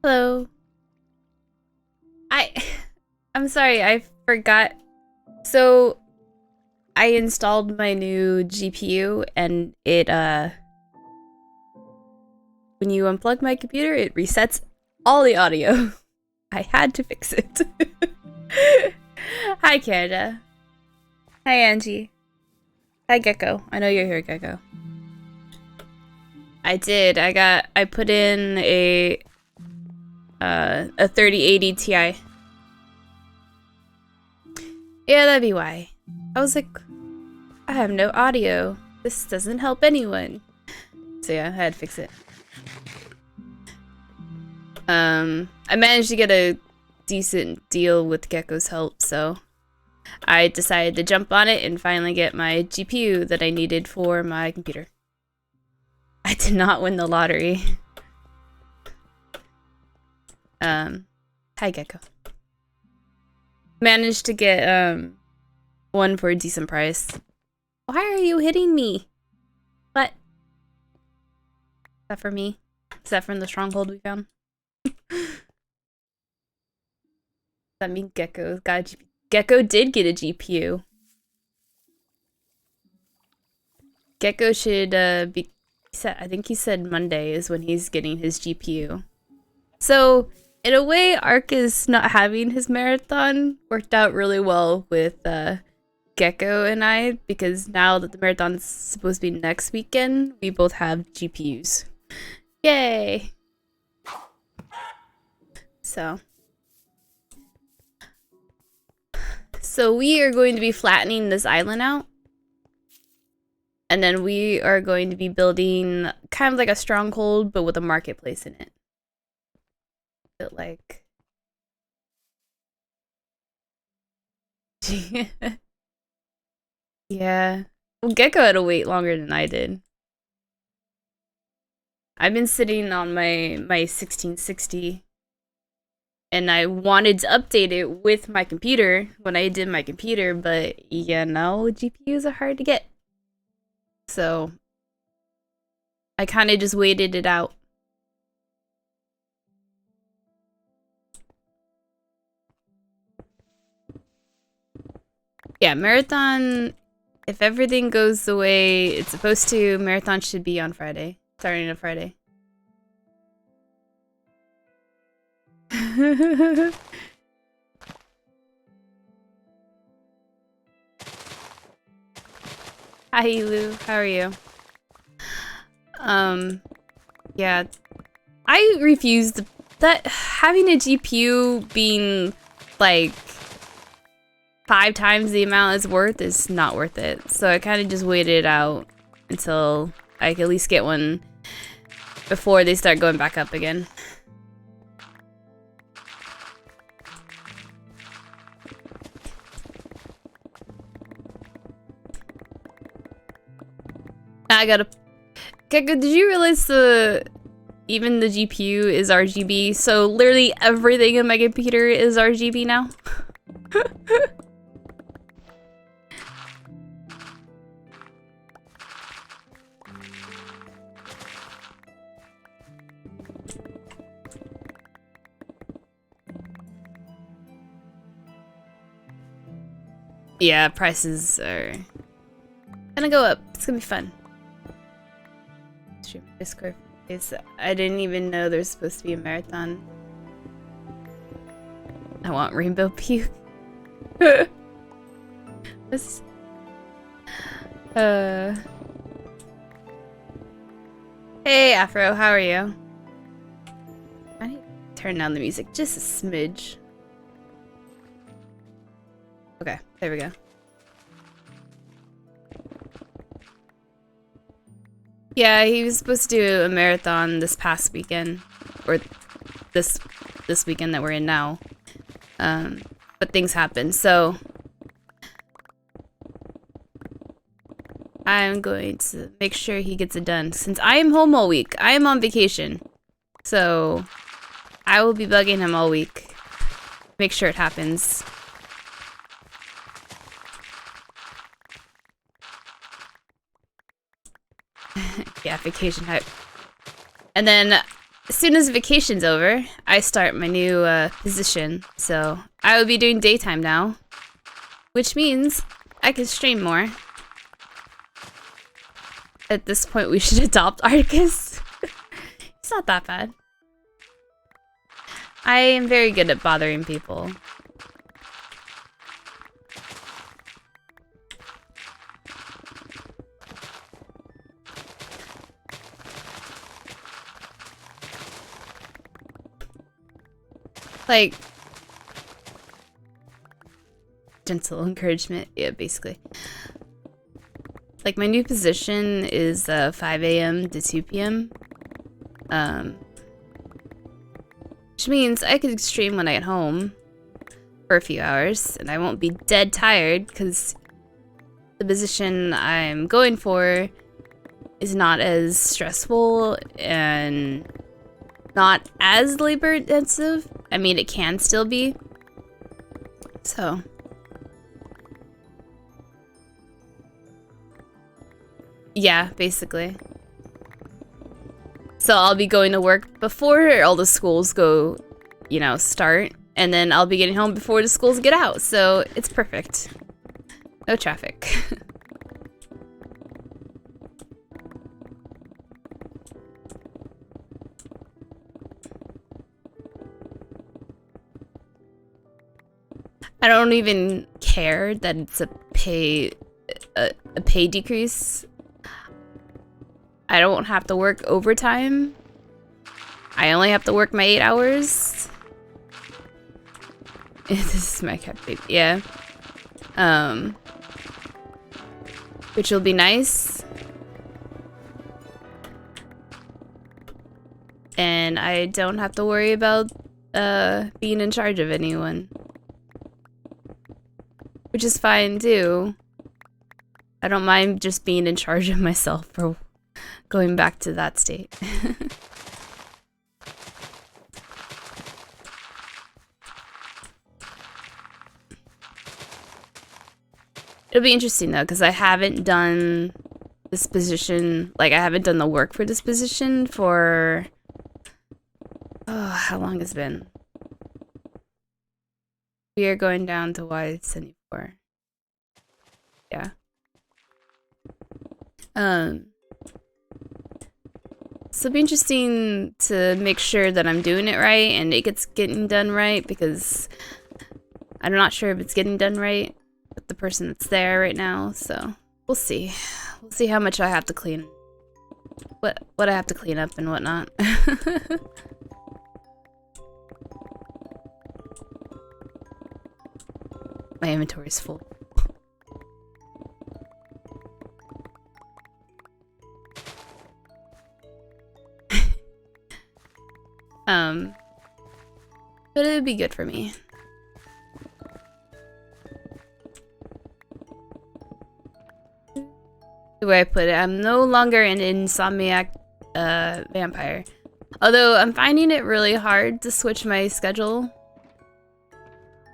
Hello. I I'm sorry, I forgot. So I installed my new GPU and it when you unplug my computer, it resets all the audio. I had to fix it. Hi Canada. Hi Angie. Hi Gecko. I know you're here, Gecko. I did. I put in a 3080 Ti. Yeah, that'd be why. I was like, I have no audio. This doesn't help anyone. So yeah, I had to fix it. I managed to get a decent deal with Gecko's help, so I decided to jump on it and finally get my GPU that I needed for my computer. I did not win the lottery. Hi Gecko. Managed to get one for a decent price. Why are you hitting me? What? Is that for me? Is that from the stronghold we found? That means Gecko's got a GPU. Gecko did get a GPU. Gecko should be. I think he said Monday is when he's getting his GPU. So in a way, Arcus not having his marathon worked out really well with Gecko and I, because now that the marathon's supposed to be next weekend, we both have GPUs. Yay! So we are going to be flattening this island out. And then we are going to be building kind of like a stronghold, but with a marketplace in it. But like... yeah. Well, Gecko had to wait longer than I did. I've been sitting on my 1660. And I wanted to update it with my computer when I did my computer, but yeah, no, GPUs are hard to get. So I kind of just waited it out. Yeah, Marathon, if everything goes the way it's supposed to, Marathon should be on Friday. Starting on Friday. Hi Lou, how are you? Yeah. I refused that having a GPU being like 5 times the amount it's worth is not worth it. So I kind of just waited it out until I could at least get one before they start going back up again. I gotta... Gecko, did you realize even the GPU is RGB? So literally everything in my computer is RGB now? Yeah, prices are gonna go up. It's gonna be fun. Discord is. I didn't even know there's supposed to be a marathon. I want rainbow puke. This. Hey Afro, how are you? I need to turn down the music just a smidge. Okay, there we go. Yeah, he was supposed to do a marathon this past weekend, or this weekend that we're in now. But things happened, so I'm going to make sure he gets it done. Since I am home all week, I am on vacation, so I will be bugging him all week. Make sure it happens. Yeah, vacation hype. And then as soon as vacation's over, I start my new position. So I will be doing daytime now, which means I can stream more. At this point, we should adopt Arcus. It's not that bad. I am very good at bothering people. Like, gentle encouragement. Yeah, basically. Like, my new position is 5 a.m. to 2 p.m. Which means I could stream when I get home for a few hours, and I won't be dead tired because the position I'm going for is not as stressful and not as labor intensive. I mean, it can still be. So. Yeah, basically. So I'll be going to work before all the schools go, you know, start. And then I'll be getting home before the schools get out. So it's perfect. No traffic. I don't even care that it's a pay decrease. I don't have to work overtime. I only have to work my 8 hours. This is my cat baby, yeah. Which will be nice. And I don't have to worry about being in charge of anyone. Which is fine too. I don't mind just being in charge of myself for going back to that state. It'll be interesting though, because I haven't done this position, like I haven't done the work for this position for, oh, how long has it been? We are going down to Y74. Yeah. So it'll be interesting to make sure that I'm doing it right and it gets getting done right, because I'm not sure if it's getting done right with the person that's there right now. So we'll see. We'll see how much I have to clean. What I have to clean up and whatnot. My inventory is full. But it would be good for me. The way I put it, I'm no longer an insomniac vampire. Although I'm finding it really hard to switch my schedule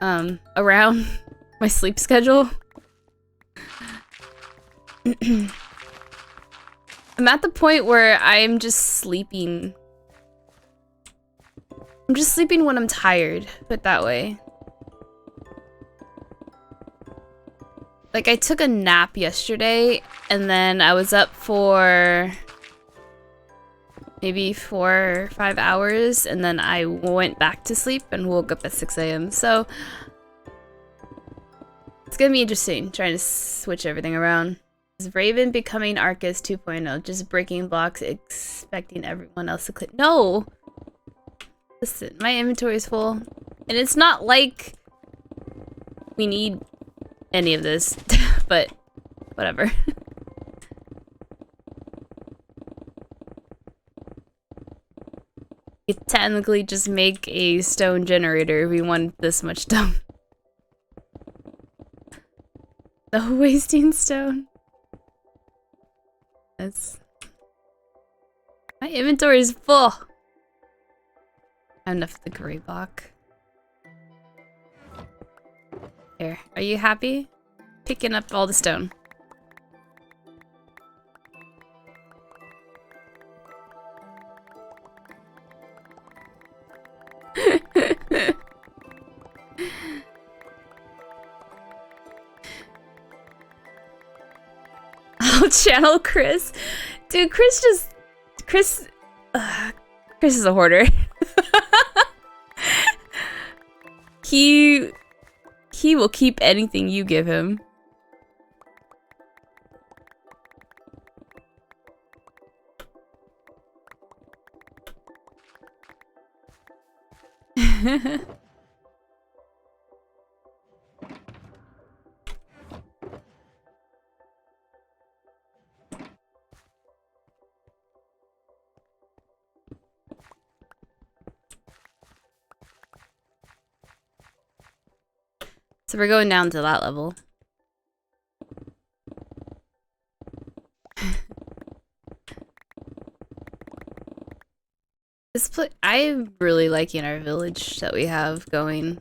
around my sleep schedule. I'm at the point where I'm just sleeping. I'm just sleeping when I'm tired, put it that way. Like, I took a nap yesterday, and then I was up for maybe 4 or 5 hours, and then I went back to sleep and woke up at 6 a.m. So, it's gonna be interesting trying to switch everything around. Is Raven becoming Arcus 2.0? Just breaking blocks, expecting everyone else to click? No! Listen, my inventory is full. And it's not like we need any of this, but whatever. You could technically just make a stone generator if we want this much stone. No wasting stone. That's... My inventory is full. Enough of the gray block. Here, are you happy? Picking up all the stone. I'll channel Chris. Dude, Chris is a hoarder. He will keep anything you give him. So we're going down to that level. I'm really liking our village that we have going.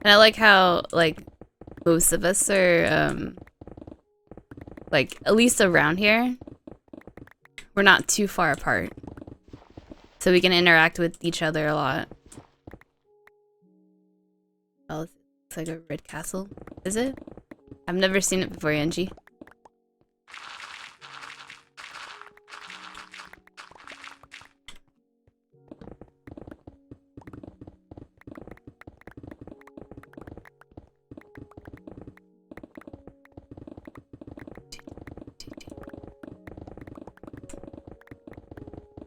And I like how, like, most of us are, like, at least around here, we're not too far apart. So we can interact with each other a lot. Oh, it looks like a red castle. Is it? I've never seen it before, Angie.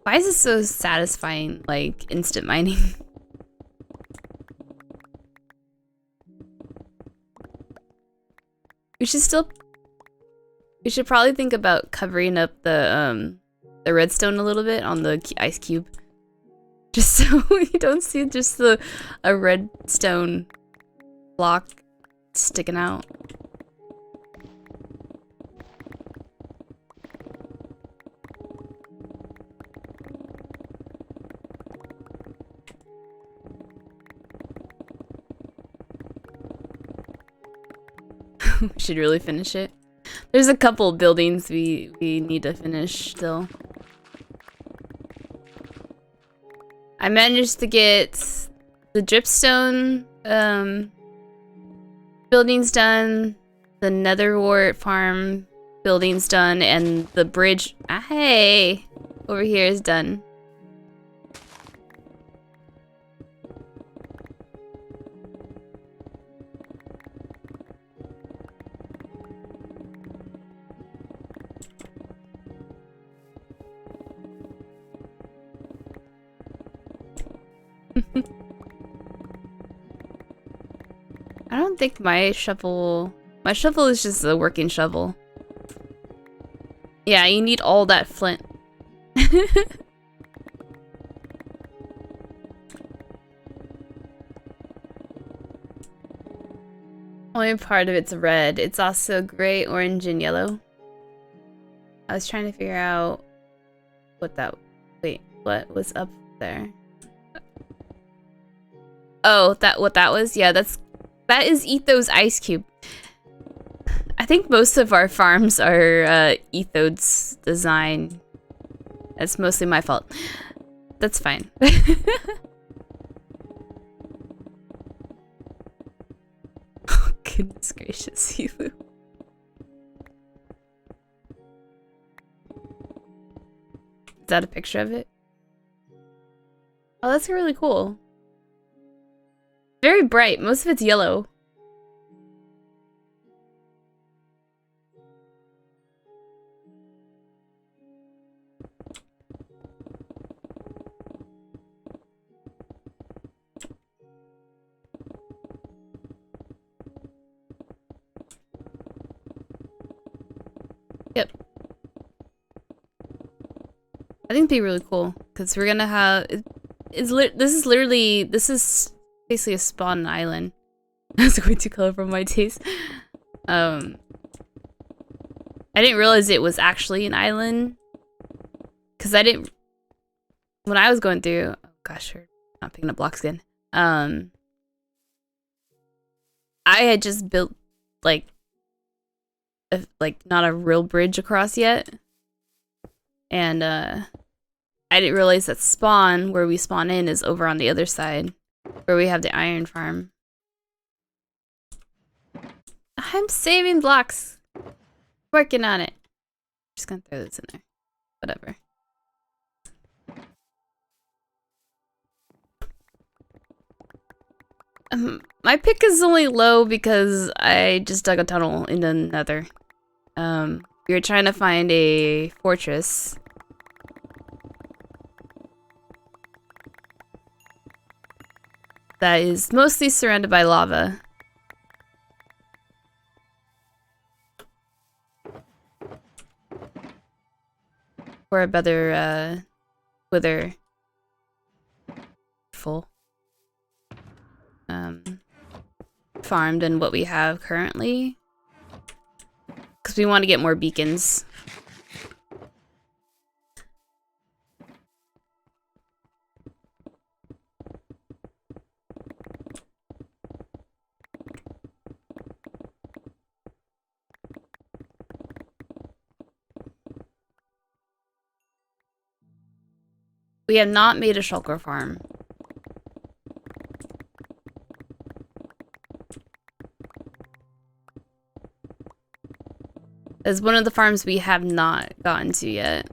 Why is this so satisfying, like, instant mining? We should probably think about covering up the redstone a little bit on the ice cube. Just so we don't see just a redstone block sticking out. We should really finish it. There's a couple buildings we need to finish still. I managed to get the dripstone buildings done, the netherwort farm buildings done, and the bridge hey over here is done. I don't think my shovel is just a working shovel. Yeah, you need all that flint. Only part of it's red. It's also gray, orange, and yellow. I was trying to figure out what what was up there? Oh, what that was? Yeah, that is Etho's ice cube. I think most of our farms are Etho's design. That's mostly my fault. That's fine. Oh, goodness gracious, Helu. Is that a picture of it? Oh, that's really cool. Very bright. Most of it's yellow. Yep. I think it'd be really cool because we're gonna have this is basically a spawn island. That's way too colorful for my taste. I didn't realize it was actually an island because when I was going through. Oh gosh, we're not picking up blocks again. I had just built like not a real bridge across yet, and I didn't realize that spawn, where we spawn in, is over on the other side. Where we have the iron farm. I'm saving blocks. Working on it. Just gonna throw this in there. Whatever. My pick is only low because I just dug a tunnel in the nether. We were trying to find a fortress. That is mostly surrounded by lava. Or a better, wither full farm than what we have currently. Because we want to get more beacons. We have not made a shulker farm. It's one of the farms we have not gotten to yet.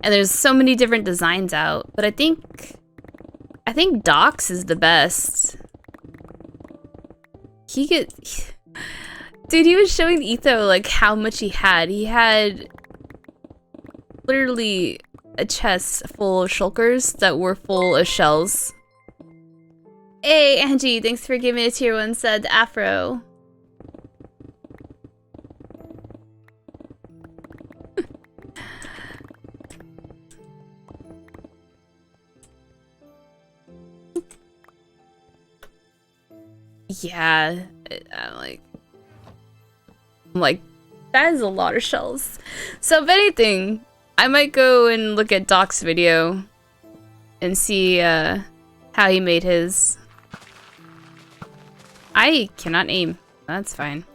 And there's so many different designs out, but I think Doc's is the best. Dude, he was showing Etho like how much he had. He had literally a chest full of shulkers that were full of shells. Hey, Angie, thanks for giving a tier 1 sub to Afro. Yeah, I'm like, that is a lot of shells. So if anything, I might go and look at Doc's video and see how he made his. I cannot aim. That's fine.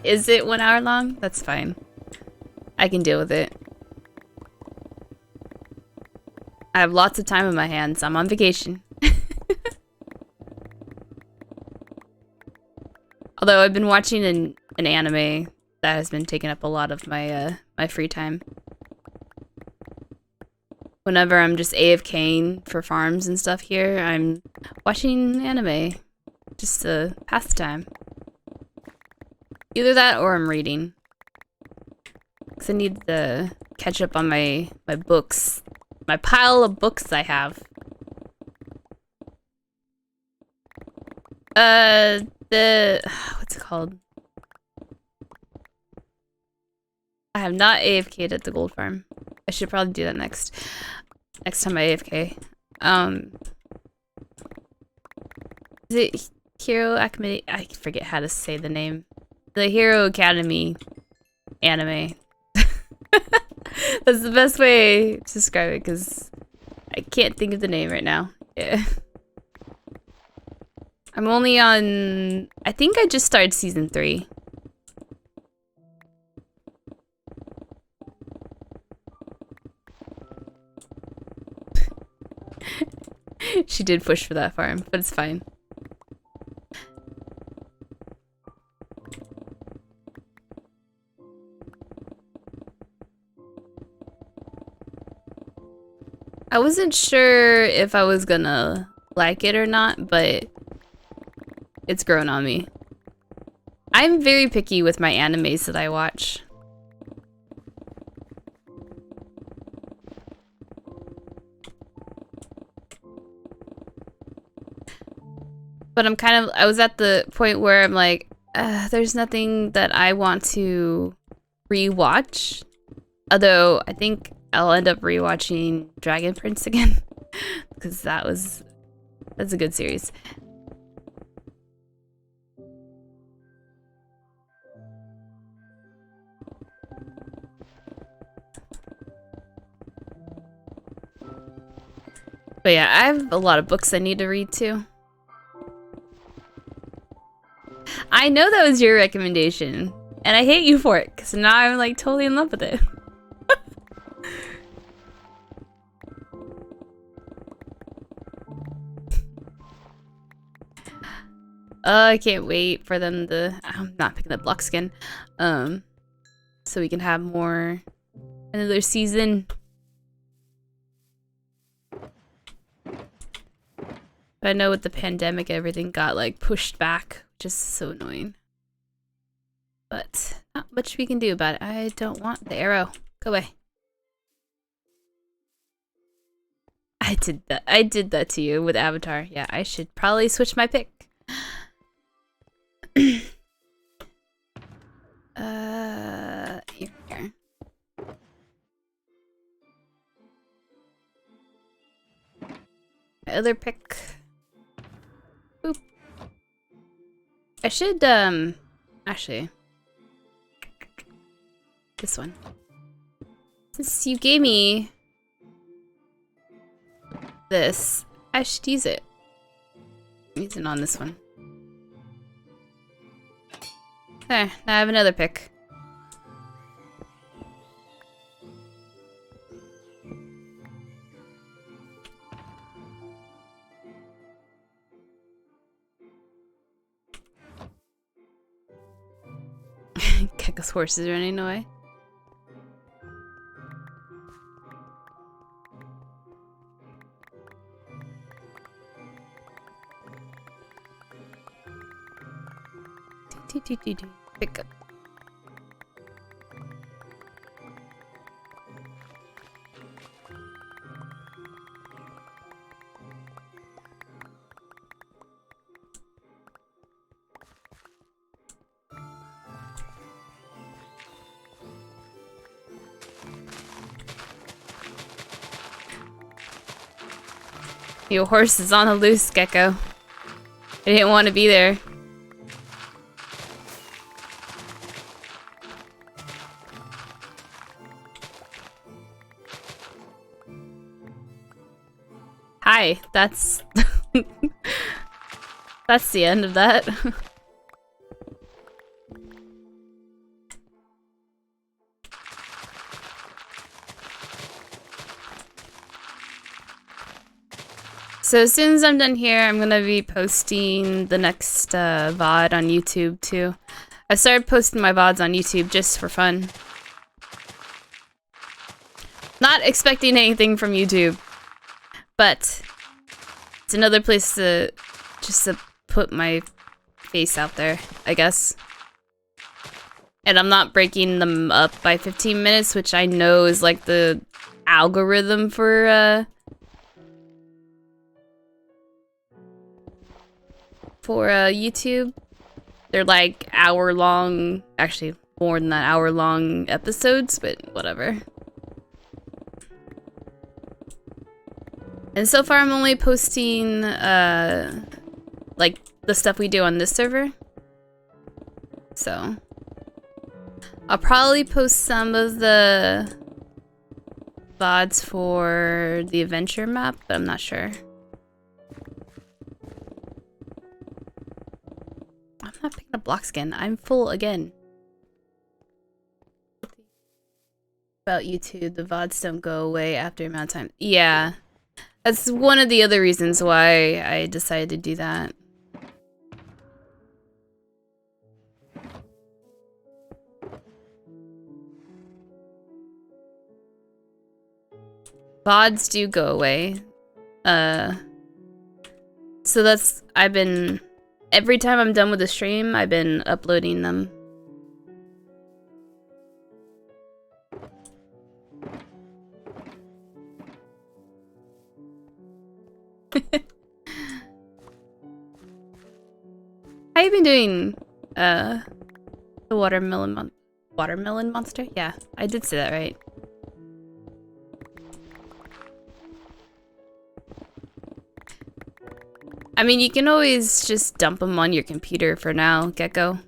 Is it 1 hour long? That's fine. I can deal with it. I have lots of time on my hands. I'm on vacation. Although I've been watching an anime that has been taking up a lot of my my free time. Whenever I'm just AFKing for farms and stuff here, I'm watching anime. Just to pass the time. Either that or I'm reading. Because I need to catch up on my books. My pile of books I have. What's it called? I have not AFK'd at the gold farm. I should probably do that next time I AFK. Is it Hero Academy? I forget how to say the name. The Hero Academy anime. That's the best way to describe it because I can't think of the name right now. Yeah. I'm only on... I think I just started season 3. She did push for that farm, but it's fine. I wasn't sure if I was gonna like it or not, but it's grown on me. I'm very picky with my animes that I watch. But I was at the point where I'm like, there's nothing that I want to rewatch. Although, I think I'll end up rewatching Dragon Prince again. Because that's a good series. But yeah, I have a lot of books I need to read too. I know that was your recommendation, and I hate you for it, because now I'm like totally in love with it. I can't wait for them to... I'm not picking up block skin. So we can have more... Another season. I know with the pandemic, everything got like pushed back, which is so annoying. But not much we can do about it. I don't want the arrow. Go away. I did that. I did that to you with Avatar. Yeah, I should probably switch my pick. Here. My other pick. Boop. I should, actually. This one. Since you gave me this, I should use it. Use it on this one. There, now I have another pick. Gekko's horse is running away. Pick up. Your horse is on the loose, Gekko. I didn't want to be there. Hi, that's... that's the end of that. So as soon as I'm done here, I'm gonna be posting the next VOD on YouTube too. I started posting my VODs on YouTube just for fun. Not expecting anything from YouTube, but it's another place to just to put my face out there, I guess. And I'm not breaking them up by 15 minutes, which I know is like the algorithm for YouTube. They're like hour-long, actually more than that, hour-long episodes, but whatever. And so far I'm only posting like the stuff we do on this server. So I'll probably post some of the VODs for the adventure map, but I'm not sure. I'm not picking up block skin. I'm full again. About YouTube, the VODs don't go away after a amount of time. Yeah. That's one of the other reasons why I decided to do that. VODs do go away. So that's, I've been, every time I'm done with the stream, I've been uploading them. How you been doing, the watermelon monster? Yeah, I did say that right. I mean, you can always just dump them on your computer for now, Gekko.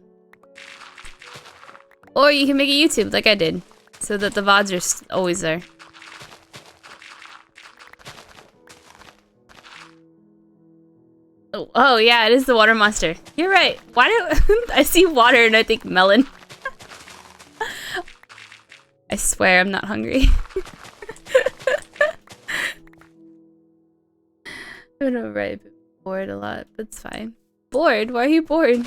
Or you can make a YouTube like I did, so that the VODs are always there. Oh yeah, it is the water monster. You're right. Why do I see water and I think melon? I swear I'm not hungry. I don't know, right? Bored a lot. That's fine. Bored? Why are you bored?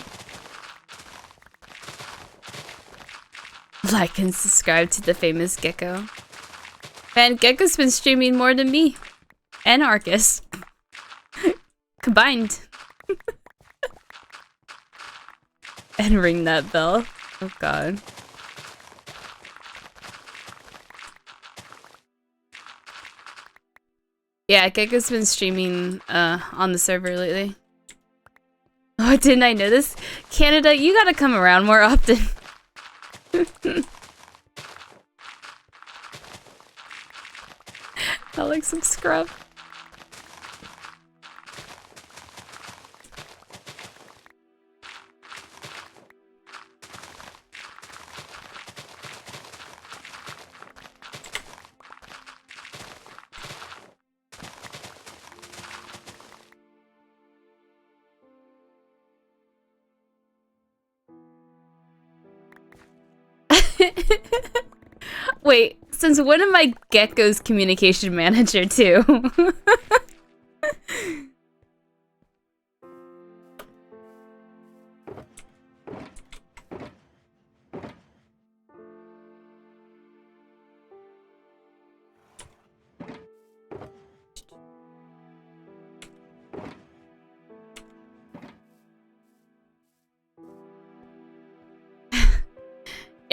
Like and subscribe to the famous Gecko. Man, Gecko's been streaming more than me. And Arcus. Combined. And ring that bell. Oh god. Yeah, Gecko's been streaming on the server lately. Oh, didn't I know this? Canada, you gotta come around more often. I like some scrub. Wait, since when am I Gecko's communication manager too?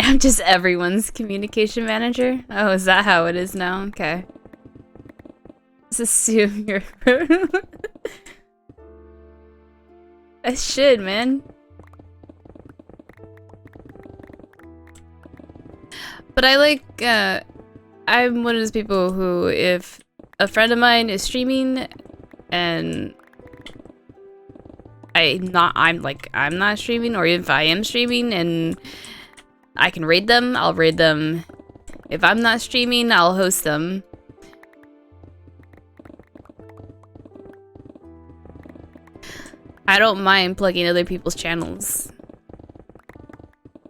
I'm just everyone's communication manager? Oh, is that how it is now? Okay. Just assume you're... I should, man. But I like, I'm one of those people who, if a friend of mine is streaming and I'm not streaming, or if I am streaming and I can raid them, I'll raid them. If I'm not streaming, I'll host them. I don't mind plugging other people's channels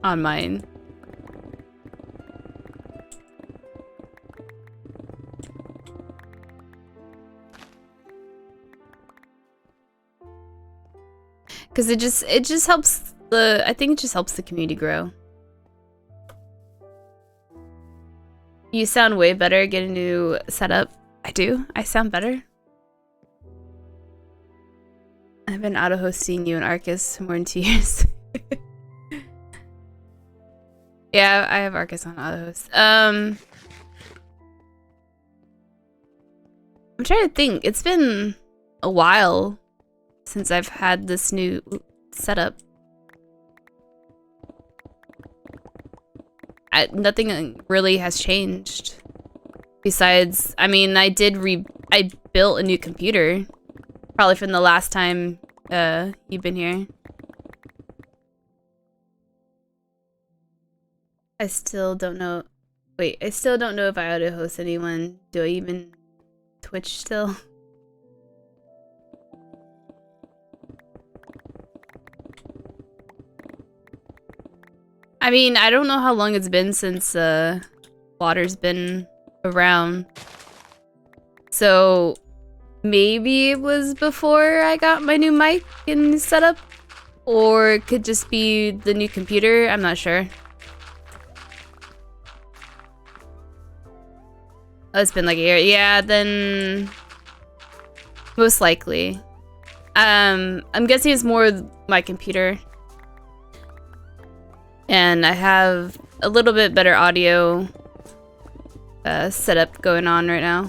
on mine. Cause it just helps I think it just helps the community grow. You sound way better. Get a new setup. I do. I sound better. I've been auto-hosting you and Arcus for more than 2 years. Yeah, I have Arcus on auto-host. I'm trying to think. It's been a while since I've had this new setup. Nothing really has changed. Besides, I mean, I built a new computer. Probably from the last time you've been here. I still don't know. Wait, I still don't know if I auto-host anyone. Do I even Twitch still? I mean, I don't know how long it's been since Water's been around. So maybe it was before I got my new mic and setup, or it could just be the new computer. I'm not sure. Oh, it's been like a year. Yeah, then most likely. I'm guessing it's more my computer. And I have a little bit better audio setup going on right now.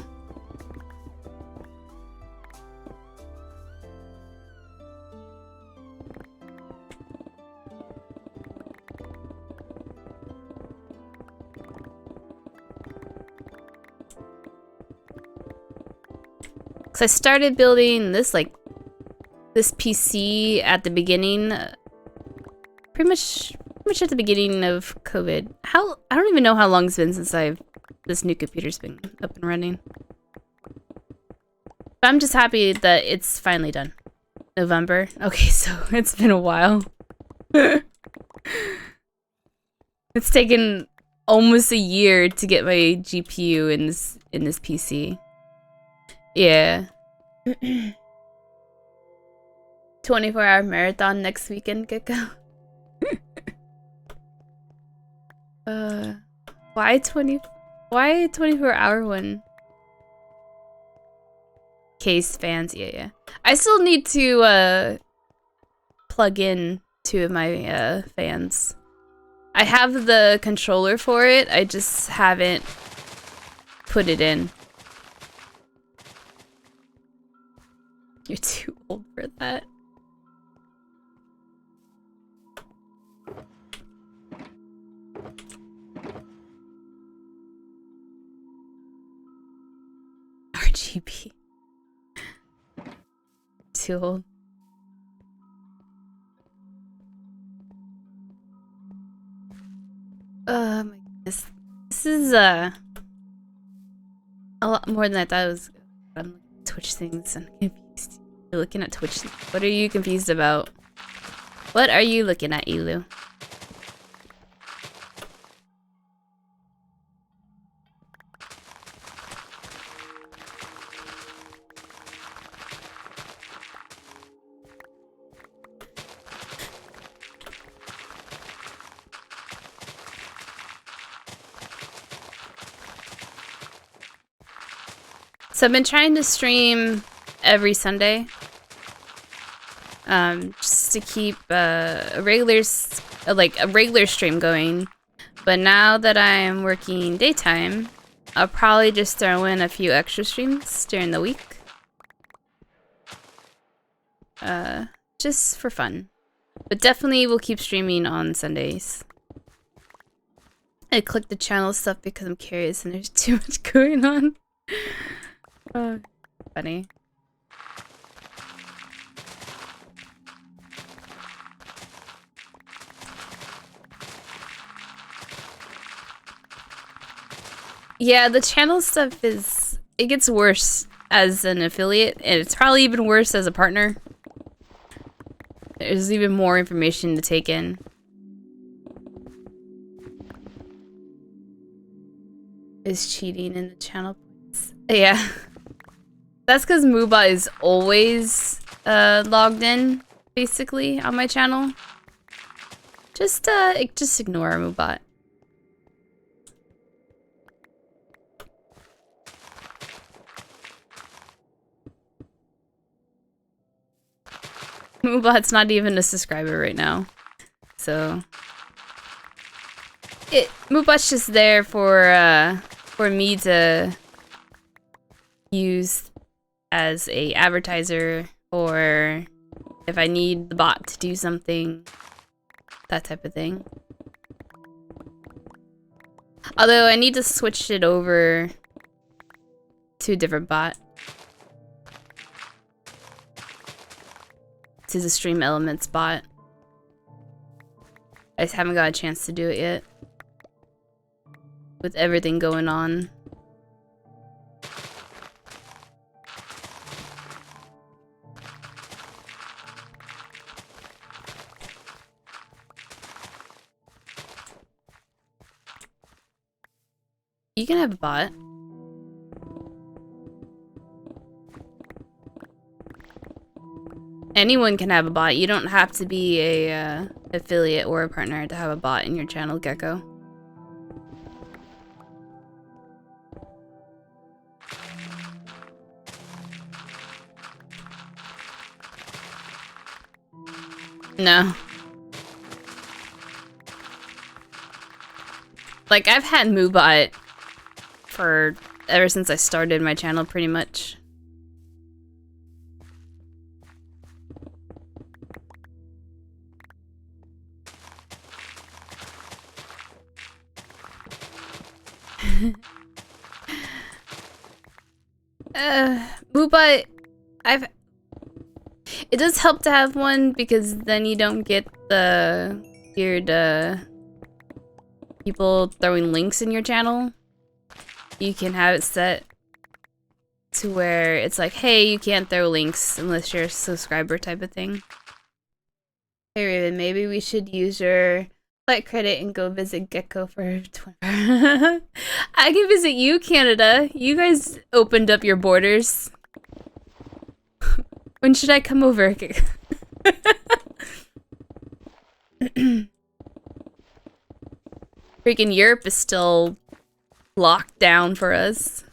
Cause I started building this PC at the beginning, pretty much at the beginning of COVID. I don't even know how long it's been since this new computer's been up and running. But I'm just happy that it's finally done. November. Okay, so it's been a while. It's taken almost a year to get my GPU in this PC. Yeah. 24-hour marathon next weekend, Gekko. Why 24-hour one? Case fans, yeah. I still need to plug in 2 of my fans. I have the controller for it, I just haven't put it in. You're too old for that. RGB. Too old. Oh my goodness. This is a lot more than I thought it was. I'm looking at Twitch things and I'm confused. You're looking at Twitch. What are you confused about? What are you looking at, Elu? So I've been trying to stream every Sunday, just to keep a regular stream going. But now that I'm working daytime, I'll probably just throw in a few extra streams during the week, just for fun. But definitely we'll keep streaming on Sundays. I clicked the channel stuff because I'm curious and there's too much going on. Funny. Yeah, the channel stuff it gets worse as an affiliate, and it's probably even worse as a partner. There's even more information to take in. Is cheating in the channel points. Yeah. That's because Moobot is always logged in, basically, on my channel. Just ignore Moobot. Moobot's not even a subscriber right now, so Moobot's just there for me to use as a advertiser, or if I need the bot to do something, that type of thing. Although I need to switch it over to a different bot, to the Stream Elements bot. I just haven't got a chance to do it yet, with everything going on. You can have a bot. Anyone can have a bot. You don't have to be a affiliate or a partner to have a bot in your channel, Gekko. No. Like, I've had Moobot for ever since I started my channel, pretty much. Moobot, it does help to have one because then you don't get the weird people throwing links in your channel. You can have it set to where it's like, hey, you can't throw links unless you're a subscriber type of thing. Hey Raven, maybe we should use your flight credit and go visit Gecko for 20. I can visit you, Canada. You guys opened up your borders. When should I come over? Freaking Europe is still locked down for us.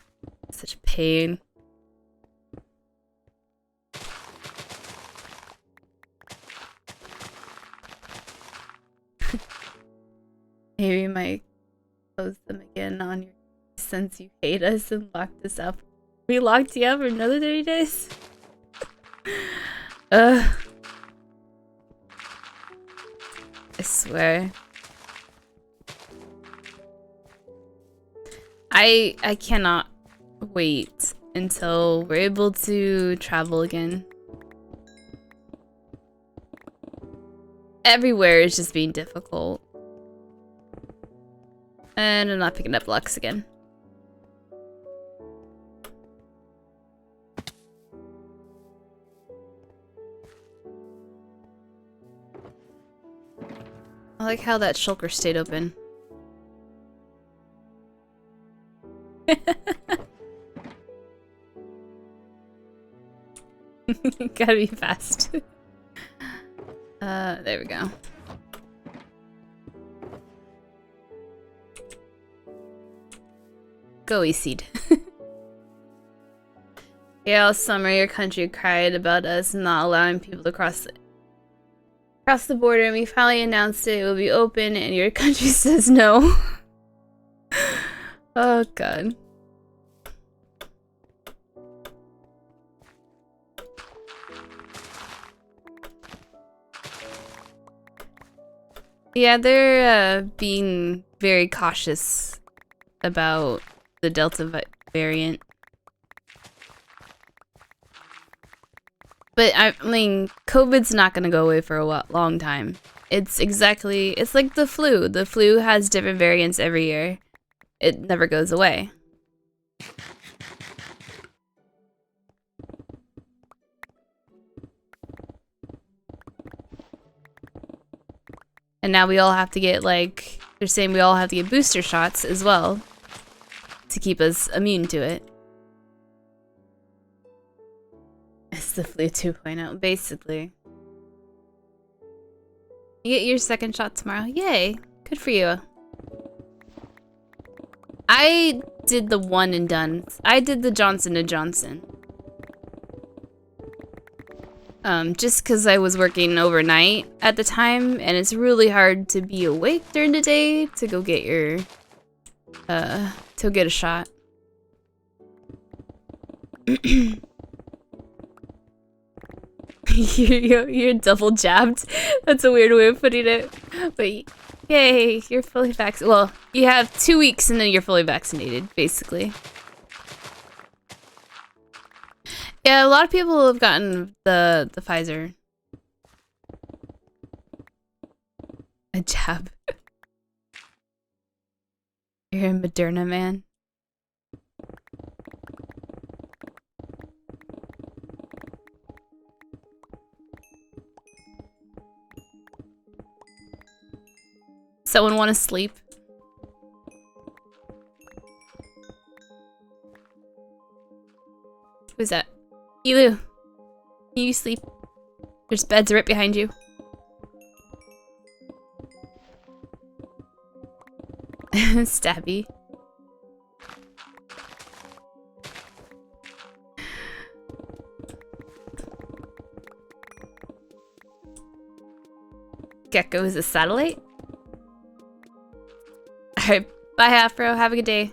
Such a pain. Maybe you might close them again on your since you hate us and locked us up. We locked you up for another 30 days? I swear. I cannot wait until we're able to travel again. Everywhere is just being difficult. And I'm not picking up Lux again. I like how that shulker stayed open. Gotta be fast. There we go. Go seed. Yeah, all summer your country cried about us not allowing people to cross the border, and we finally announced it will be open, and your country says no. Oh god. Yeah, they're being very cautious about the Delta variant. But I mean, COVID's not gonna go away for a long time. It's like the flu. The flu has different variants every year. It never goes away. And now we all have to get, like, they're saying we all have to get booster shots as well to keep us immune to it. It's the flu 2.0, basically. You get your second shot tomorrow. Yay! Good for you. I did the one and done. I did the Johnson & Johnson. Just because I was working overnight at the time, and it's really hard to be awake during the day to go get your, to get a shot. You're double jabbed. That's a weird way of putting it. But yay, you're fully vaccinated. Well, you have 2 weeks and then you're fully vaccinated, basically. Yeah, a lot of people have gotten the Pfizer. A jab. You're a Moderna man. Someone want to sleep? Who's that? Elu, can you sleep? There's beds right behind you. Stabby. Gecko is a satellite? Alright, bye Afro, have a good day.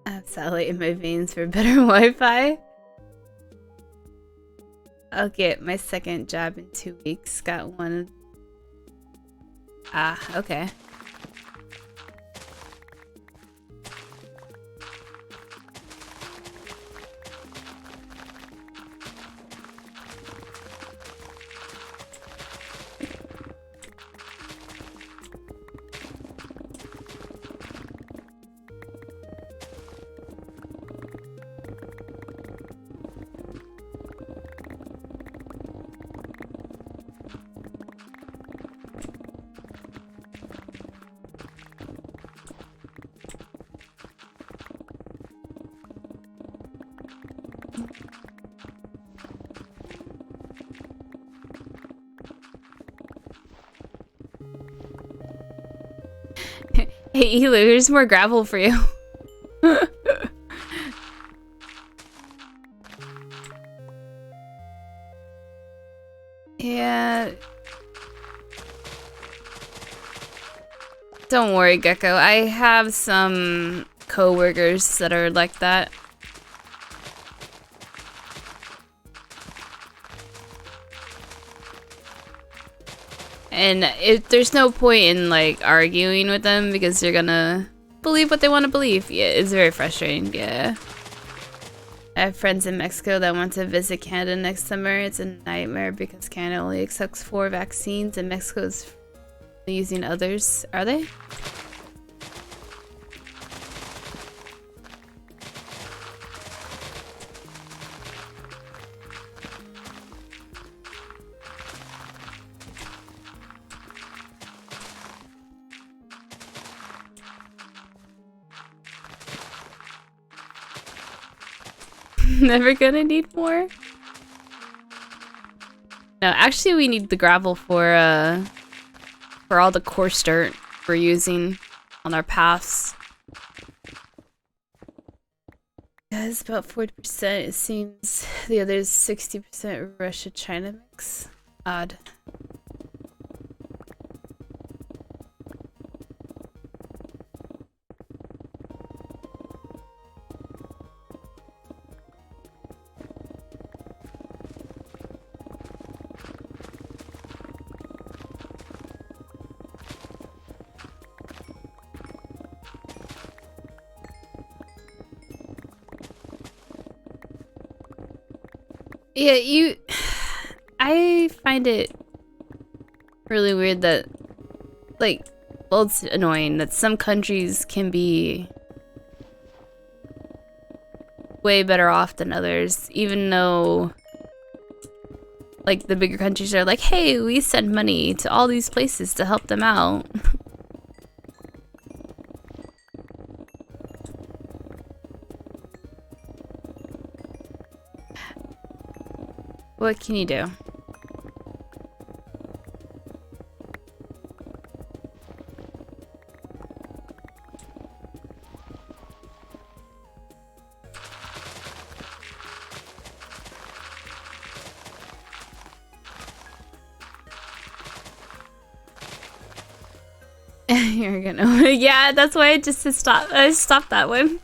I have satellite in my veins for better Wi-Fi. I'll get my second jab in 2 weeks. Got one. Ah, okay. Hey, Elu, here's more gravel for you. Yeah. Don't worry, Gecko. I have some co-workers that are like that. And there's no point in like arguing with them because they're gonna believe what they want to believe. Yeah, it's very frustrating. Yeah. I have friends in Mexico that want to visit Canada next summer. It's a nightmare because Canada only accepts 4 vaccines and Mexico's using others. Are they? Never gonna need more? No, actually we need the gravel for all the coarse dirt we're using on our paths. Yeah, it's about 40%. It seems the other 60% Russia-China mix. Odd. Yeah, I find it really weird that, like, well, it's annoying that some countries can be way better off than others, even though, like, the bigger countries are like, hey, we send money to all these places to help them out. What can you do? You're gonna yeah, that's why I just stopped that one.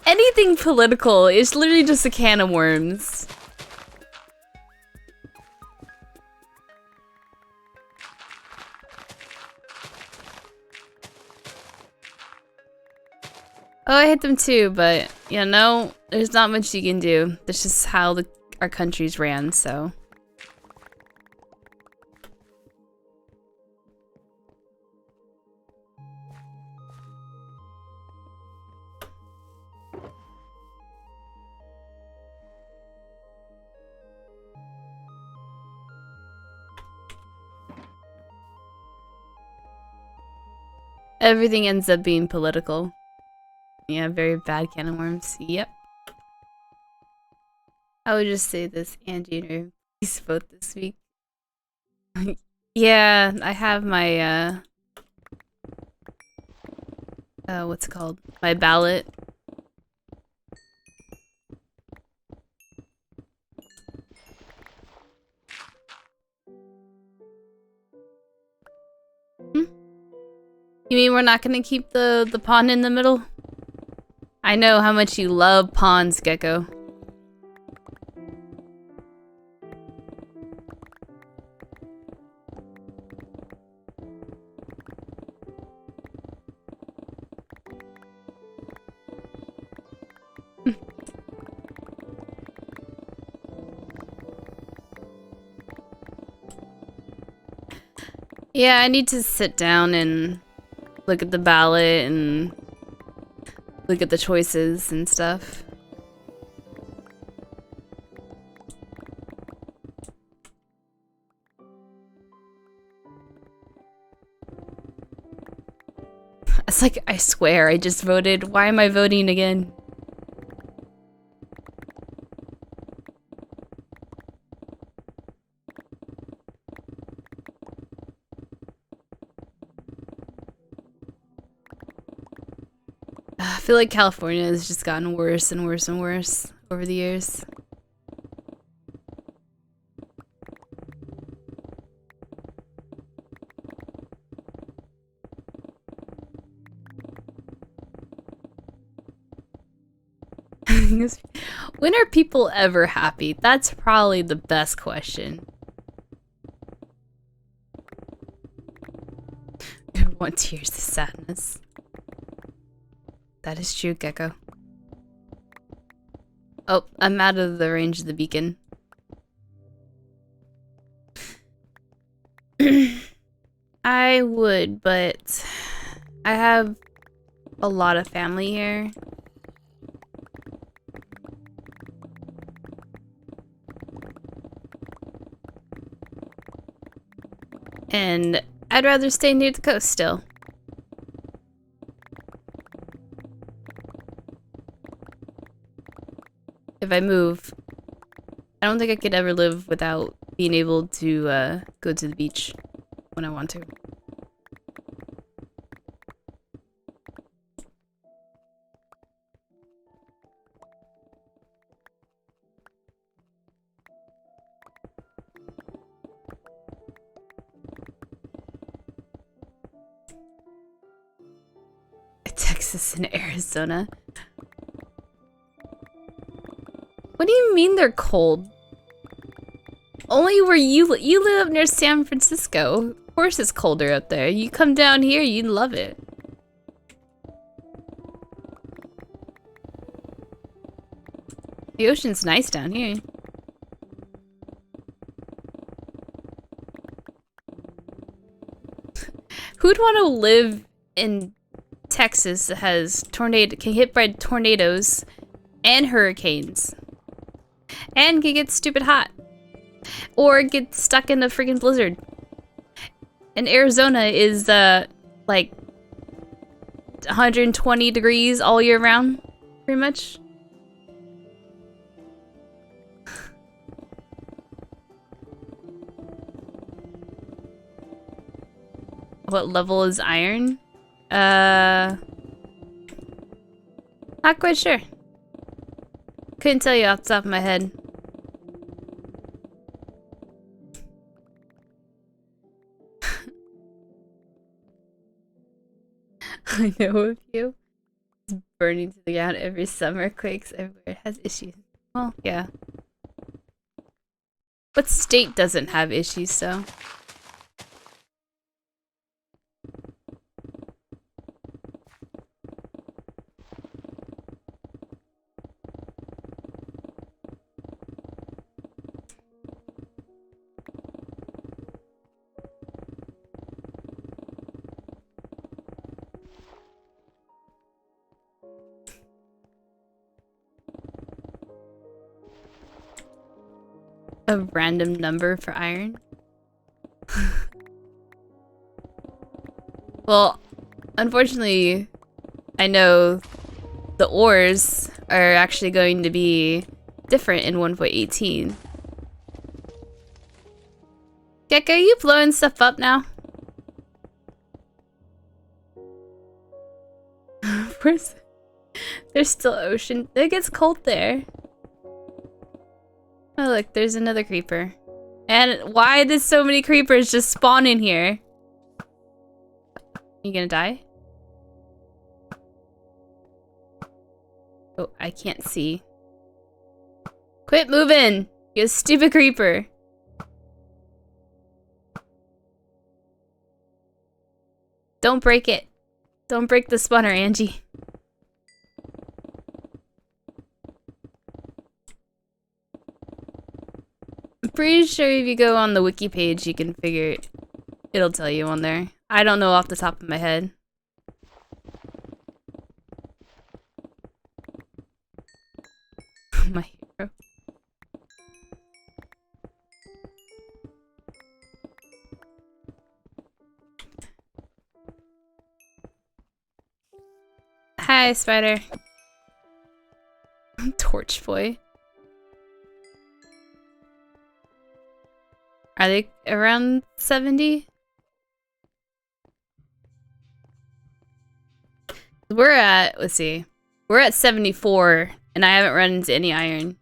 Anything political is literally just a can of worms. Oh, I hit them too, but you know, there's not much you can do. That's just how our countries ran, so. Everything ends up being political. Yeah, very bad can of worms. Yep. I would just say this, Angie and her please vote this week. Yeah, I have my what's it called? My ballot. You mean we're not gonna keep the pond in the middle? I know how much you love ponds, Gecko. Yeah, I need to sit down and look at the ballot and look at the choices and stuff. It's like, I swear, I just voted. Why am I voting again? feel like California has just gotten worse and worse and worse over the years. When are people ever happy? That's probably the best question. 1 tears of sadness. That is true, Gecko. Oh, I'm out of the range of the beacon. I would, but I have a lot of family here. And I'd rather stay near the coast still. If I move, I don't think I could ever live without being able to go to the beach when I want to. Texas and Arizona. What do you mean they're cold? Only where you live up near San Francisco. Of course it's colder up there. You come down here, you'd love it. The ocean's nice down here. Who'd want to live in Texas that has can hit by tornadoes and hurricanes and can get stupid hot or get stuck in a freaking blizzard? And Arizona is like 120 degrees all year round, pretty much. What level is iron? Not quite sure. Couldn't tell you off the top of my head. I know a few. It's burning to the ground every summer. Quakes everywhere. It has issues. Well, yeah. What state doesn't have issues, so? A random number for iron? Well, unfortunately, I know the ores are actually going to be different in 1.18. Gecko, are you blowing stuff up now? There's still ocean. It gets cold there. Oh look, there's another creeper. And why did so many creepers just spawn in here? You gonna die? Oh, I can't see. Quit moving! You stupid creeper. Don't break it. Don't break the spawner, Angie. I'm pretty sure if you go on the wiki page, you can figure it. It'll tell you on there. I don't know off the top of my head. My hero. Hi, Spider. Torch boy. Are they around 70? We're at, let's see. We're at 74, and I haven't run into any iron.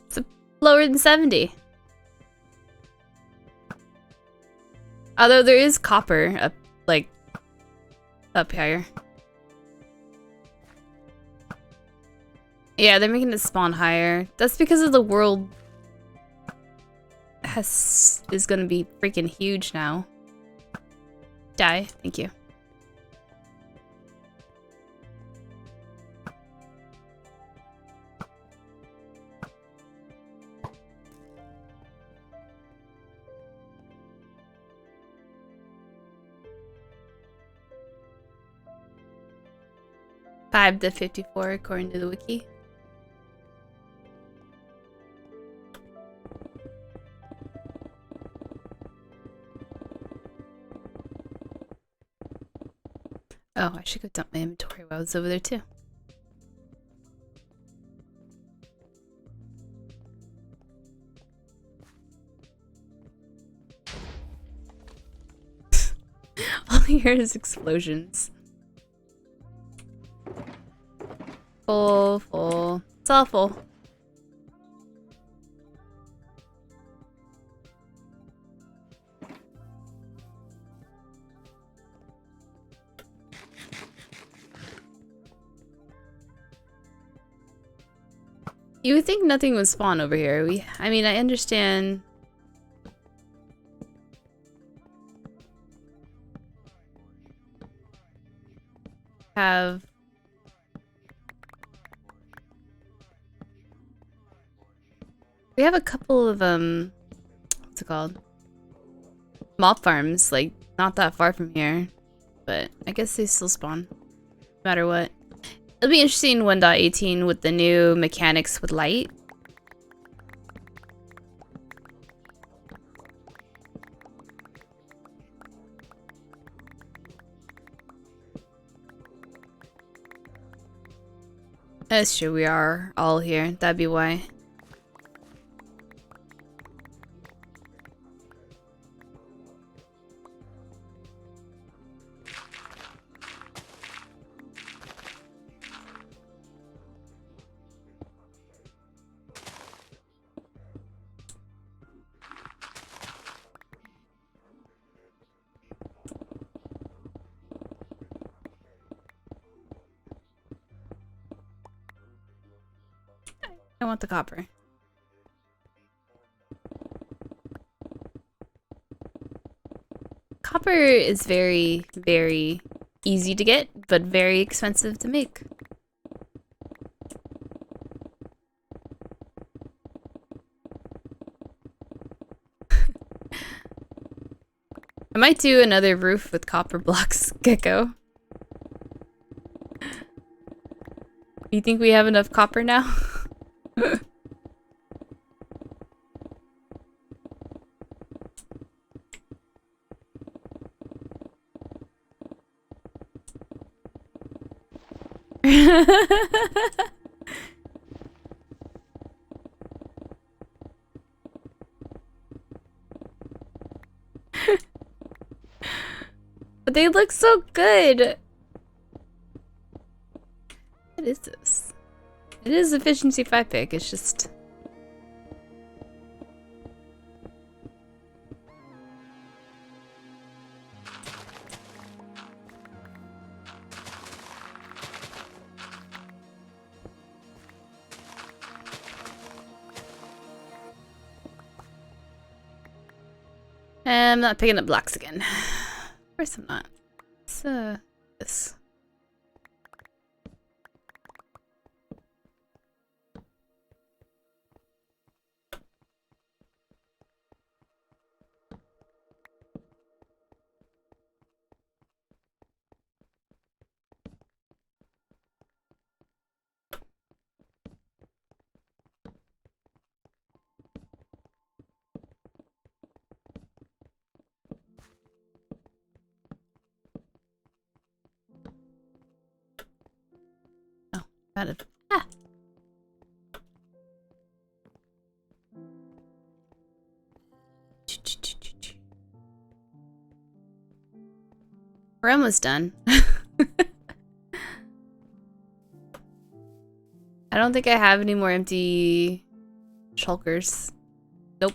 It's lower than 70. Although there is copper up, like, up higher. Yeah, they're making it spawn higher. That's because of the world is gonna be freaking huge now. Die, thank you. Five to 54 according to the wiki. Oh, I should go dump my inventory while I was over there too. All I hear is explosions. Full, full. It's all full. You would think nothing would spawn over here. I mean, I understand. We have a couple of, what's it called? Mob farms, like, not that far from here. But I guess they still spawn, no matter what. It'll be interesting 1.18 with the new mechanics with light. That's true, we are all here. That'd be why. I want the copper. Copper is very, very easy to get, but very expensive to make. I might do another roof with copper blocks, Gecko. You think we have enough copper now? But they look so good. What is this? It is efficiency 5 pick, it's just... I'm not picking up blocks again. Of course I'm not. It's, this. Out of We're almost done. I don't think I have any more empty shulkers. Nope.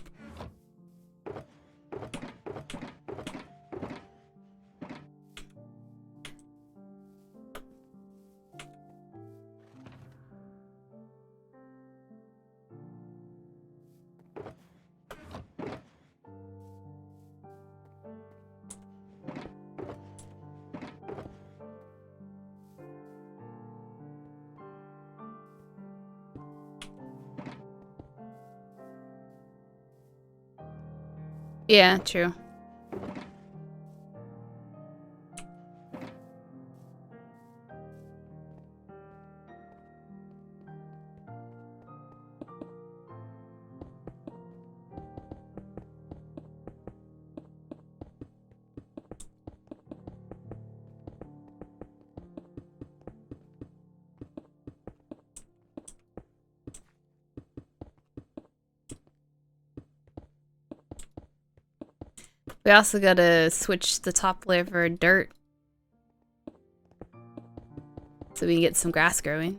Yeah, true. We also gotta switch the top layer for dirt so we can get some grass growing.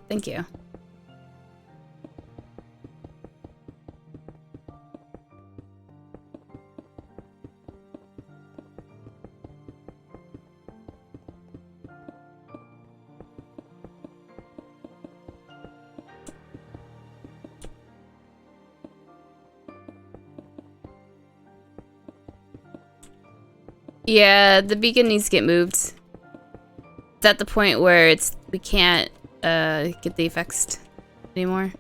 Thank you. Yeah, the beacon needs to get moved. It's at the point where we can't get the effects anymore.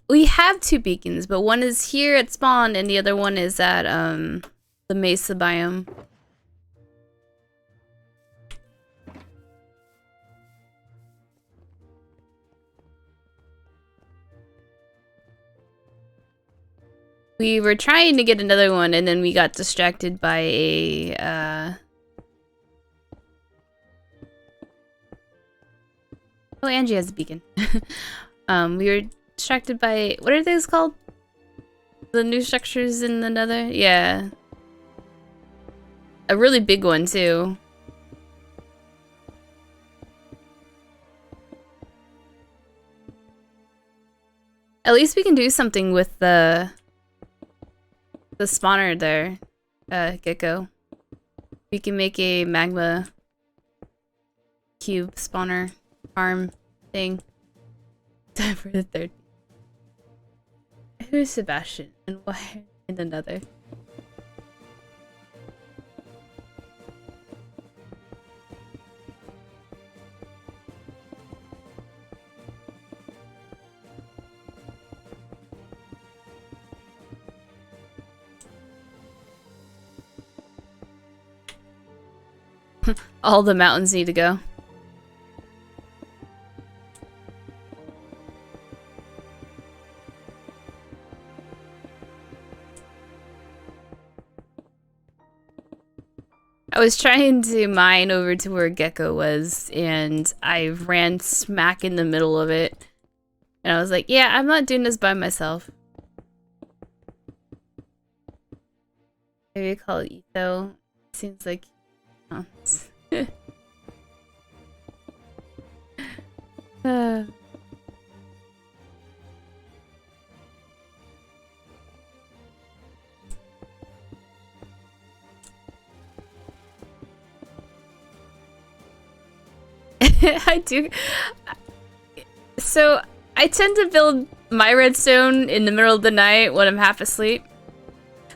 We have two beacons, but one is here at spawn and the other one is at the mesa biome. We were trying to get another one and then we got distracted by a Oh, Angie has a beacon. We were distracted by, what are those called? The new structures in the nether? Yeah. A really big one too. At least we can do something with the spawner there, Gecko. We can make a magma cube spawner farm thing. Time for the third. Who's Sebastian and why in another? All the mountains need to go. I was trying to mine over to where Gecko was, and I ran smack in the middle of it. And I was like, yeah, I'm not doing this by myself. Maybe call it Etho. Seems like... Oh. I do. So, I tend to build my redstone in the middle of the night when I'm half asleep,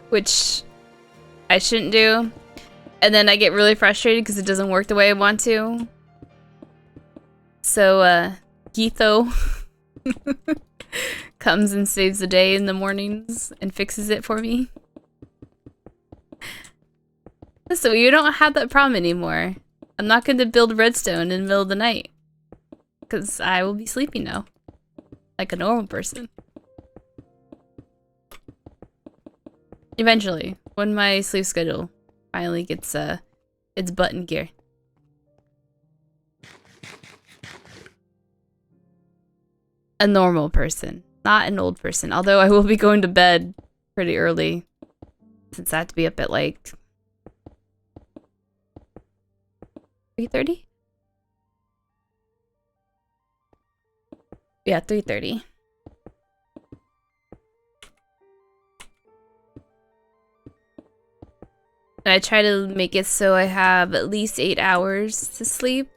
which I shouldn't do. And then I get really frustrated because it doesn't work the way I want to. So, Githo comes and saves the day in the mornings and fixes it for me. So you don't have that problem anymore. I'm not going to build redstone in the middle of the night. Because I will be sleeping now. Like a normal person. Eventually. When my sleep schedule finally gets its butt in gear. A normal person. Not an old person. Although I will be going to bed pretty early. Since I have to be up at like 3:30? Yeah, 3:30. And I try to make it so I have at least 8 hours to sleep.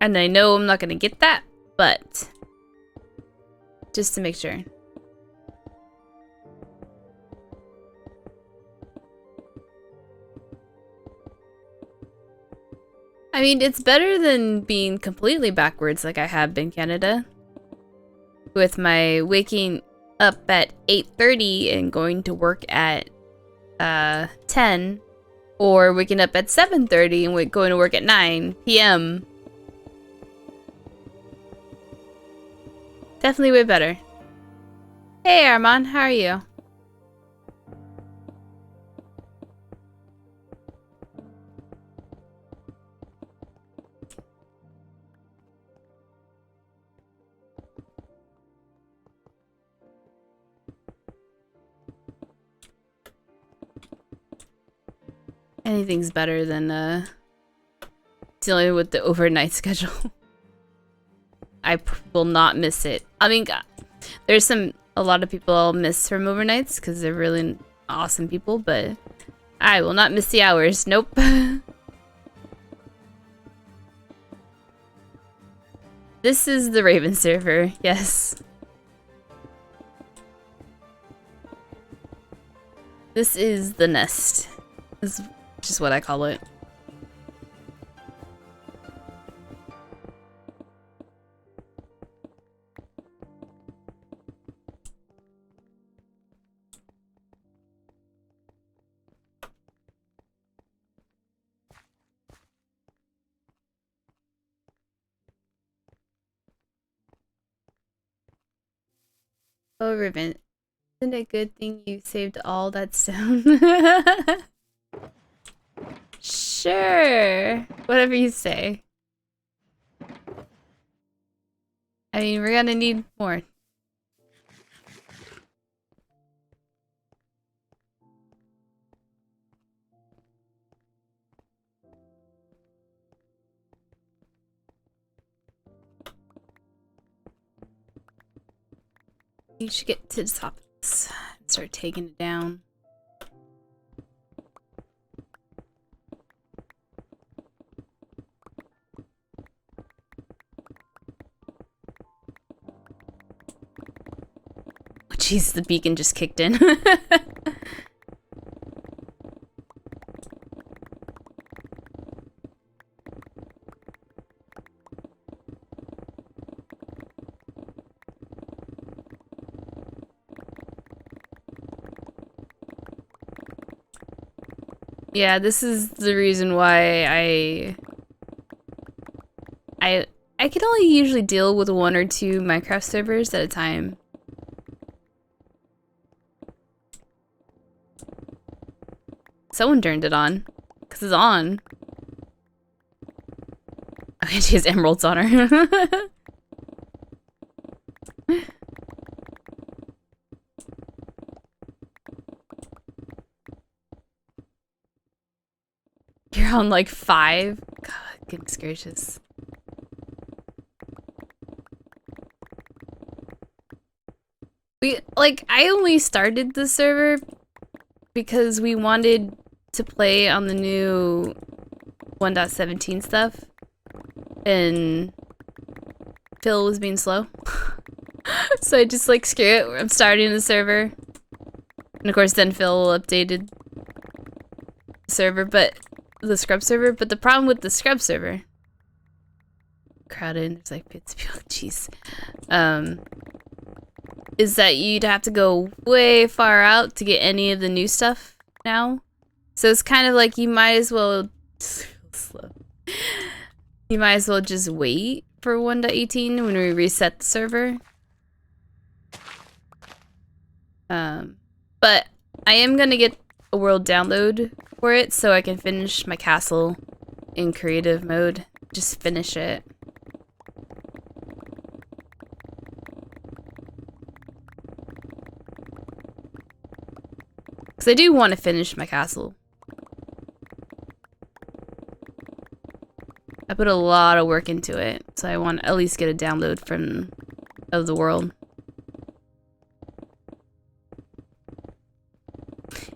And I know I'm not gonna get that, but just to make sure. I mean, it's better than being completely backwards like I have been in Canada. With my waking up at 8:30 and going to work at 10. Or waking up at 7:30 and going to work at 9 p.m. Definitely way better. Hey Armand, how are you? Anything's better than dealing with the overnight schedule. I will not miss it. I mean, there's a lot of people I'll miss from overnights because they're really awesome people, but I will not miss the hours. Nope. This is the Raven server, yes. This is the nest. This is just what I call it. Oh, Riven, isn't it a good thing you saved all that stone? Sure. Whatever you say. I mean, we're gonna need more. You should get to the top of this and start taking it down. Oh, jeez, the beacon just kicked in. Yeah, this is the reason why I can only usually deal with 1 or 2 Minecraft servers at a time. Someone turned it on, 'cause it's on. Okay, she has emeralds on her. You're on like 5? God, goodness gracious. I only started the server because we wanted to play on the new 1.17 stuff. And Phil was being slow. So I just like, screw it, I'm starting the server. And of course then Phil updated the server, but the scrub server, but the problem with the scrub server, crowded, there's like 50 people, jeez, is that you'd have to go way far out to get any of the new stuff now. So it's kind of like you might as well slow. You might as well just wait for 1.18 when we reset the server. But I am gonna get a world download for it so I can finish my castle in creative mode. Just finish it. Because I do want to finish my castle. I put a lot of work into it, so I want to at least get a download of the world.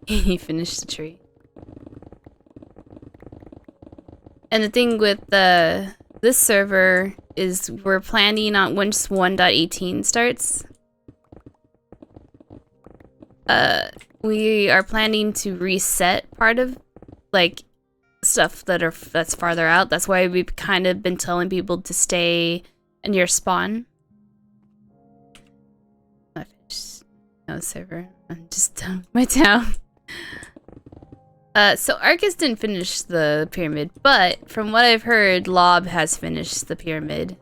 He finished the tree. And the thing with this server is we're planning on once 1.18 starts. We are planning to reset part of like stuff that's farther out. That's why we've kind of been telling people to stay near spawn. I finished no server. I'm just done with my town. So Arcus didn't finish the pyramid, but from what I've heard, Lob has finished the pyramid.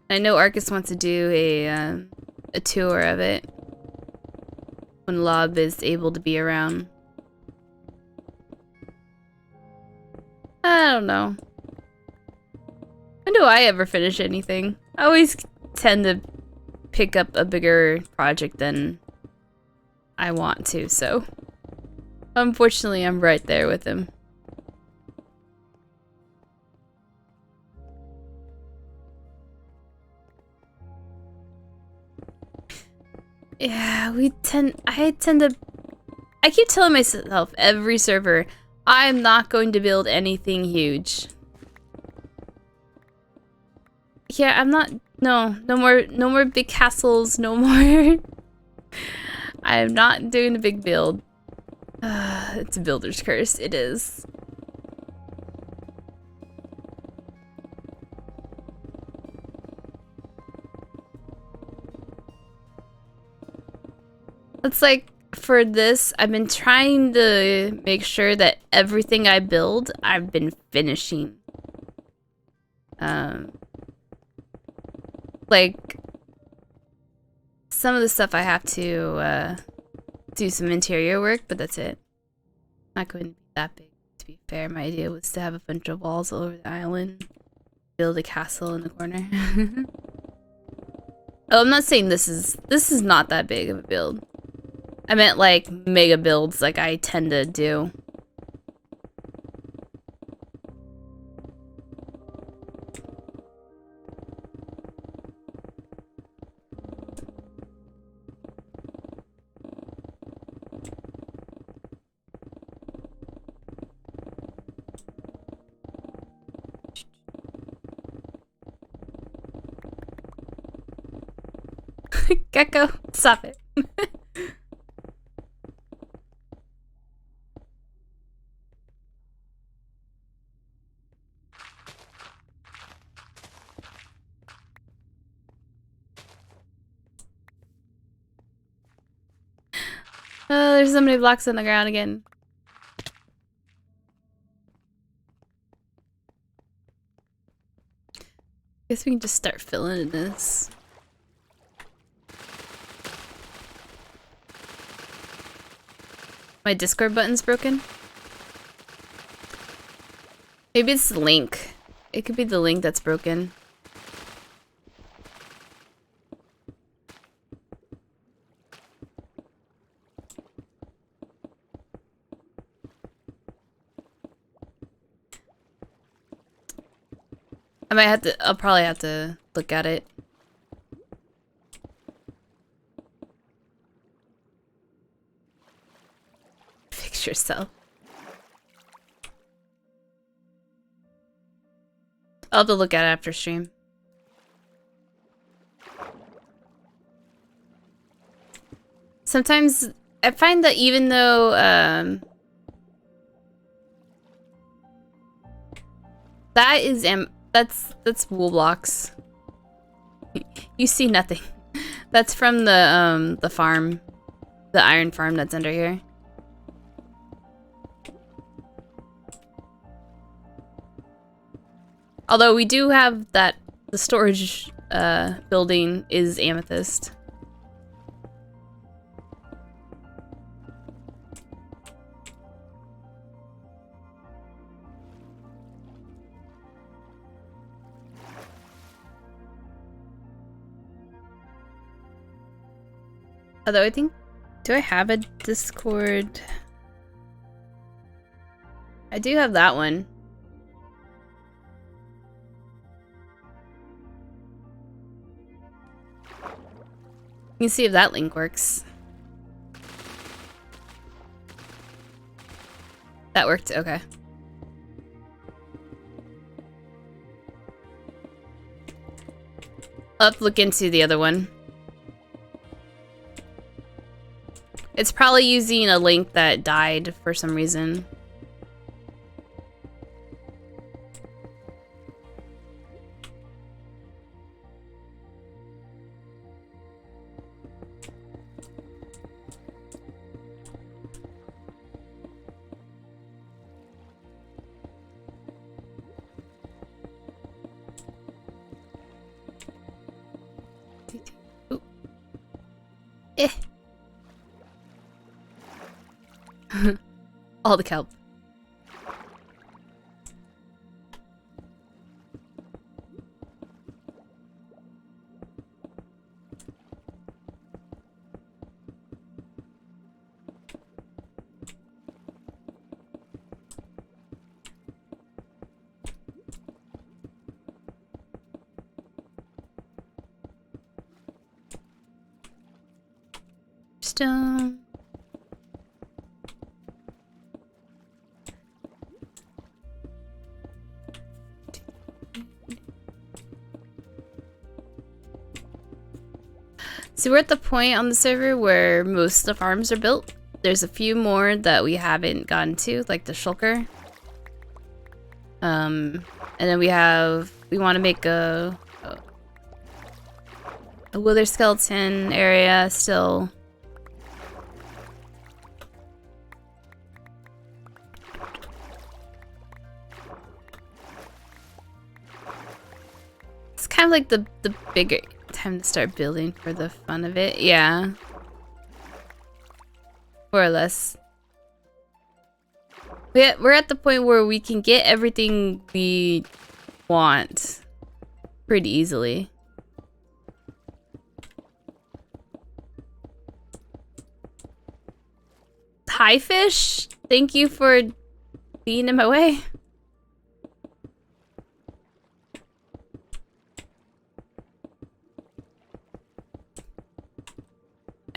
I know Arcus wants to do a tour of it when Lob is able to be around. I don't know. When do I ever finish anything? I always tend to pick up a bigger project than I want to, so unfortunately I'm right there with him. Yeah, I keep telling myself every server, I'm not going to build anything huge. Yeah, I'm not, no more big castles, no more. I am not doing a big build. It's a builder's curse, it is. It's like, for this, I've been trying to make sure that everything I build, I've been finishing. Like, some of the stuff I have to do some interior work, but that's it. Not going to be that big, to be fair. My idea was to have a bunch of walls all over the island, build a castle in the corner. Oh, I'm not saying this is not that big of a build. I meant like mega builds like I tend to do. Gecko, stop it. Oh, there's so many blocks on the ground again. Guess we can just start filling in this. My Discord button's broken. Maybe it's the link. It could be the link that's broken. I'll probably have to look at it. Fix yourself. I'll have to look at it after stream. Sometimes I find that even though that is that's wool blocks. You see nothing. That's from the farm, the iron farm that's under here. Although we do have that the storage building is amethyst. Although I think, do I have a Discord? I do have that one. You can see if that link works. That worked, okay. I'll have to look into the other one. It's probably using a link that died for some reason. Ooh. Eh. All the kelp. Stone. So we're at the point on the server where most of the farms are built. There's a few more that we haven't gotten to, like the shulker. And then we want to make a wither skeleton area still. It's kind of like the bigger time to start building for the fun of it. Yeah. More or less. We're at the point where we can get everything we want pretty easily. Hi, fish. Thank you for being in my way.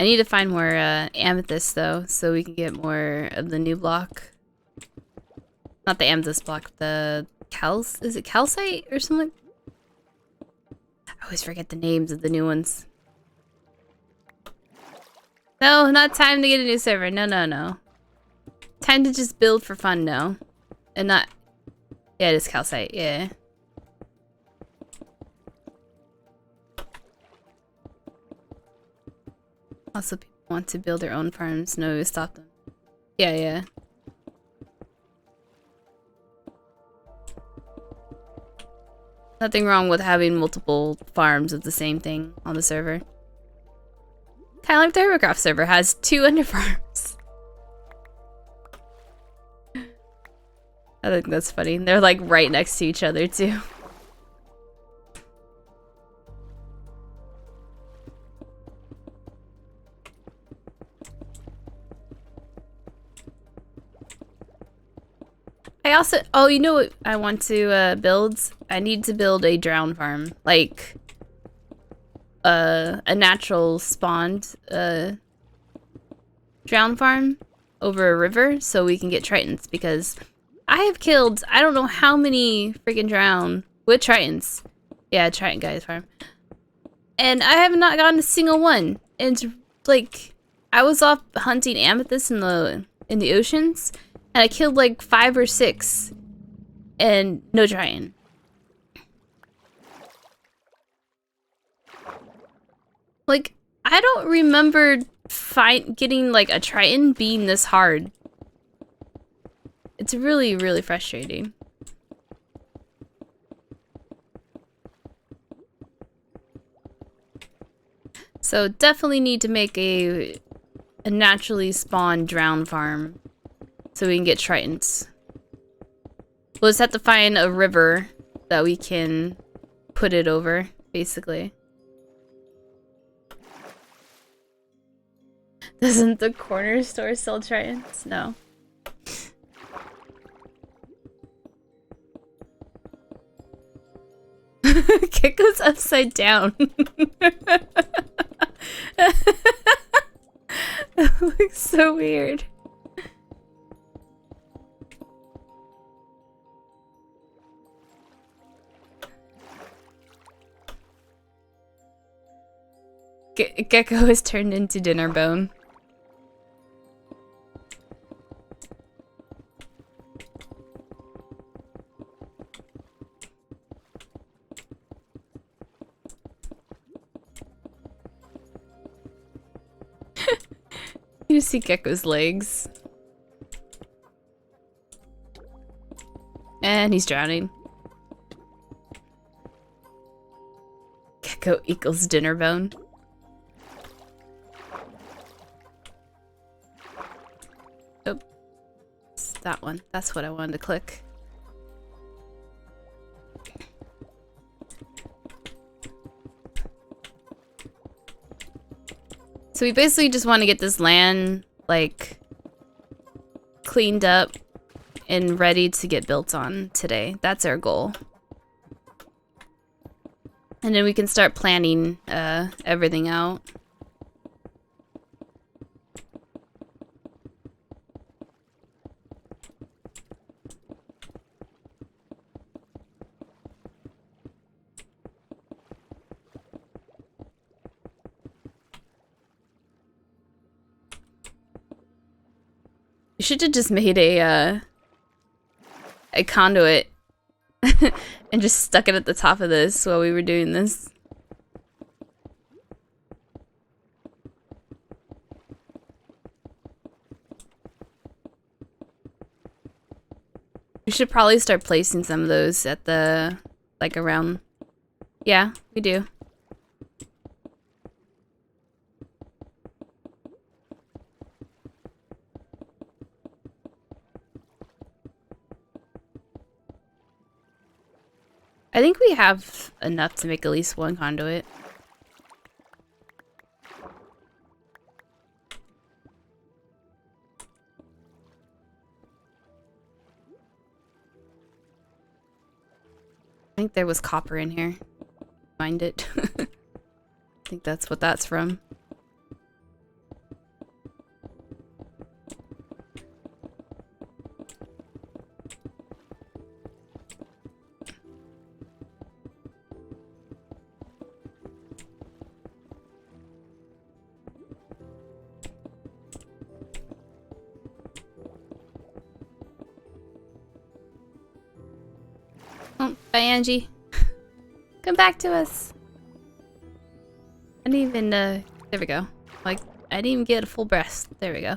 I need to find more amethyst though, so we can get more of the new block. Not the amethyst block, the is it calcite or something? I always forget the names of the new ones. No, not time to get a new server. No, no, no. Time to just build for fun, no. And not... Yeah, it is calcite, yeah. Also, people want to build their own farms. No, stop them. Yeah, yeah. Nothing wrong with having multiple farms of the same thing on the server. Kind of like the Hermitcraft server has 2 ender farms. I think that's funny. They're like right next to each other too. I also, oh, you know what I want to build? I need to build a drown farm, like a natural spawned drown farm over a river, so we can get tritons. Because I have killed I don't know how many freaking drown with tritons. Yeah, triton guys farm, and I have not gotten a single one. And like I was off hunting amethyst in the oceans, and I killed like 5 or 6, and no Triton. Like, I don't remember getting like a Triton being this hard. It's really, really frustrating. So definitely need to make a naturally spawned drown farm so we can get Tritons. We'll just have to find a river that we can put it over, basically. Doesn't the corner store sell Tritons? No. Gecko's upside down. That looks so weird. Gecko is turned into dinner bone. You see Gecko's legs. And he's drowning. Gecko equals dinner bone. Oh. It's that one. That's what I wanted to click. So we basically just want to get this land, like, cleaned up and ready to get built on today. That's our goal. And then we can start planning everything out. We should have just made a conduit and just stuck it at the top of this while we were doing this. We should probably start placing some of those at the, like, around. Yeah, we do. I think we have enough to make at least one conduit. I think there was copper in here. Find it. I think that's what that's from. Oh, bye, Angie. Come back to us. I didn't even, there we go. Like, I didn't even get a full breast. There we go.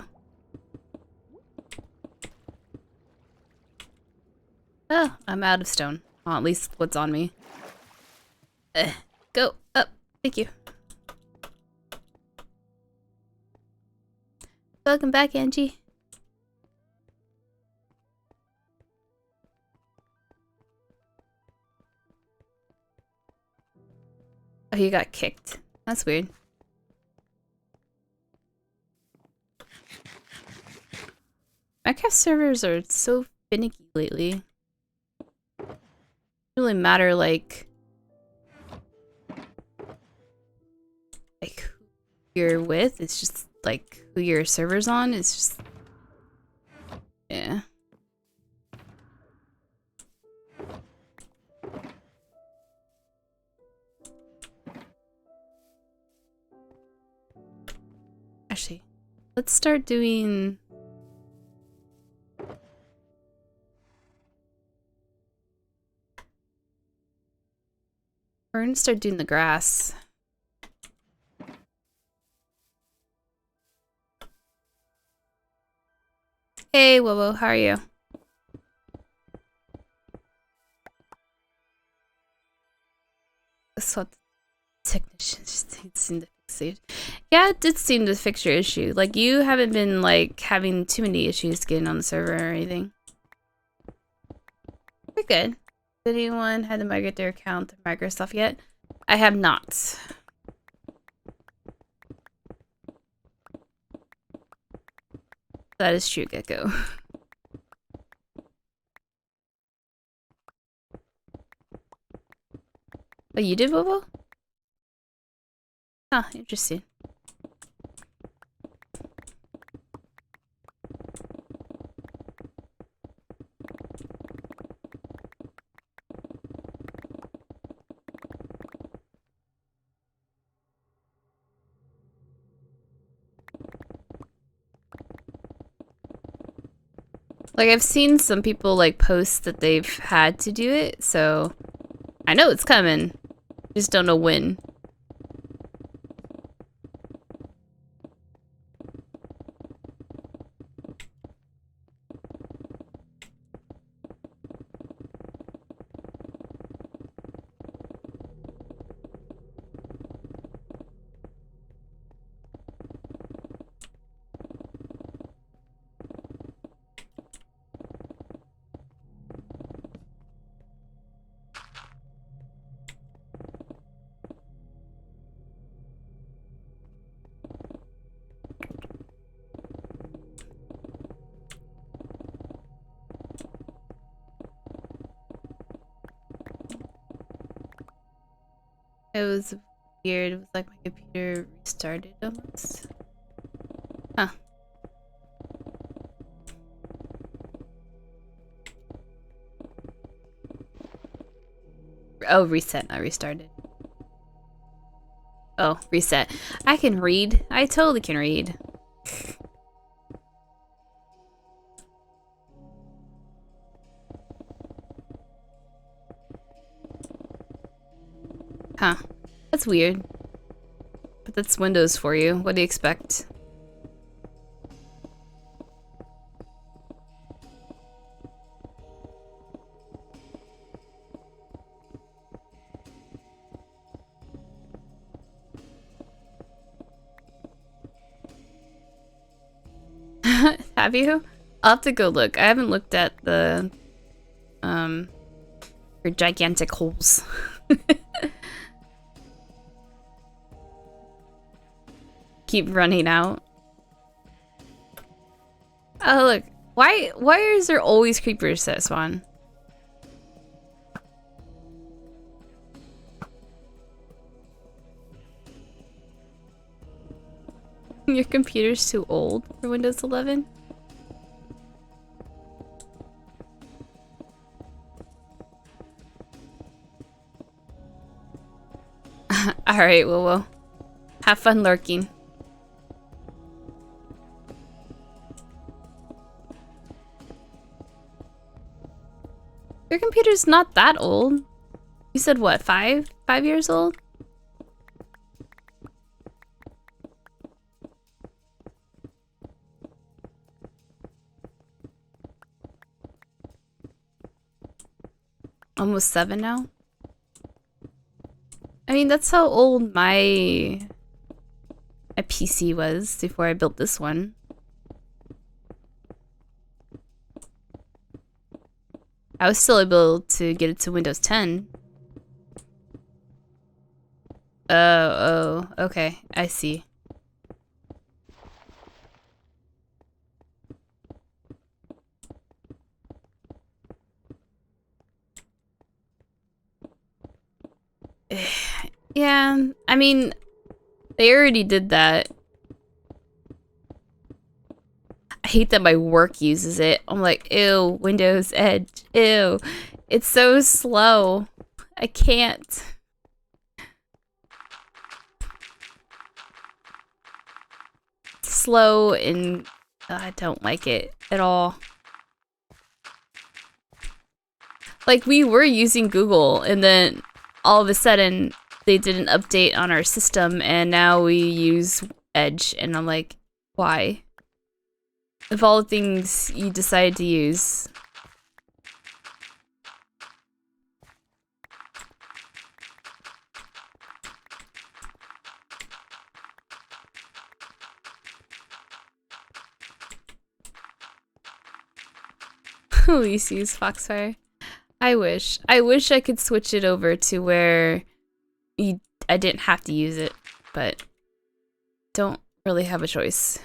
Oh, I'm out of stone. Well, at least what's on me. Go up. Thank you. Welcome back, Angie. Oh, you got kicked. That's weird. Minecraft servers are so finicky lately. Doesn't really matter, like who you're with. It's just like who your server's on. It's just, yeah. Actually, Let's start doing... We're gonna start doing the grass. Hey, Wowo, how are you? That's what the technicians seem to fix it. Yeah, it did seem to fix your issue. Like, you haven't been, like, having too many issues getting on the server or anything. We're good. Did anyone had to migrate their account to Microsoft yet? I have not. That is true, Gecko. Oh, you did, Bobo? Huh, interesting. Like, I've seen some people, like, post that they've had to do it, so I know it's coming. Just don't know when. It was weird. It was like my computer restarted almost. Huh. Oh, reset, not restarted. Oh, reset. I can read. I totally can read. Huh. That's weird. But that's Windows for you. What do you expect? Have you? I'll have to go look. I haven't looked at the your gigantic holes. Keep running out. Oh look. Why is there always creepers that spawn? Your computer's too old for Windows 11? Alright, well, have fun lurking. Your computer's not that old. You said what, 5 years old? Almost 7 now? I mean, that's how old my PC was before I built this one. I was still able to get it to Windows 10. Oh, okay. I see. Yeah, I mean, they already did that. I hate that my work uses it. I'm like, ew, Windows Edge, ew. It's so slow. I can't. slow and I don't like it at all. Like, we were using Google, and then all of a sudden, they did an update on our system, and now we use Edge, and I'm like, why? Of all the things you decided to use. We used to use Foxfire. I wish I could switch it over to where I didn't have to use it, but don't really have a choice.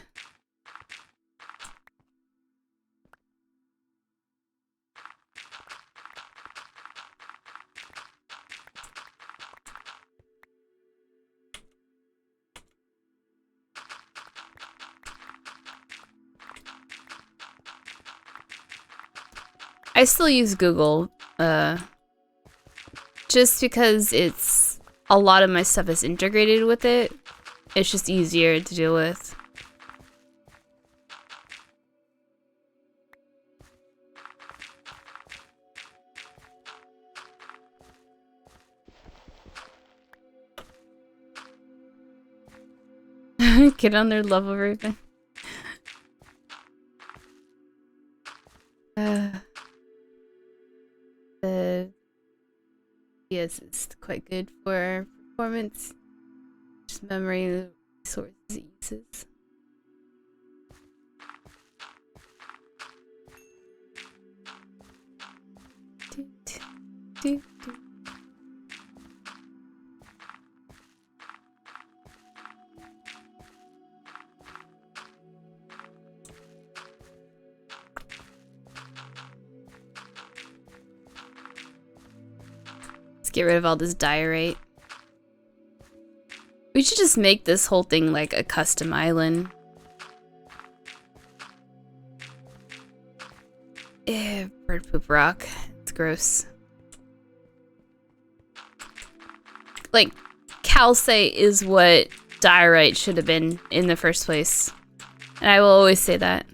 I still use Google, just because it's a lot of my stuff is integrated with it. It's just easier to deal with. Get on their level, Raven. Yes, it's quite good for performance. Just memory the resources it uses. Do. Get rid of all this diorite. We should just make this whole thing like a custom island. Ew, bird poop rock. It's gross. Like, calcite is what diorite should have been in the first place. And I will always say that.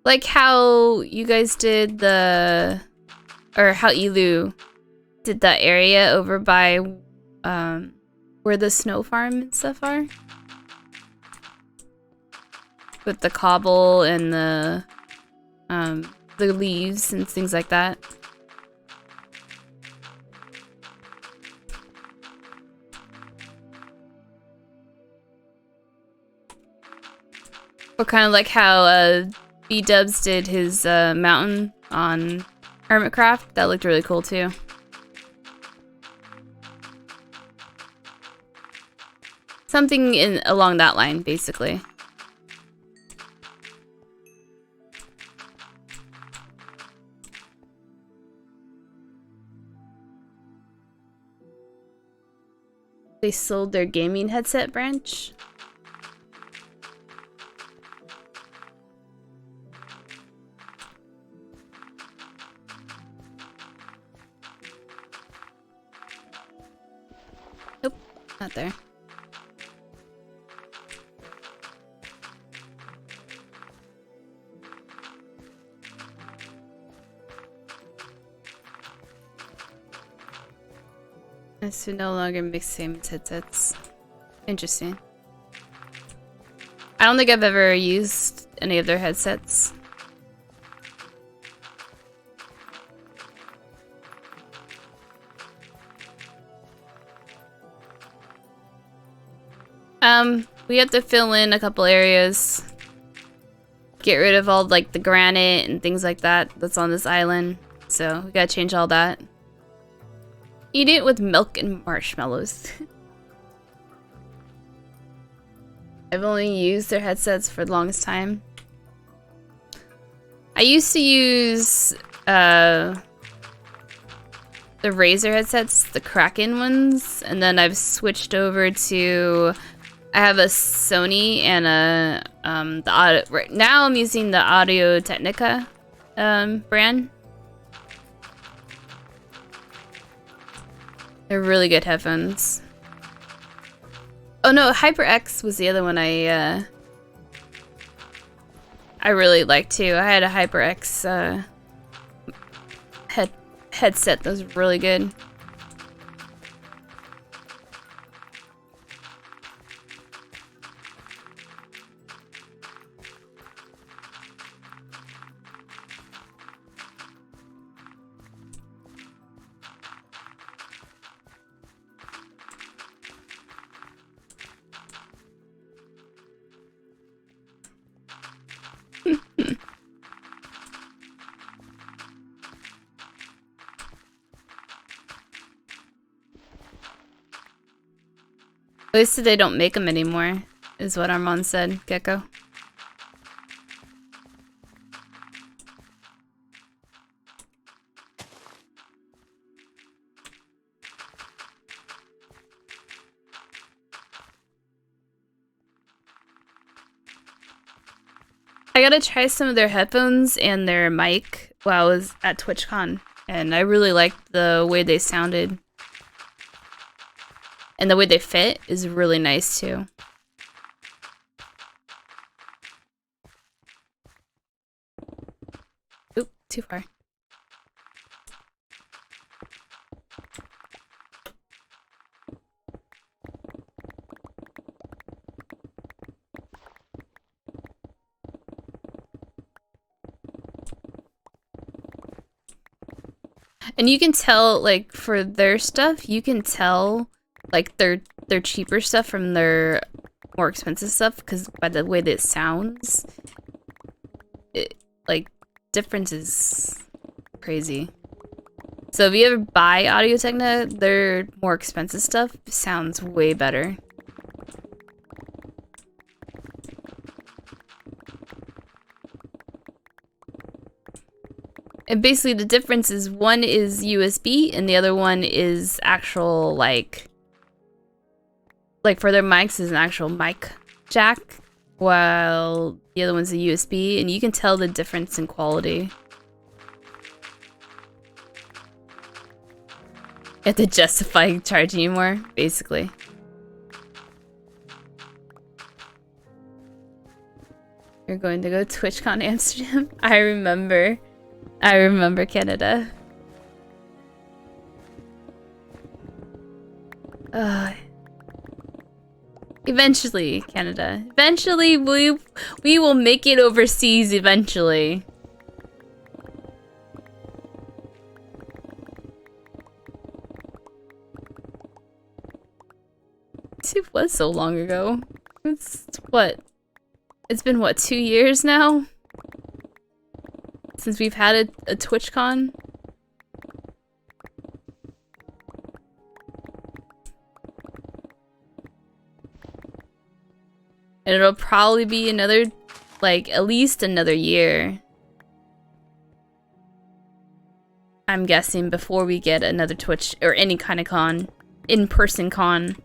Like how you guys did or how Elu did that area over by, where the snow farm and stuff are? With the cobble and the leaves and things like that. Or kind of like how, B-Dubs did his mountain on Hermitcraft. That looked really cool too. Something along that line, basically. They sold their gaming headset branch. Not there. As to no longer mix same headsets. Interesting. I don't think I've ever used any of their headsets. We have to fill in a couple areas. Get rid of all, like, the granite and things like that that's on this island. So, we gotta change all that. Eat it with milk and marshmallows. I've only used their headsets for the longest time. I used to use, the Razer headsets, the Kraken ones, and then I've switched over to... I have a Sony and the audio. Right now I'm using the Audio Technica brand. They're really good headphones. Oh no, HyperX was the other one I really liked too. I had a HyperX headset that was really good. At least they don't make them anymore, is what Armand said, Gecko. I gotta try some of their headphones and their mic while I was at TwitchCon, and I really liked the way they sounded. And the way they fit is really nice too. Oop, too far. And you can tell, like, for their stuff, you can tell, like, their cheaper stuff from their more expensive stuff, because by the way that it sounds, like, difference is crazy. So if you ever buy Audio-Technica, their more expensive stuff sounds way better. And basically the difference is one is USB and the other one is actual, like for their mics is an actual mic jack, while the other one's a USB, and you can tell the difference in quality. You have to justify charging you more, basically. You're going to go to TwitchCon Amsterdam? I remember Canada. Eventually, Canada. Eventually, we will make it overseas eventually. It was so long ago. It's what? It's been what, 2 years now? Since we've had a TwitchCon? And it'll probably be another, like, at least another year. I'm guessing before we get another Twitch, or any kind of con. In-person con.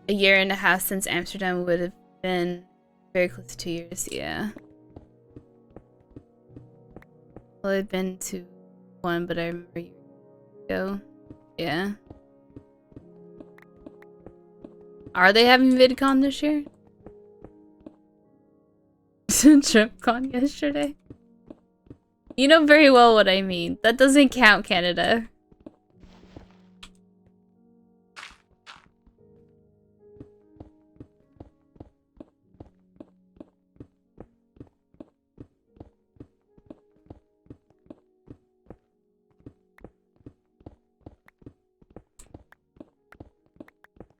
A year and a half since Amsterdam would have been very close to 2 years, yeah. Well, I've been to one, but I remember a year ago. Yeah. Are they having VidCon this year? TripCon yesterday? You know very well what I mean. That doesn't count, Canada.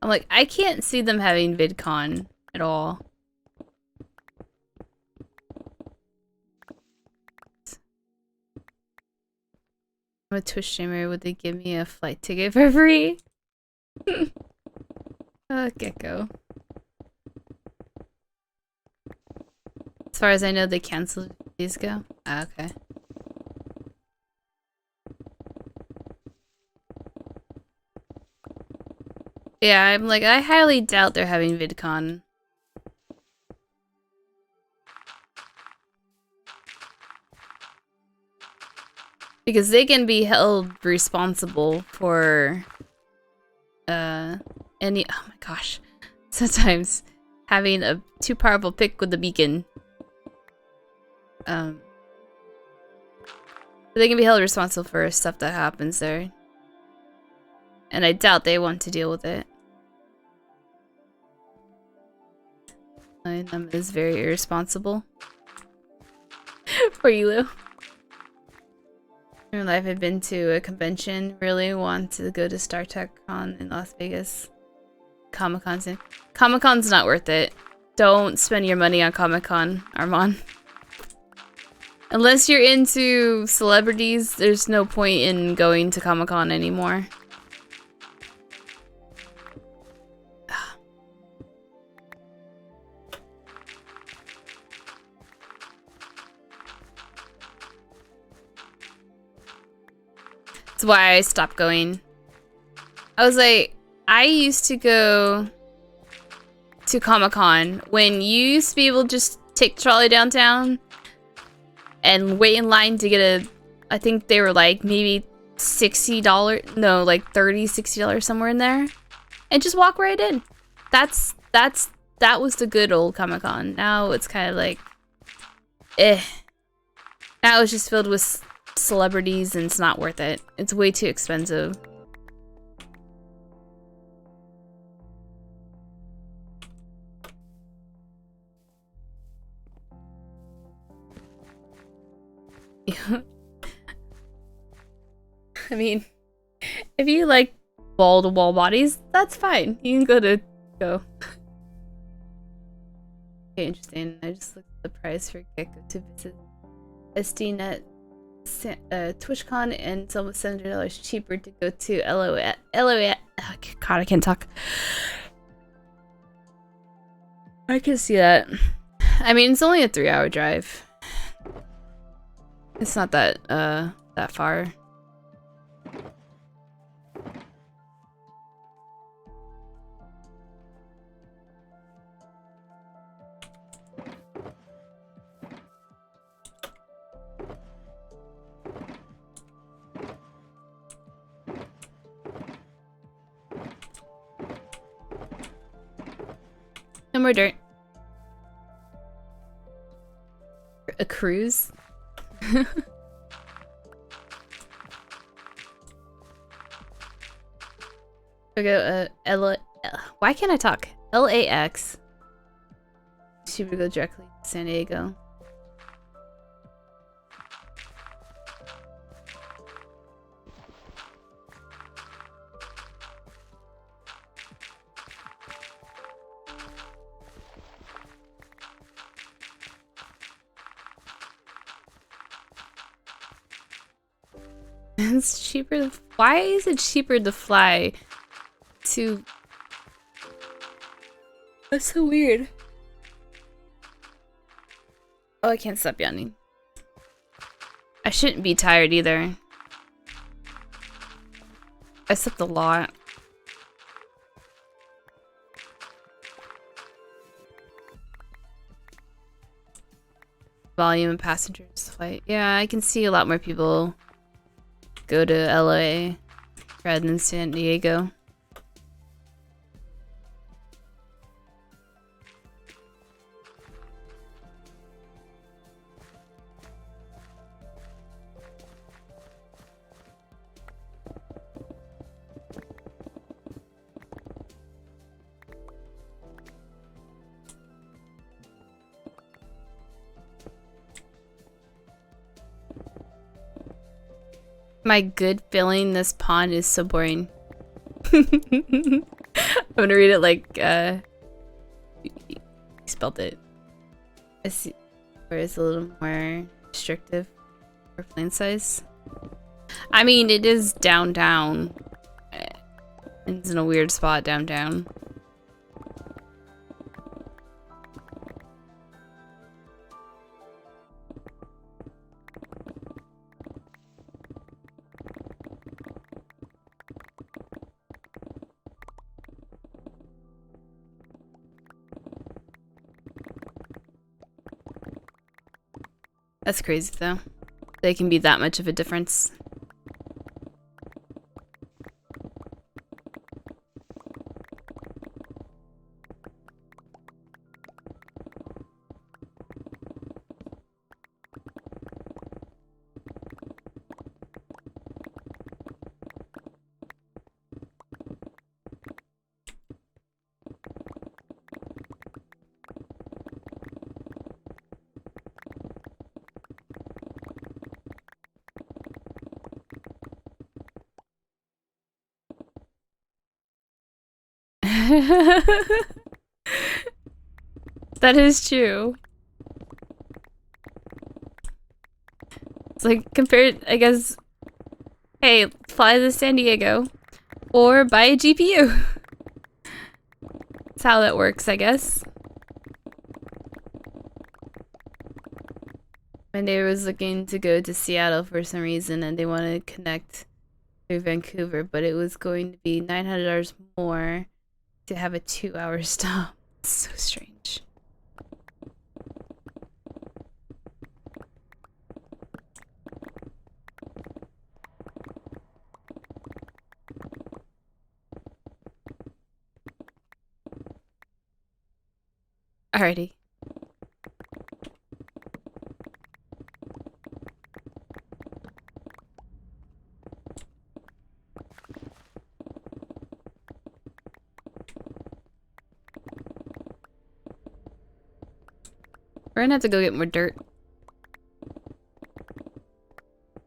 I'm like, I can't see them having VidCon at all. I'm a Twitch streamer. Would they give me a flight ticket for free? Gecko. As far as I know, they canceled these go. Ah, okay. Yeah, I'm like, I highly doubt they're having VidCon. Because they can be held responsible for any, oh my gosh, sometimes having a too powerful pick with the beacon. They can be held responsible for stuff that happens there. And I doubt they want to deal with it. Them is very irresponsible. For you, Lou. In life, I've been to a convention. Really want to go to Star Trek Con in Las Vegas. Comic-Con's not worth it. Don't spend your money on Comic-Con, Armand. Unless you're into celebrities, there's no point in going to Comic-Con anymore. That's why I stopped going. I was like, I used to go to Comic-Con when you used to be able to just take the trolley downtown and wait in line to get a, I think they were like maybe $60, no, like $30, $60 somewhere in there, and just walk right in. That was the good old Comic-Con. Now it's kind of like, Now it's just filled with celebrities and it's not worth it. It's way too expensive. I mean, if you like wall-to-wall bodies, that's fine. You can go. Okay, interesting. I just looked at the price for Gecko to visit SDNet TwitchCon, and it's almost $700 cheaper to go to LOA. Oh, God, I can't talk. I can see that. I mean, it's only a 3-hour drive. It's not that that far. No more dirt. A cruise? Okay, why can't I talk? LAX. She would go directly to San Diego. It's cheaper to, why is it cheaper to fly to, that's so weird. Oh, I can't stop yawning. I shouldn't be tired either. I slept a lot. Volume of passengers flight. Yeah, I can see a lot more people go to LA rather than San Diego. My good feeling this pond is so boring. I'm gonna read it like you spelled it. I see where it's a little more restrictive for plane size. I mean, it is downtown. It's in a weird spot downtown. That's crazy though. They can be that much of a difference. That is true. It's like compared, I guess, hey, fly to San Diego or buy a GPU. That's how that works, I guess. My neighbor was looking to go to Seattle for some reason and they wanted to connect through Vancouver, but it was going to be $900 more to have a 2-hour stop. It's so strange. Alrighty. We're gonna have to go get more dirt.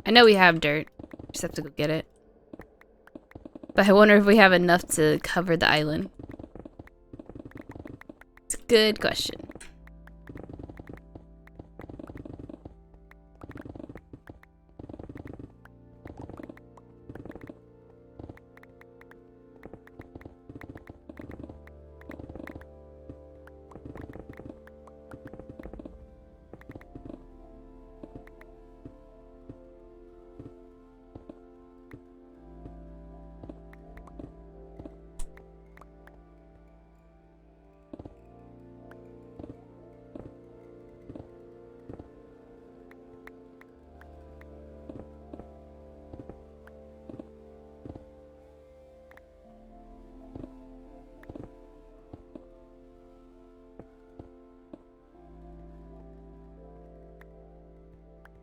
I know we have dirt. Just have to go get it. But I wonder if we have enough to cover the island. It's a good question.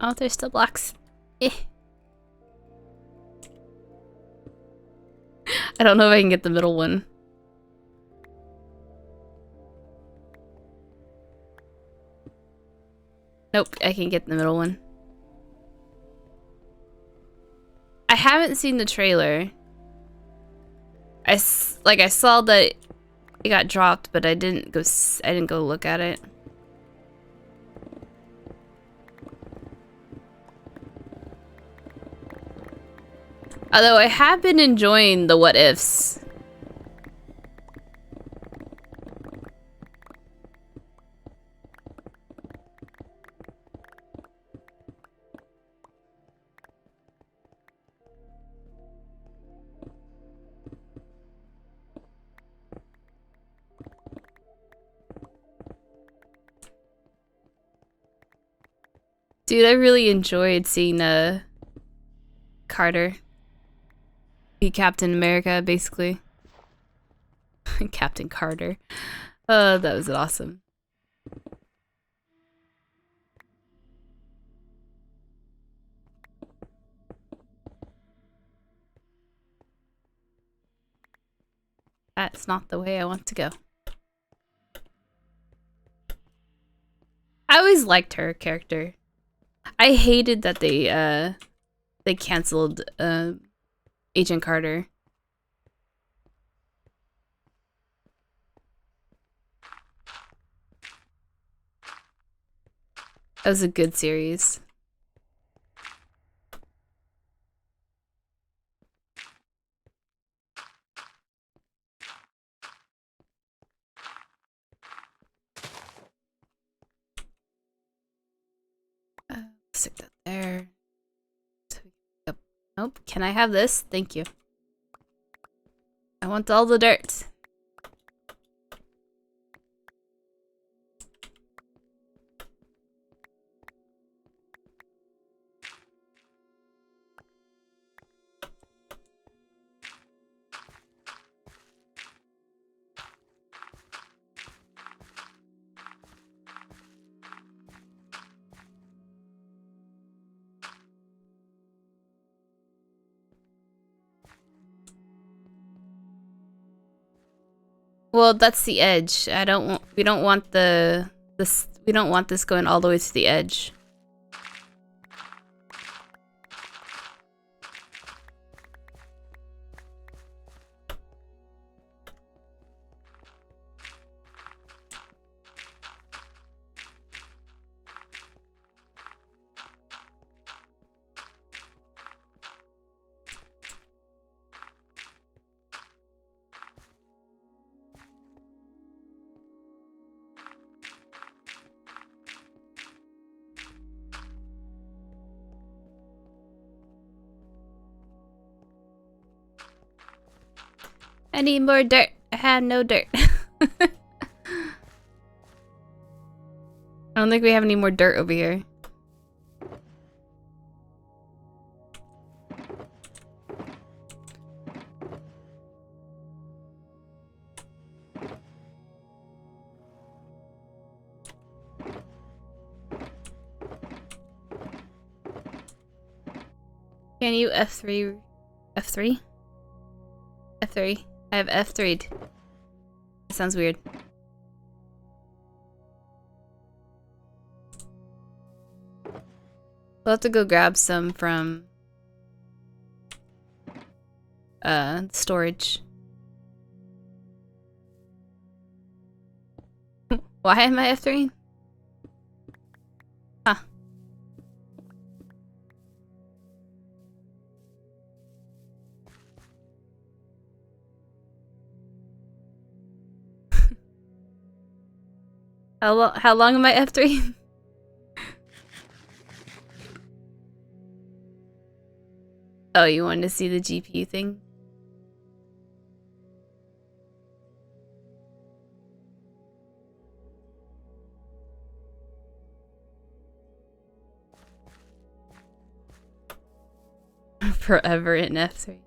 Oh, there's still blocks. Eh. I don't know if I can get the middle one. Nope, I can get the middle one. I haven't seen the trailer. I saw that it got dropped, but I didn't go look at it. Although I have been enjoying the what ifs. Dude, I really enjoyed seeing Carter be Captain America, basically. Captain Carter. That was awesome. That's not the way I want to go. I always liked her character. I hated that they canceled Agent Carter. That was a good series. Stick that there. Nope. Can I have this? Thank you. I want all the dirt. Well, that's the edge. I don't want. We don't want this. We don't want this going all the way to the edge. I need more dirt. I have no dirt. I don't think we have any more dirt over here. Can you F3? F3? F3. I have F3'd. That sounds weird. We'll have to go grab some from storage. Why am I F3? Huh. How long am I F3? Oh, you wanted to see the GPU thing? Forever in F3.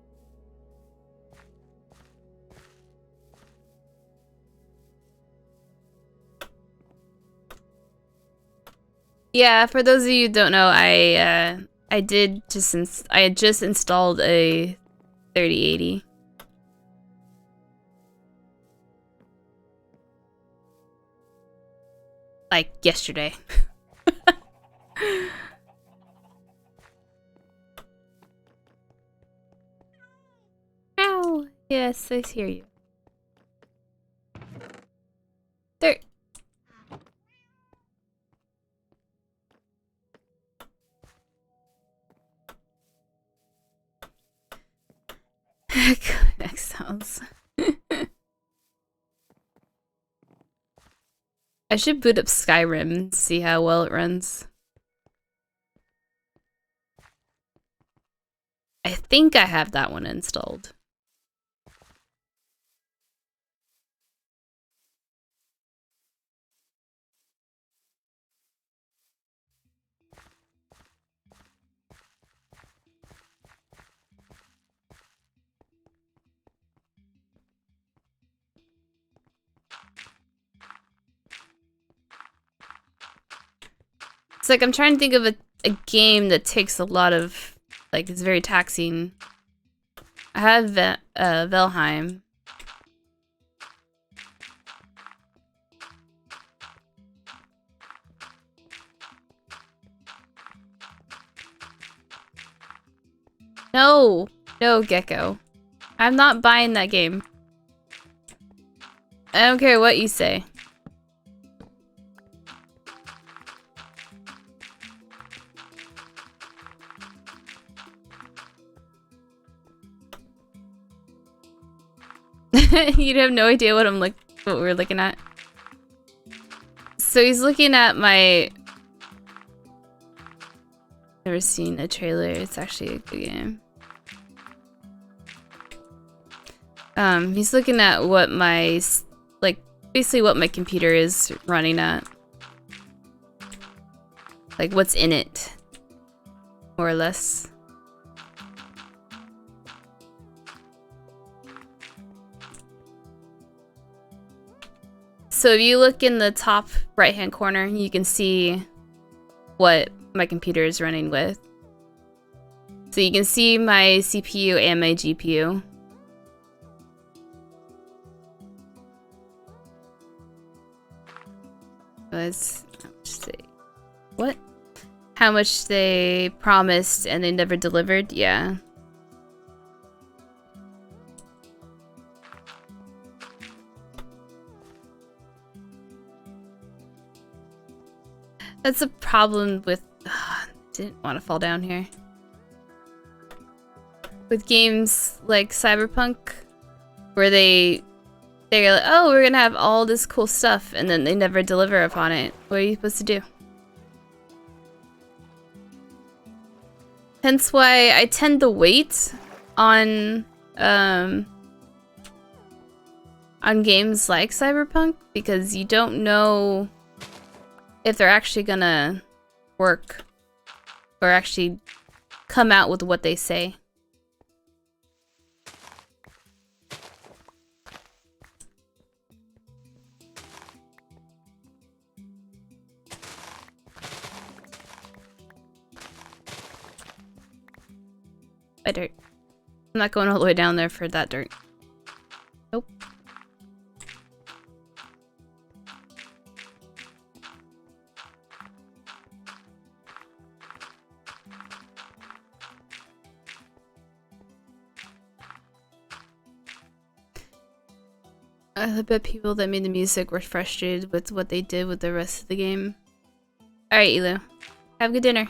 Yeah, for those of you who don't know, I had just installed a 3080. Like yesterday. Ow! Yes, I hear you. Dirt. Next sounds. I should boot up Skyrim and see how well it runs. I think I have that one installed. It's like I'm trying to think of a game that takes a lot of, like, it's very taxing. I have Valheim. No, no, Gecko. I'm not buying that game. I don't care what you say. You'd have no idea what what we're looking at. So he's looking at my... Never seen a trailer. It's actually a good game. He's looking at what my, basically what my computer is running at. Like, what's in it. More or less. So if you look in the top right-hand corner, you can see what my computer is running with. So you can see my CPU and my GPU. was how much they what? How much they promised and they never delivered? Yeah. That's a problem with didn't want to fall down here. With games like Cyberpunk where they're like, oh, we're gonna have all this cool stuff and then they never deliver upon it. What are you supposed to do? Hence why I tend to wait on games like Cyberpunk, because you don't know if they're actually gonna work or actually come out with what they say. By dirt. I'm not going all the way down there for that dirt. Nope. I bet people that made the music were frustrated with what they did with the rest of the game. Alright, Elu. Have a good dinner.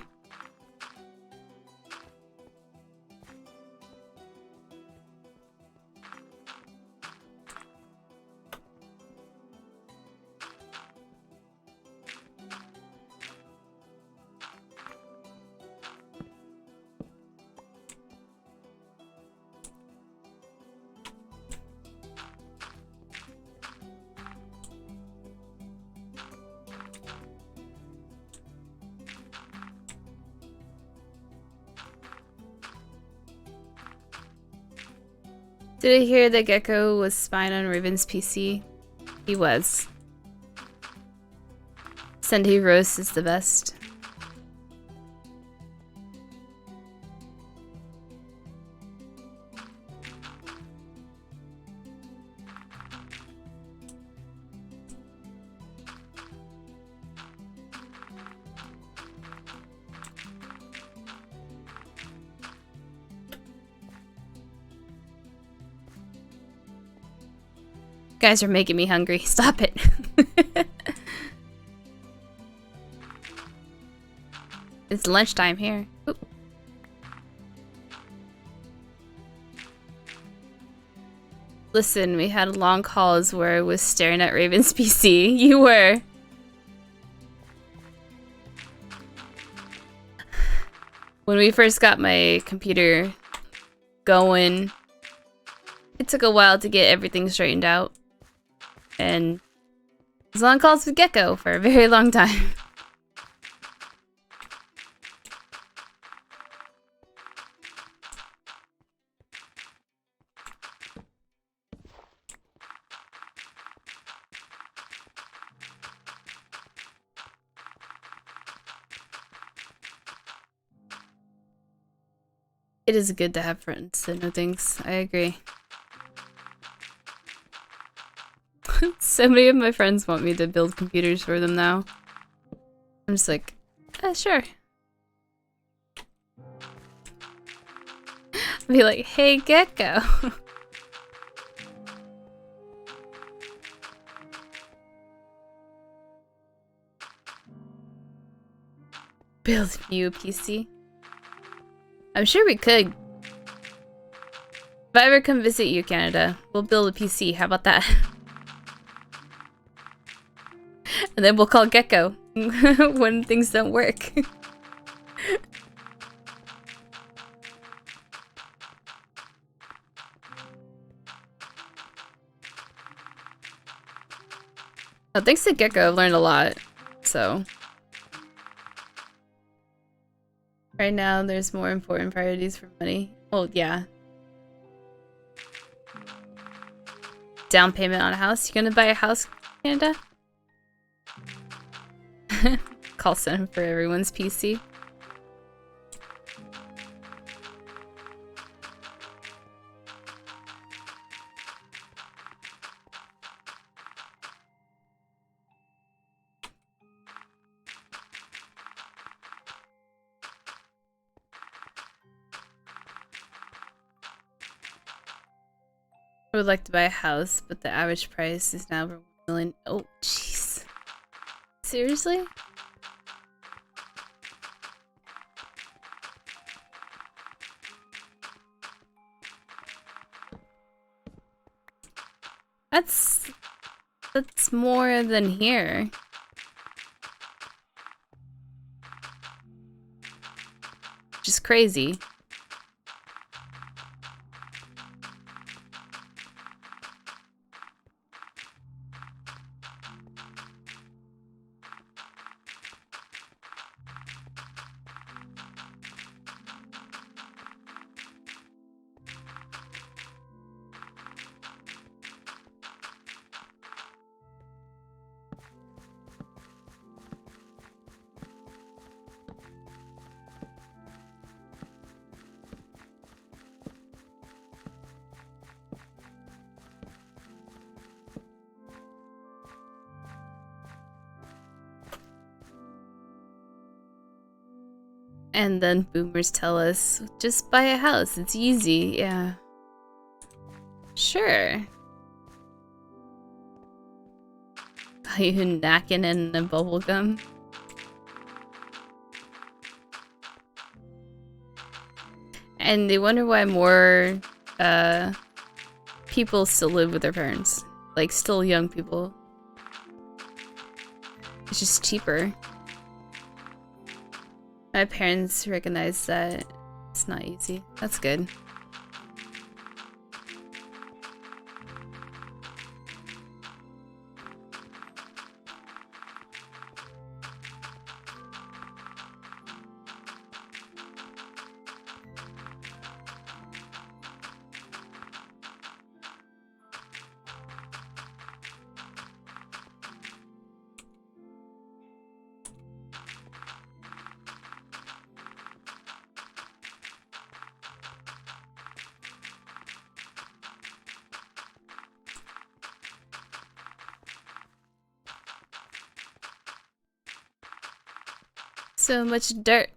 Did I hear that Gecko was spying on Raven's PC? He was. Sunday roast is the best. Guys are making me hungry. Stop it. It's lunchtime here. Oop. Listen, we had long calls where I was staring at Raven's PC. You were. When we first got my computer going, it took a while to get everything straightened out. And I was on calls with Gecko for a very long time. It is good to have friends that know things. I agree. So many of my friends want me to build computers for them now. I'm just like, sure. Be like, hey, Gecko. Build you a PC. I'm sure we could. If I ever come visit you, Canada, we'll build a PC. How about that? And then we'll call Gecko when things don't work. Oh, thanks to Gecko, I've learned a lot. So right now, there's more important priorities for money. Well, yeah. Down payment on a house. You gonna buy a house, Canada? Call center for everyone's PC. I would like to buy a house, but the average price is now over 1 million. Oh, jeez. Seriously? That's more than here. Just crazy. And then boomers tell us, just buy a house, it's easy, yeah. Sure. Are you knacking in a bubblegum? And they wonder why more people still live with their parents. Like, still young people. It's just cheaper. My parents recognize that it's not easy. That's good. So much dirt.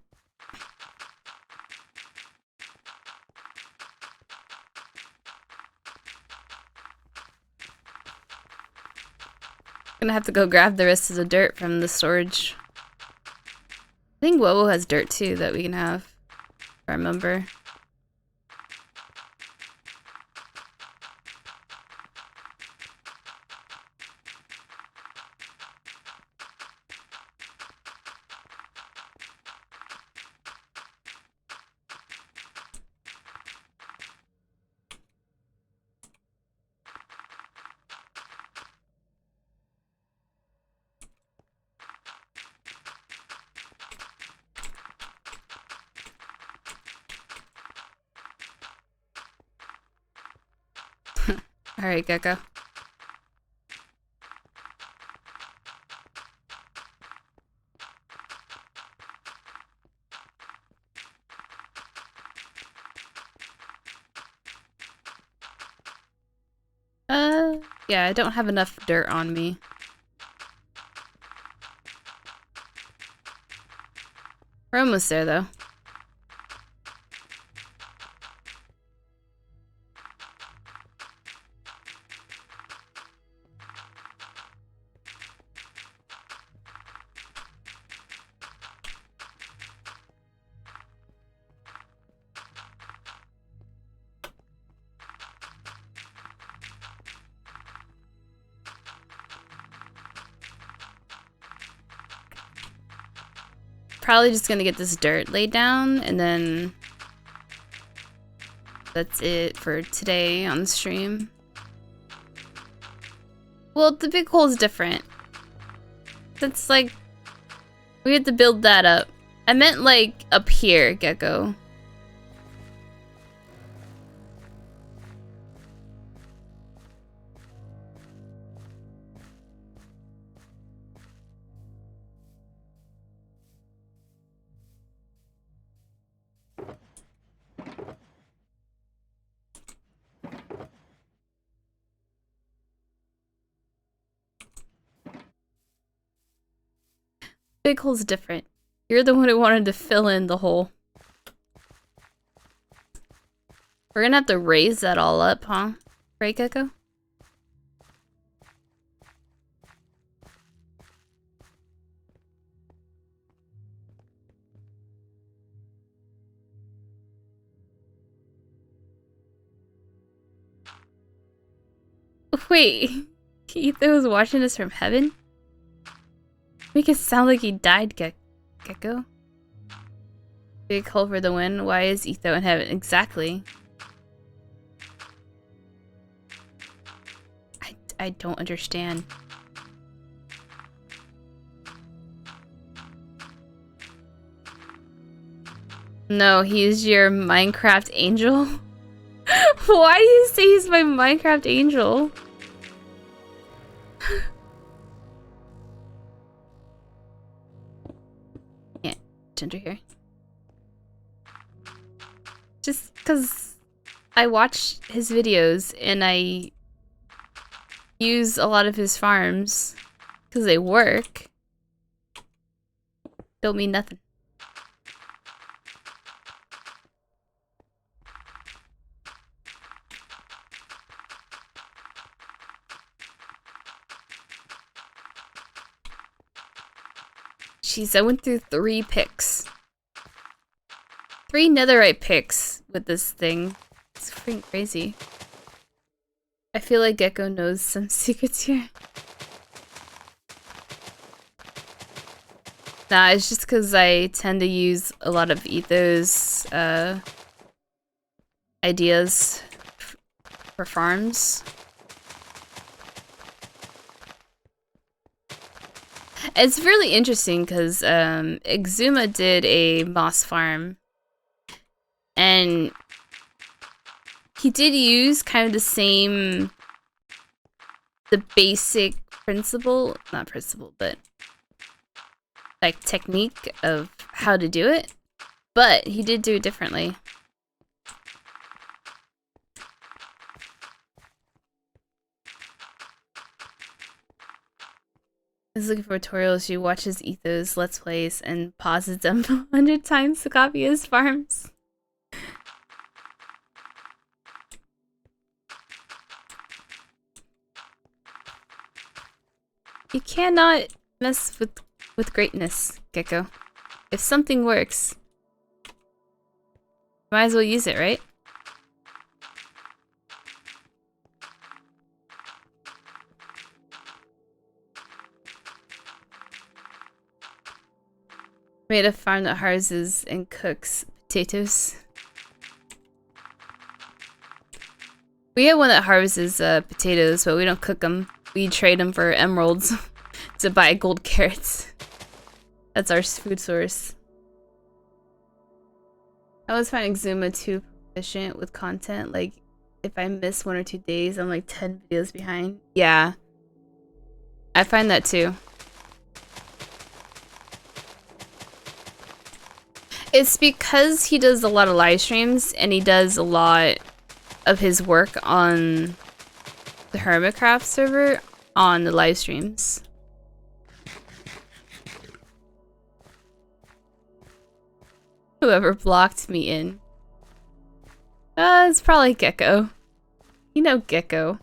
Gonna have to go grab the rest of the dirt from the storage. I think Wowo has dirt too that we can have, if I remember. Alright, Gecko. Yeah, I don't have enough dirt on me. We're almost there, though. Probably just gonna get this dirt laid down, and then that's it for today on the stream. Well, the big hole is different. That's like, we had to build that up. I meant like up here, Gecko. Big hole's different. You're the one who wanted to fill in the hole. We're gonna have to raise that all up, huh? Right, Gecko? Wait, Ethan was watching this from heaven? Make it sound like he died, Gecko. Big hole for the win. Why is Etho in heaven? Exactly. I don't understand. No, he's your Minecraft angel? Why do you say he's my Minecraft angel? Yeah, Ginger here. Just because I watch his videos and I use a lot of his farms because they work. Don't mean nothing. Jeez, I went through 3 picks. 3 netherite picks with this thing. It's freaking crazy. I feel like Gecko knows some secrets here. Nah, it's just because I tend to use a lot of Etho's ideas for farms. It's really interesting because Exuma did a moss farm, and he did use kind of the basic principle, not principle, but like technique of how to do it, but he did do it differently. He's looking for tutorials. She watches Etho's Let's Plays and pauses them 100 times to copy his farms. You cannot mess with greatness, Gecko. If something works, might as well use it, right? Made a farm that harvests and cooks potatoes. We have one that harvests potatoes, but we don't cook them. We trade them for emeralds to buy gold carrots. That's our food source. I always find Exuma too efficient with content. Like, if I miss 1 or 2 days, I'm like 10 videos behind. Yeah. I find that too. It's because he does a lot of live streams and he does a lot of his work on the Hermitcraft server on the live streams. Whoever blocked me in. It's probably Gecko. You know Gecko.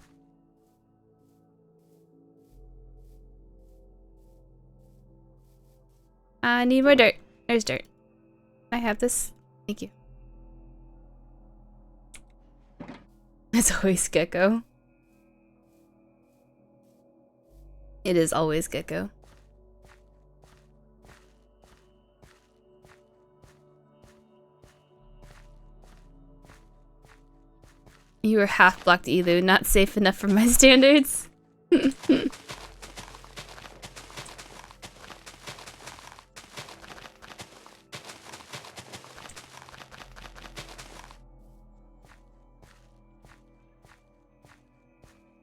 I need more dirt. There's dirt. I have this. Thank you. It's always Gecko. It is always Gecko. You were half blocked, Elu. Not safe enough for my standards.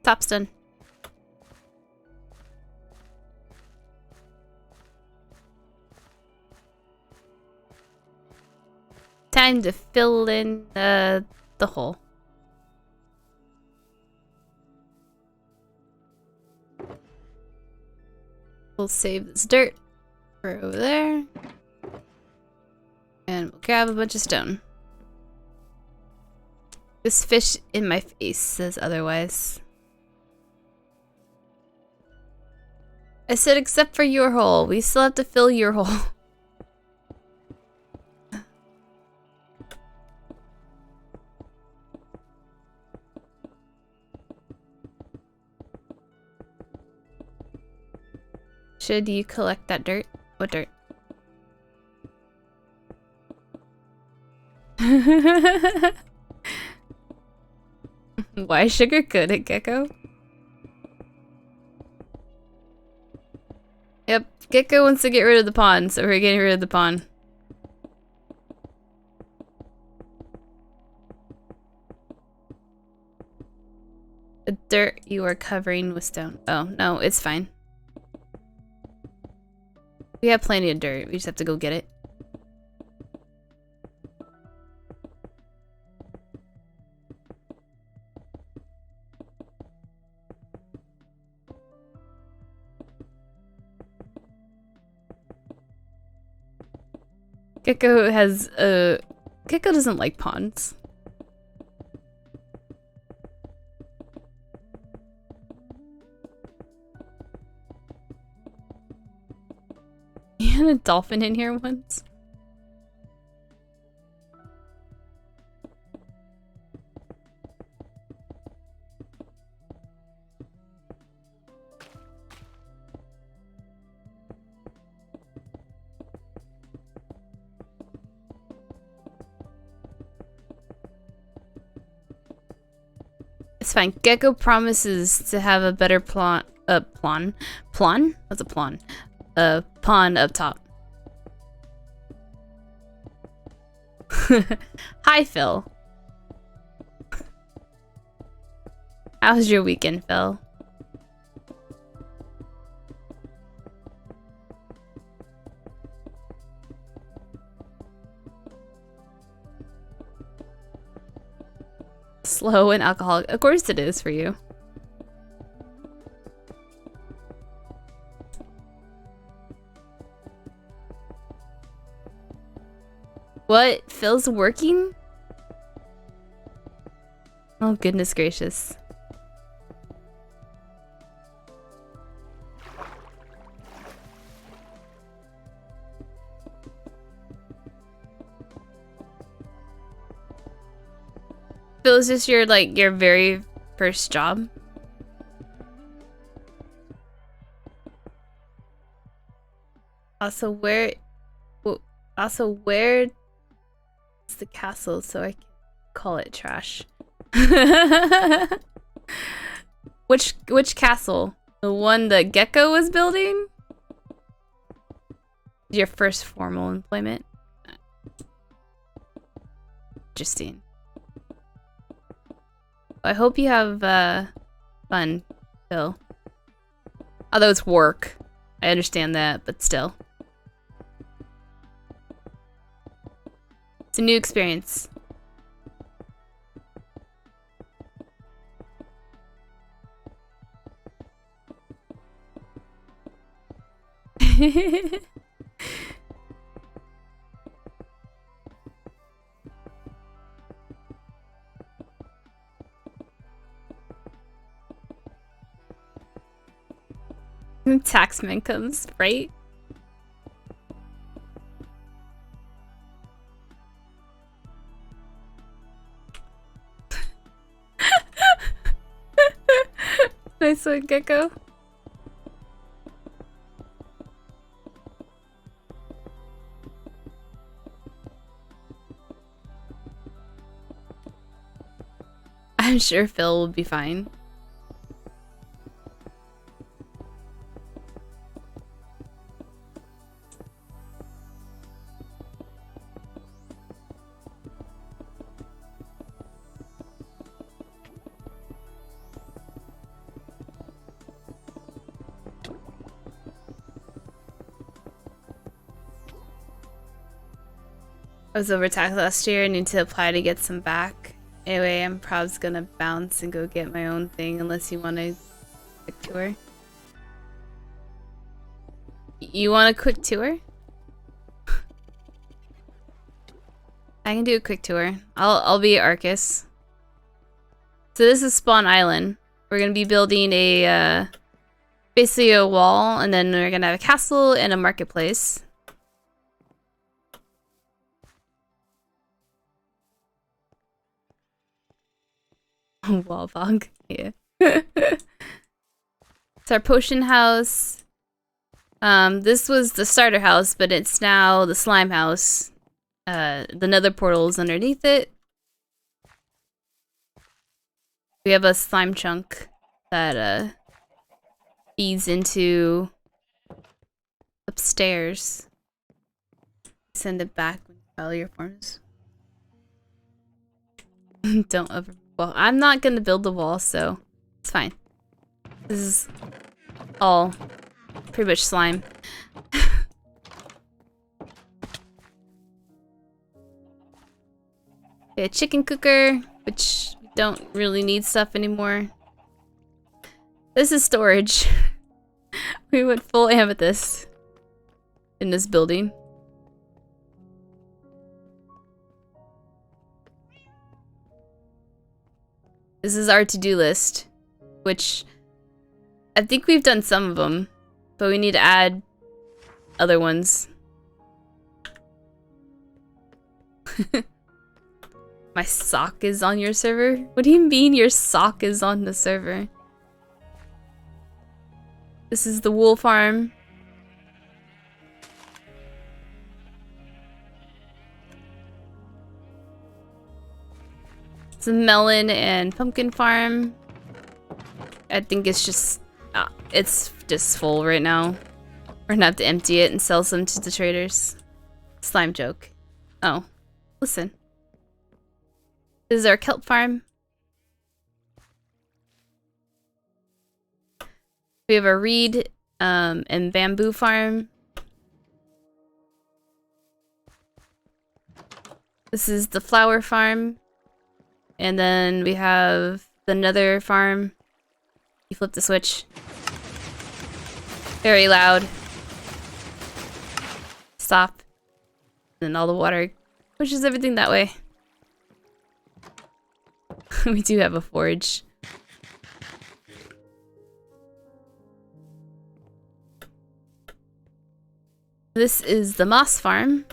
Top's done. Time to fill in the hole. We'll save this dirt for over there. And we'll grab a bunch of stone. This fish in my face says otherwise. I said except for your hole. We still have to fill your hole. Should you collect that dirt? What dirt? Why sugarcoat it, Gecko? Yep, Gecko wants to get rid of the pond, so we're getting rid of the pond. The dirt you are covering with stone. Oh, no, it's fine. We have plenty of dirt, we just have to go get it. Gecko has Gecko doesn't like ponds. You had a dolphin in here once? It's fine. Gecko promises to have a better pond up top. Hi, Phil. How's your weekend, Phil? Slow and alcoholic. Of course it is for you. What? Phil's working? Oh, goodness gracious. Phil, is this your, like, your very first job? Also, where is the castle so I can call it trash? Which castle? The one that Gecko was building? Your first formal employment? Interesting. I hope you have fun, Phil. Although it's work. I understand that, but still. It's a new experience. Taxman comes, right? Nice one, Gecko. I'm sure Phil will be fine. I was overtaxed last year. I need to apply to get some back. Anyway, I'm probably gonna bounce and go get my own thing unless you want a quick tour. You want a quick tour? I can do a quick tour. I'll be Arcus. So this is Spawn Island. We're gonna be building a, basically a wall, and then we're gonna have a castle and a marketplace. Wall bog, yeah. It's our potion house. This was the starter house, but it's now the slime house. The nether portal is underneath it. We have a slime chunk that feeds into upstairs. Send it back when you file your forms. Don't ever. Well, I'm not gonna build the wall, so it's fine. This is all pretty much slime. Okay, a chicken cooker, which we don't really need stuff anymore. This is storage. We went full amethyst in this building. This is our to-do list, which I think we've done some of them, but we need to add other ones. My sock is on your server? What do you mean your sock is on the server? This is the wool farm. It's a melon and pumpkin farm. I think it's just full right now. We're gonna have to empty it and sell some to the traders. Slime joke. Oh, listen. This is our kelp farm. We have a reed and bamboo farm. This is the flower farm. And then we have the nether farm. You flip the switch. Very loud. Stop. And then all the water pushes everything that way. We do have a forge. This is the moss farm.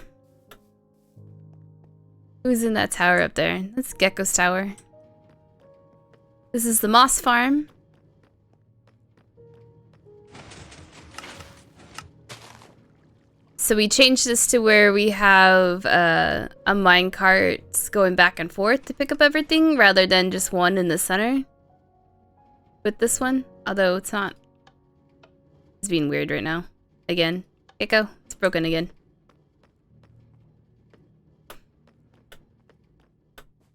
Who's in that tower up there? That's Gecko's tower. This is the moss farm. So we changed this to where we have a minecart going back and forth to pick up everything rather than just one in the center. With this one, although it's not. It's being weird right now. Again. Gecko, it's broken again.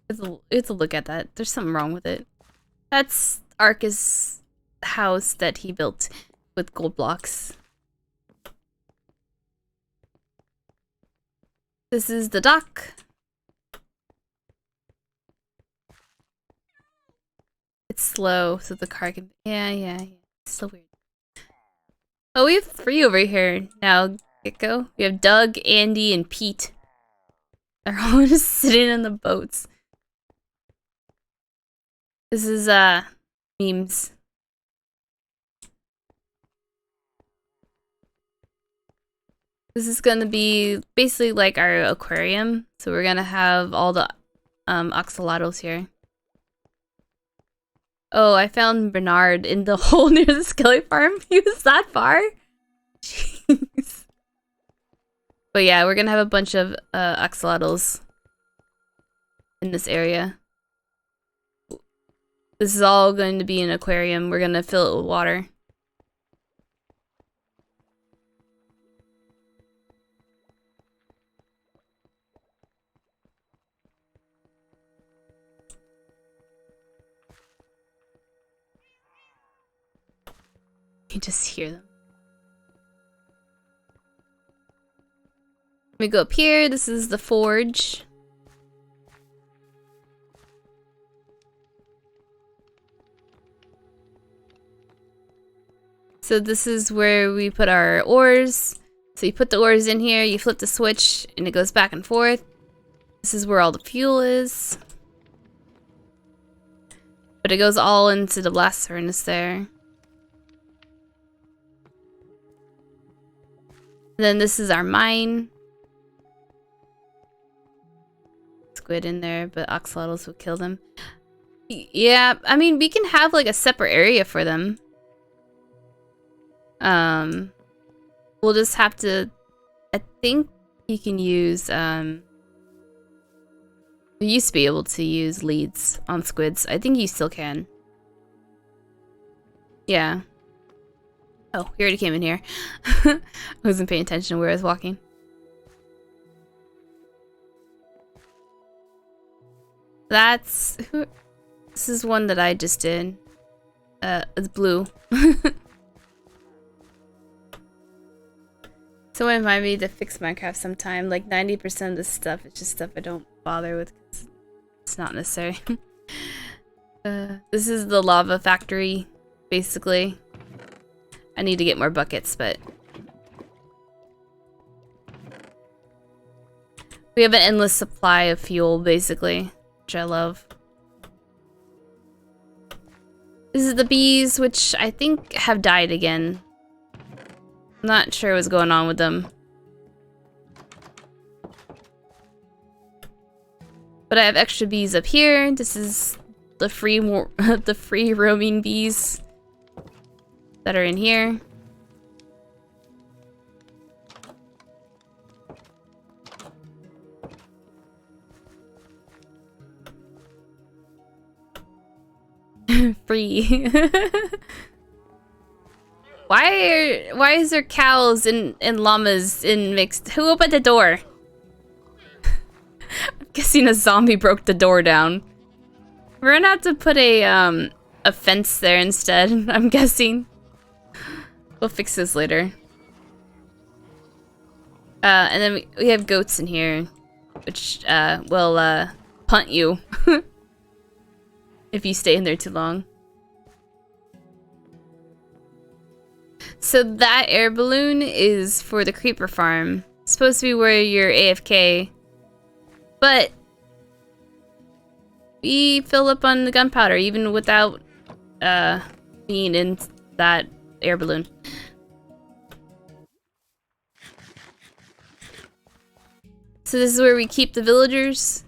It's a look at that. There's something wrong with it. That's Arcus' house that he built with gold blocks. This is the dock. It's slow, so the car can. Yeah. It's so weird. Oh, we have 3 over here now, Gecko. We have Doug, Andy, and Pete. They're all just sitting in the boats. This is, memes. This is gonna be basically like our aquarium. So we're gonna have all the, axolotls here. Oh, I found Bernard in the hole near the skelly farm. He was that far? Jeez. But yeah, we're gonna have a bunch of, axolotls in this area. This is all going to be an aquarium. We're gonna fill it with water. You just hear them. We go up here. This is the forge. So this is where we put our ores. So you put the ores in here, you flip the switch, and it goes back and forth. This is where all the fuel is. But it goes all into the blast furnace there. Then this is our mine. Squid in there, but axolotls would kill them. Yeah, I mean, we can have like a separate area for them. We'll just have to, I think you can use, we used to be able to use leads on squids. I think you still can. Yeah. Oh, he already came in here. I wasn't paying attention to where I was walking. That's... This is one that I just did. It's blue. Someone remind me to fix Minecraft sometime. Like 90% of this stuff is just stuff I don't bother with. It's not necessary. This is the lava factory, basically. I need to get more buckets, but... We have an endless supply of fuel, basically, which I love. This is the bees, which I think have died again. I'm not sure what's going on with them. But I have extra bees up here. This is the free the free roaming bees that are in here. Free. Why is there cows and llamas in mixed? Who opened the door? I'm guessing a zombie broke the door down. We're gonna have to put a fence there instead, I'm guessing. We'll fix this later. And then we have goats in here, which will punt you if you stay in there too long. So that air balloon is for the creeper farm. It's supposed to be where you're AFK. But we fill up on the gunpowder even without being in that air balloon. So this is where we keep the villagers,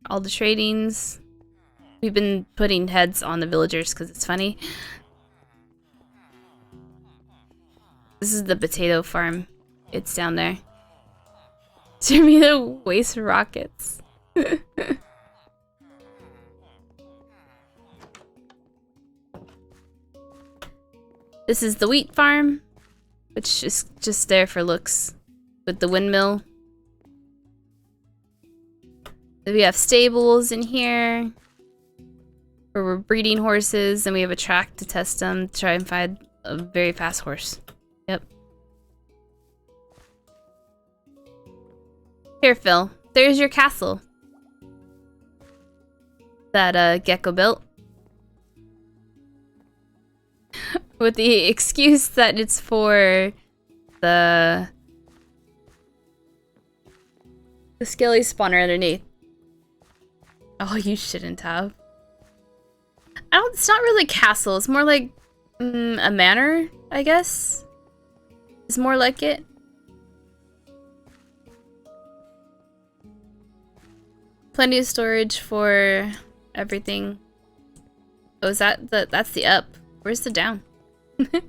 all the tradings. We've been putting heads on the villagers because it's funny. This is the potato farm. It's down there. Termina waste rockets. This is the wheat farm, which is just there for looks, with the windmill. Then we have stables in here, where we're breeding horses, and we have a track to test them to try and find a very fast horse. Yep. Here, Phil. There's your castle. That Gecko built. With the excuse that it's for the skelly spawner underneath. Oh, you shouldn't have. It's not really a castle. It's more like a manor, I guess. It's more like it. Plenty of storage for everything. Oh, is that that's the up? Where's the down? I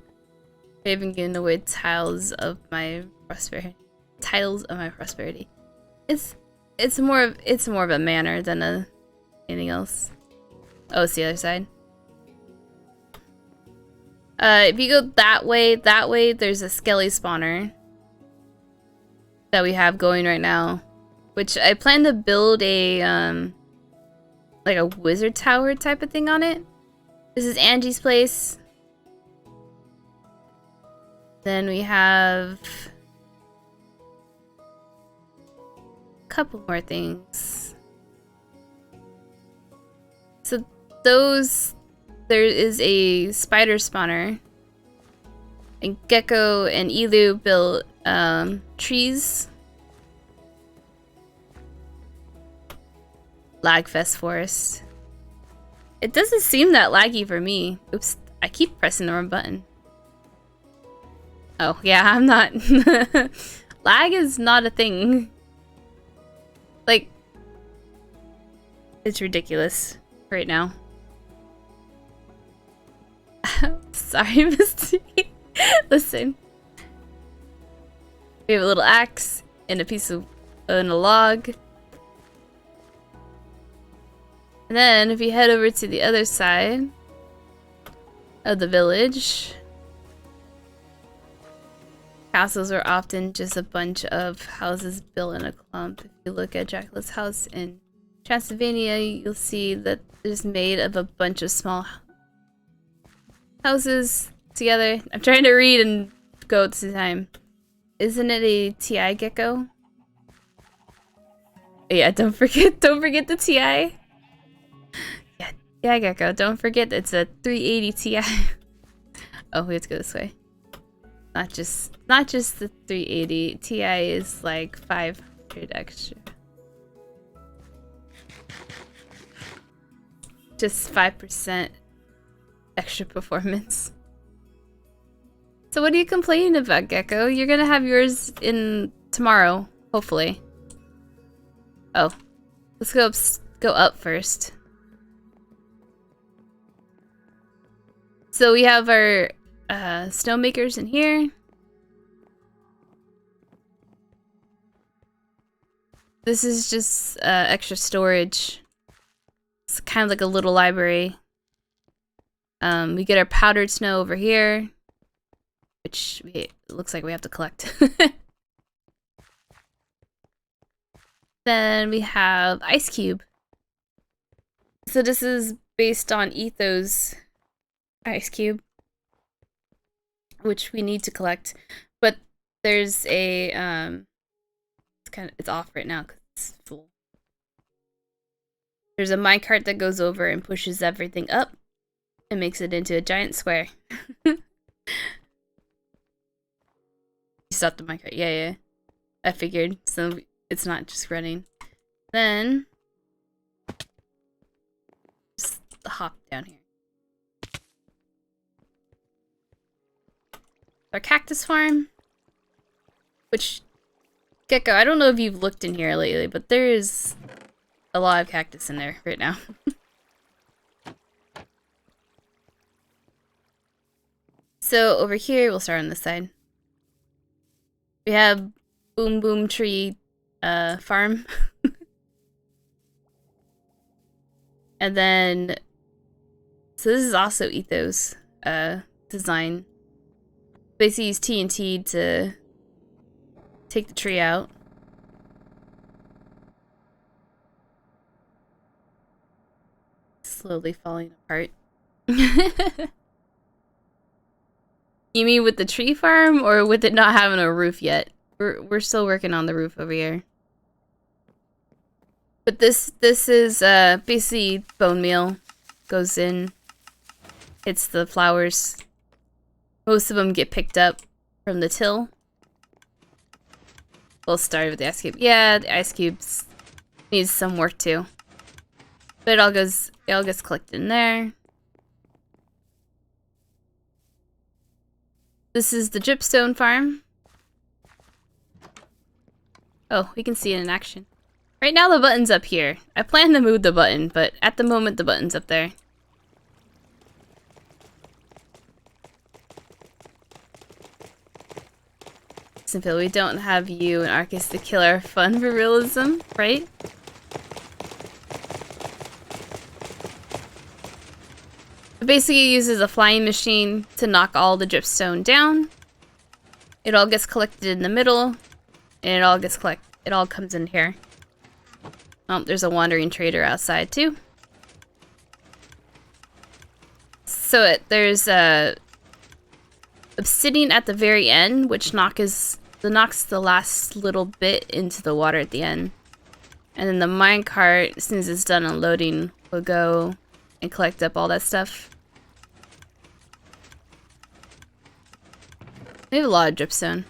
haven't given away tiles of my prosperity. Titles of my prosperity. It's more of a manor than anything else. Oh, it's the other side. If you go that way, there's a skelly spawner that we have going right now, which I plan to build a like a wizard tower type of thing on it. This is Angie's place. Then we have a couple more things. So there is a spider spawner. And Gecko and Elu built trees. Lagfest forest. It doesn't seem that laggy for me. Oops, I keep pressing the wrong button. Oh, yeah, I'm not. Lag is not a thing. Like, it's ridiculous right now. Sorry, Misty. Listen. We have a little axe and a piece of and a log. And then if you head over to the other side of the village, castles are often just a bunch of houses built in a clump. If you look at Dracula's house in Transylvania, you'll see that it's made of a bunch of small houses together. I'm trying to read and go at the same time. Isn't it a TI gecko? Yeah, don't forget the TI. Yeah, TI gecko. Don't forget it's a 380 Ti. Oh, we have to go this way. Not just the 380. Ti is like 500 extra. Just 5% extra performance. So what are you complaining about, Gecko? You're gonna have yours in tomorrow, hopefully. Oh, let's go up first. So we have our snowmakers in here. This is just extra storage. It's kind of like a little library. We get our powdered snow over here, which it looks like we have to collect. Then we have Ice Cube. So this is based on Ethos Ice Cube, which we need to collect. But there's a it's off right now because it's full. There's a minecart that goes over and pushes everything up and makes it into a giant square. You stopped the minecart. Yeah. I figured. So it's not just running. Then just hop down here. Our cactus farm, which Gecko, I don't know if you've looked in here lately, but there is a lot of cactus in there right now. So over here, we'll start on this side. We have Boom Boom Tree farm. And then, so this is also Ethos design. Basically use TNT to take the tree out. Slowly falling apart. You mean with the tree farm or with it not having a roof yet? We're still working on the roof over here. But this is basically bone meal. Goes in, hits the flowers. Most of them get picked up from the till. We'll start with the ice cube. Yeah, the ice cubes needs some work too. But it all gets collected in there. This is the dripstone farm. Oh, we can see it in action. Right now the button's up here. I plan to move the button, but at the moment the button's up there. Simple, we don't have you and Arcus to kill our fun for realism, right? It basically uses a flying machine to knock all the dripstone down. It all gets collected in the middle, and it all comes in here. Oh, there's a wandering trader outside too. So there's a obsidian at the very end, which knocks the last little bit into the water at the end. And then the minecart, as soon as it's done unloading, will go and collect up all that stuff. We have a lot of dripstone.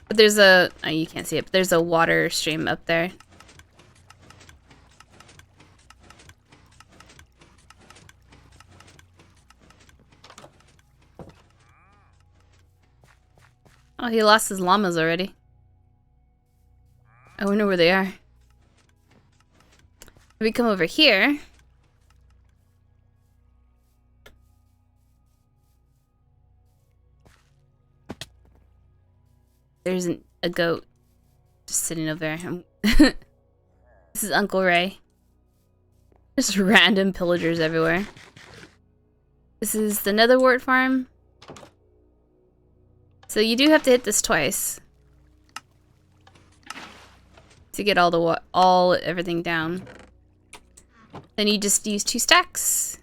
But But there's a... Oh, you can't see it, but there's a water stream up there. Oh, he lost his llamas already. I wonder where they are. If we come over here... There's a goat just sitting over there. This is Uncle Ray. Just random pillagers everywhere. This is the Netherwort farm. So you do have to hit this twice to get all everything down. Then you just use 2 stacks.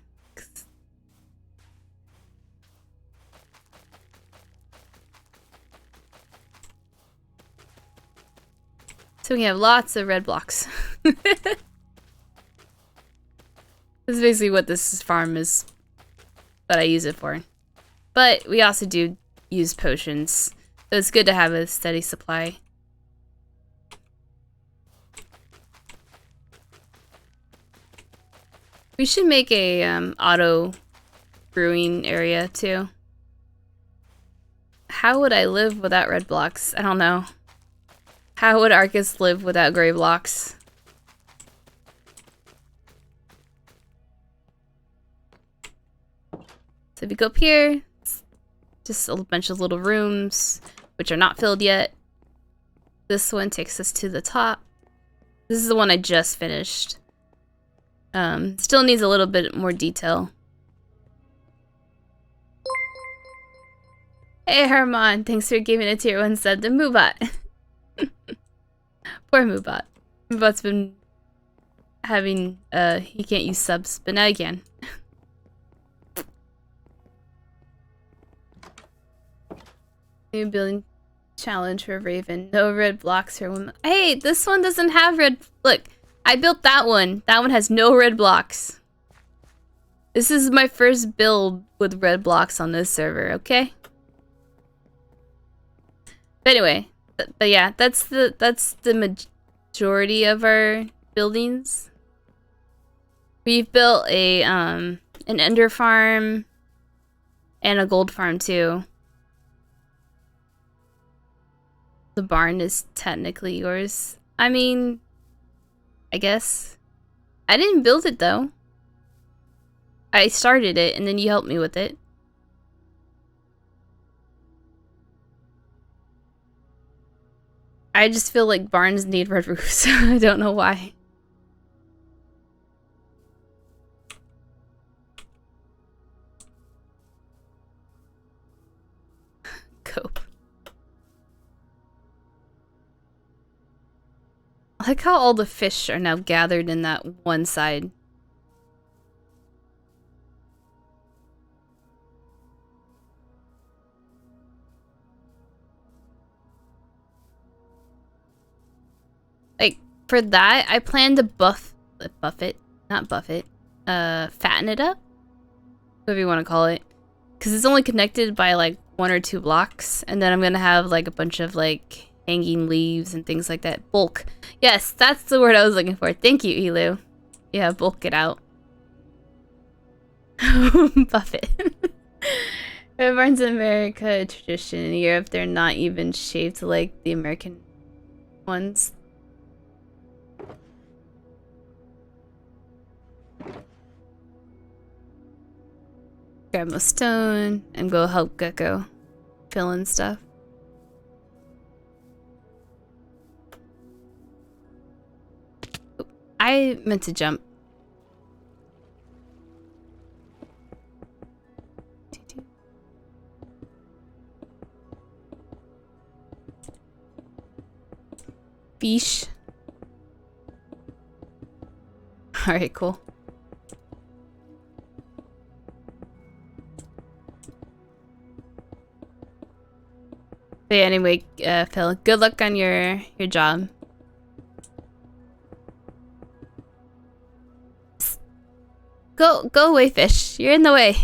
So we have lots of red blocks. This is basically what this farm is that I use it for. But we also do use potions, so it's good to have a steady supply. We should make a auto brewing area too. How would I live without red blocks? I don't know. How would Arcus live without gray blocks? So if you go up here, just a bunch of little rooms, which are not filled yet. This one takes us to the top. This is the one I just finished. Still needs a little bit more detail. Hey Herman, thanks for giving a tier 1 sub to Moobot. Poor Moobot. Moobot's been having, he can't use subs, but now he can. New building challenge for Raven. No red blocks for women. Hey, this one doesn't have red. Look, I built that one. That one has no red blocks. This is my first build with red blocks on this server, okay? But anyway, but yeah, that's the majority of our buildings. We've built a an ender farm and a gold farm too. The barn is technically yours. I mean, I guess. I didn't build it though. I started it and then you helped me with it. I just feel like barns need red roofs. I don't know why. Cope. I like how all the fish are now gathered in that one side. Like, for that, I plan to fatten it up? Whatever you want to call it. Because it's only connected by, like, 1 or 2 blocks. And then I'm gonna have, like, a bunch of, like, hanging leaves and things like that. Bulk. Yes, that's the word I was looking for. Thank you, Elu. Yeah, bulk it out. Buffett. Red barns in America, a tradition. In Europe, they're not even shaped like the American ones. Grab my stone and go help Gecko fill in stuff. I meant to jump. Fish. Alright, cool. But yeah, anyway, Phil, good luck on your job. Go away, fish. You're in the way.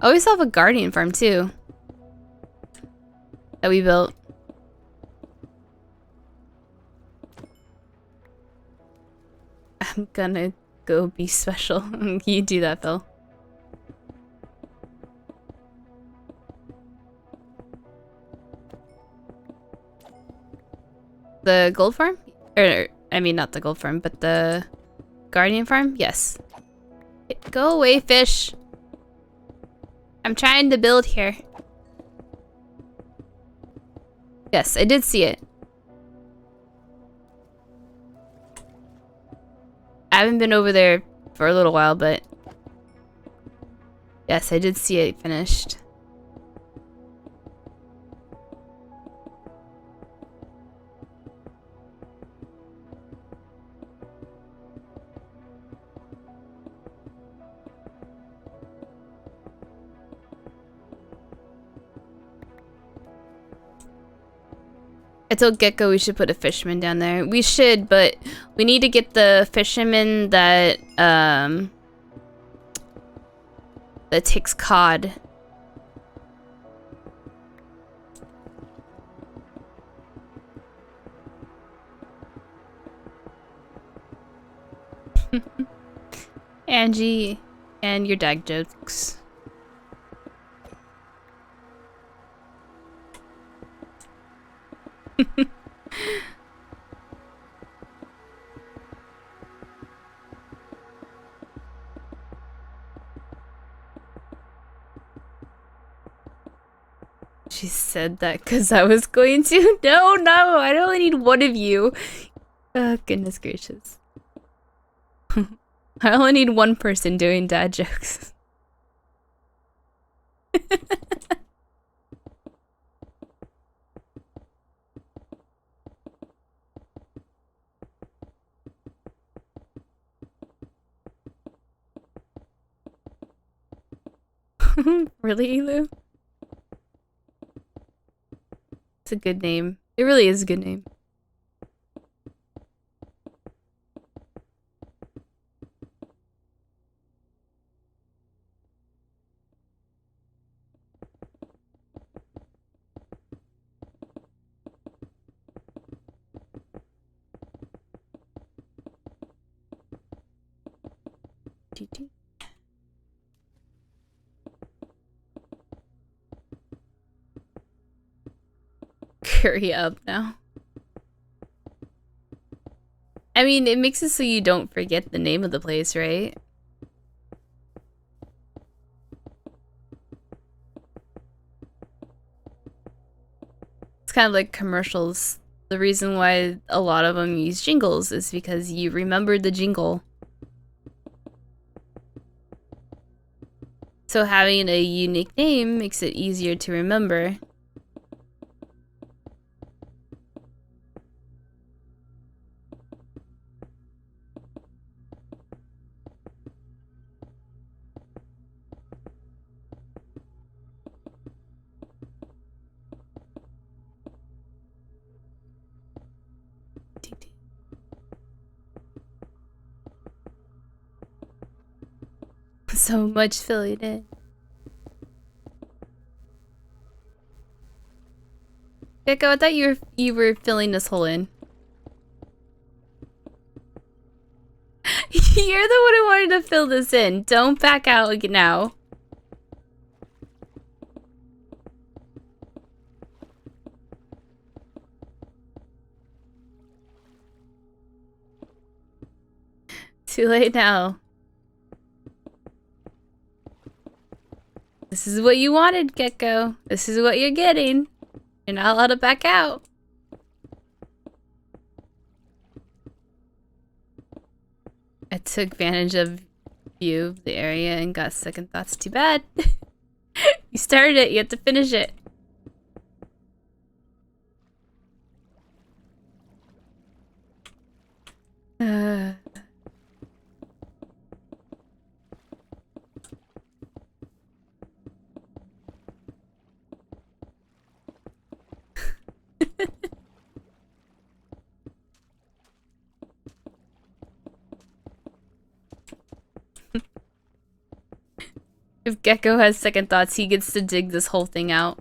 Oh, we still have a guardian farm too. That we built. I'm gonna go be special. You do that, Phil. The gold farm? Or, I mean, not the gold farm, but the guardian farm? Yes. Go away, fish. I'm trying to build here. Yes, I did see it. I haven't been over there for a little while, but yes, I did see it finished. I told Gecko we should put a fisherman down there. We should, but we need to get the fisherman that that takes cod. Angie and your dad jokes. She said that because I was going to. No, I only need one of you. Oh, goodness gracious. I only need one person doing dad jokes. Really, Elu? It's a good name. It really is a good name. GG. Hurry up now. I mean, it makes it so you don't forget the name of the place, right? It's kind of like commercials. The reason why a lot of them use jingles is because you remember the jingle. So having a unique name makes it easier to remember. So much filling in. Gecko, I thought you were filling this hole in. You're the one who wanted to fill this in. Don't back out now. Too late now. This is what you wanted, Gecko. This is what you're getting. You're not allowed to back out. I took advantage of you, the area, and got second thoughts. Too bad. You started it, you have to finish it. If Gecko has second thoughts, he gets to dig this whole thing out.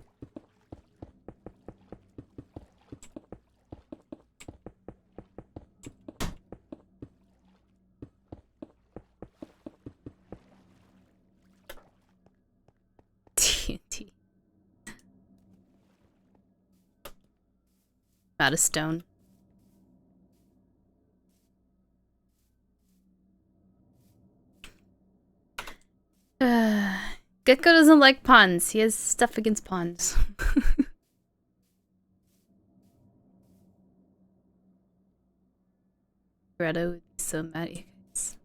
TNT. Out of stone. Gecko doesn't like ponds. He has stuff against ponds. Greta would be so mad at you guys.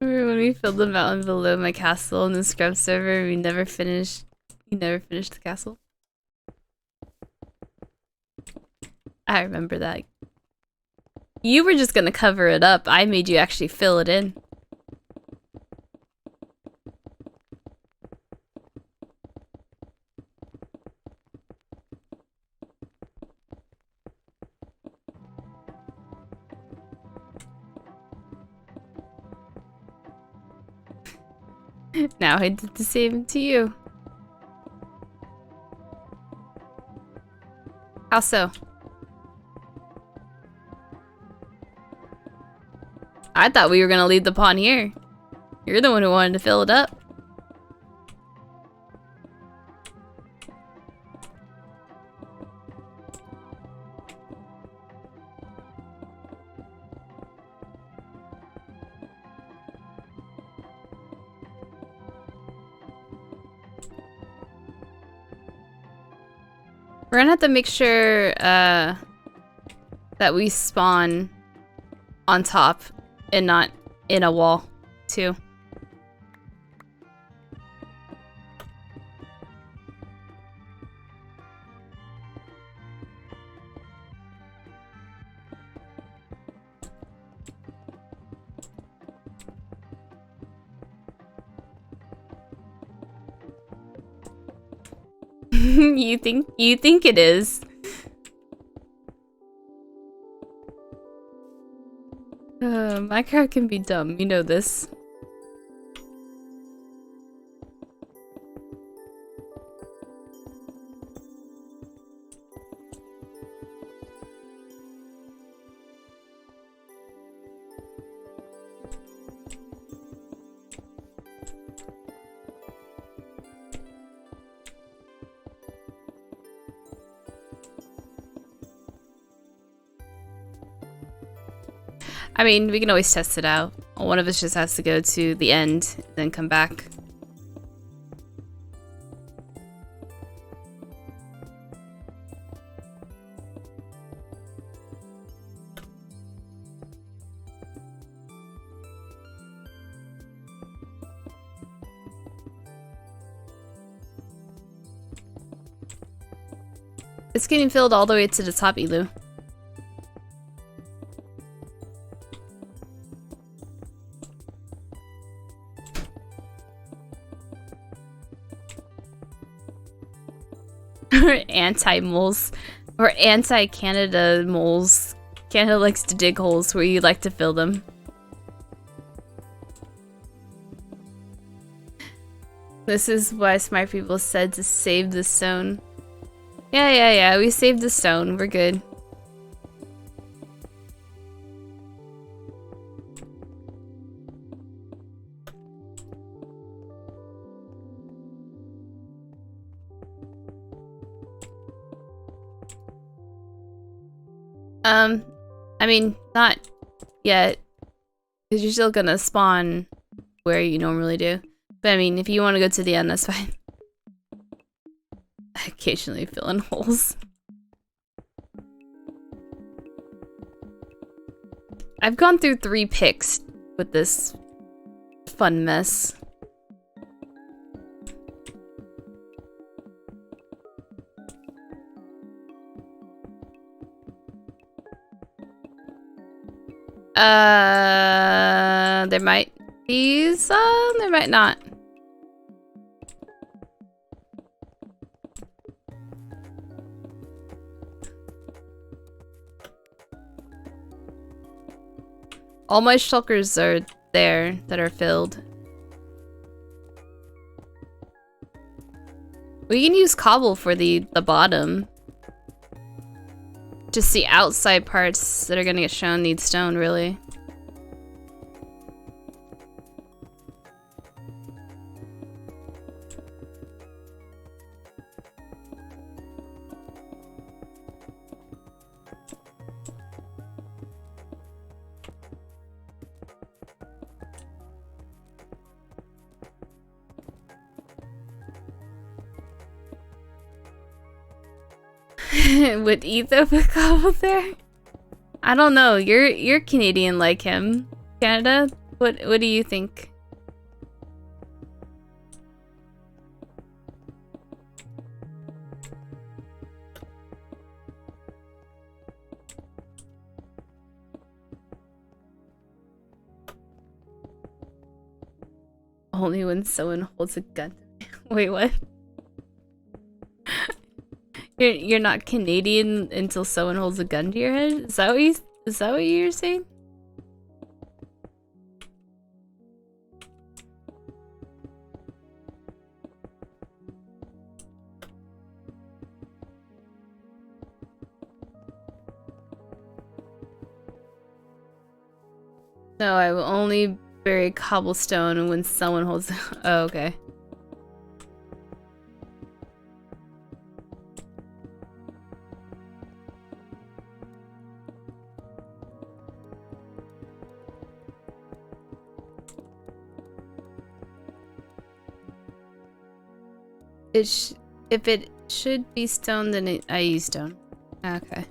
Remember when we filled the mountain below my castle in the scrub server? We never finished the castle. I remember that. You were just gonna cover it up. I made you actually fill it in. Now I did the same to you. How so? I thought we were gonna leave the pond here. You're the one who wanted to fill it up. We're gonna have to make sure that we spawn on top and not in a wall, too. You think it is? Minecraft can be dumb, you know this. I mean, we can always test it out. One of us just has to go to the end, then come back. It's getting filled all the way to the top, Elu. Anti-moles. Or anti-Canada moles. Canada likes to dig holes where you like to fill them. This is why smart people said to save the stone. Yeah, we saved the stone. We're good. I mean, not yet. Because you're still gonna spawn where you normally do. But I mean, if you want to go to the end, that's fine. I occasionally fill in holes. I've gone through 3 picks with this fun mess. There might be some, there might not. All my shulkers are there that are filled. We can use cobble for the bottom. Just the outside parts that are gonna get shown need stone, really. Would Etho put cobble there? I don't know. You're Canadian like him. Canada? What do you think? Only when someone holds a gun. Wait, what? You're not Canadian until someone holds a gun to your head? Is that what you're saying? No, I will only bury cobblestone when someone holds. Oh, okay. If it should be stone, then I use stone. Okay.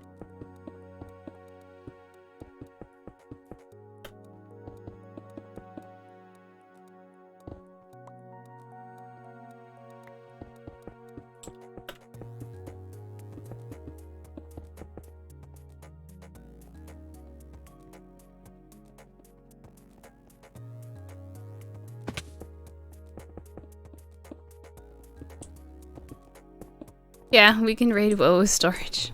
Yeah, we can raid WoW's storage.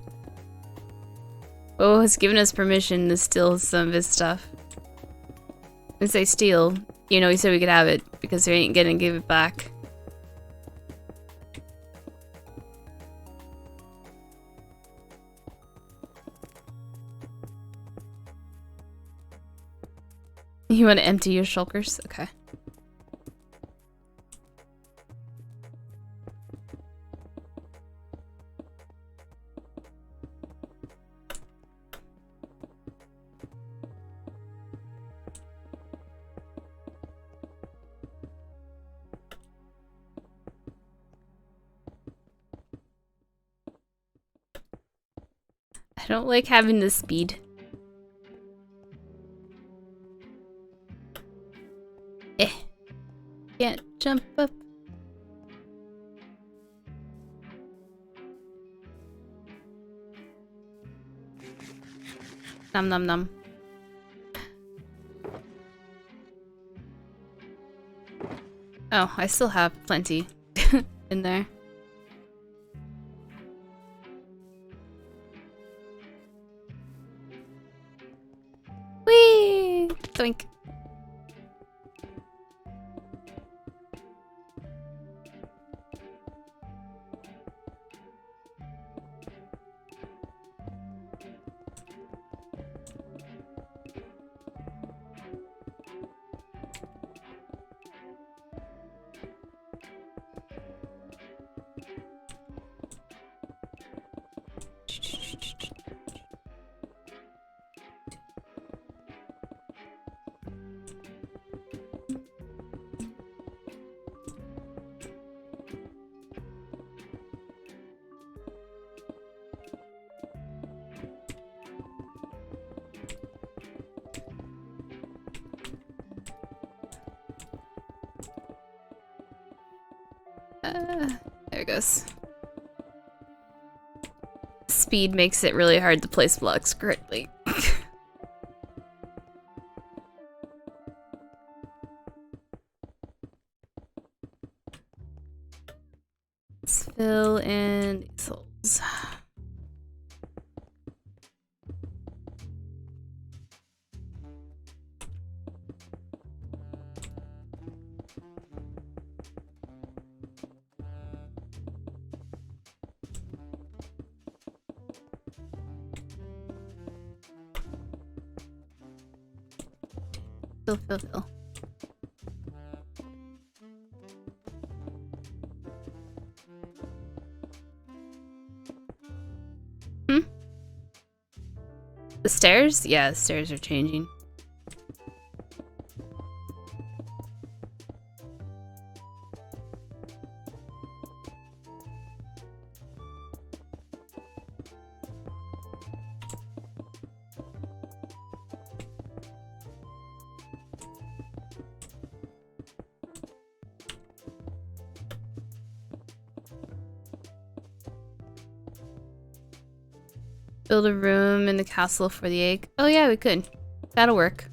WoW has given us permission to steal some of his stuff. And say steal, you know, he said we could have it because we ain't gonna give it back. You want to empty your shulkers? Okay. I don't like having the speed. Can't jump up. Nom nom nom. Oh, I still have plenty in there. Whee! Doink. There it goes. Speed makes it really hard to place blocks correctly. Let's fill in these holes. Fill. The stairs? Yeah, the stairs are changing. Build a room in the castle for the egg. Oh yeah, we could. That'll work.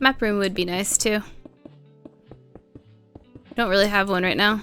Map room would be nice too. Don't really have one right now.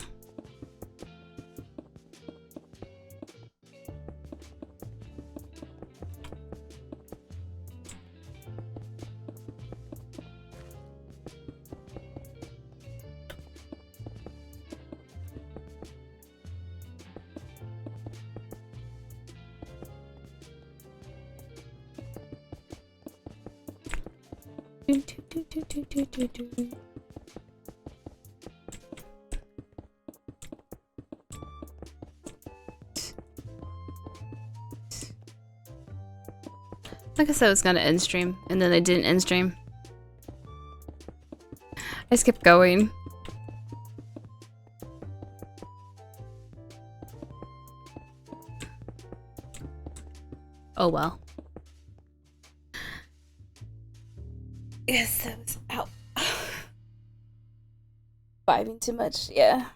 I guess I was gonna end stream, and then I didn't end stream. I just kept going. Oh well. Yes, that was out. Vibing too much, yeah.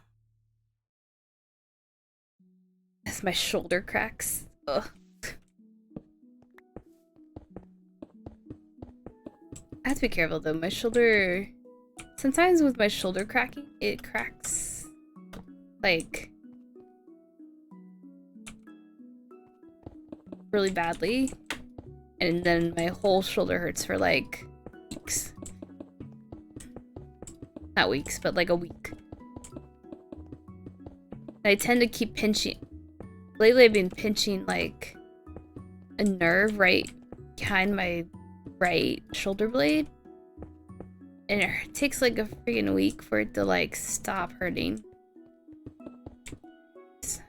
As my shoulder cracks. Ugh. I have to be careful though. My shoulder. Sometimes with my shoulder cracking, it cracks like really badly. And then my whole shoulder hurts for like weeks. Not weeks, but like a week. And I tend to keep pinching. Lately I've been pinching like a nerve right behind my right shoulder blade. And it takes like a freaking week for it to like stop hurting. It's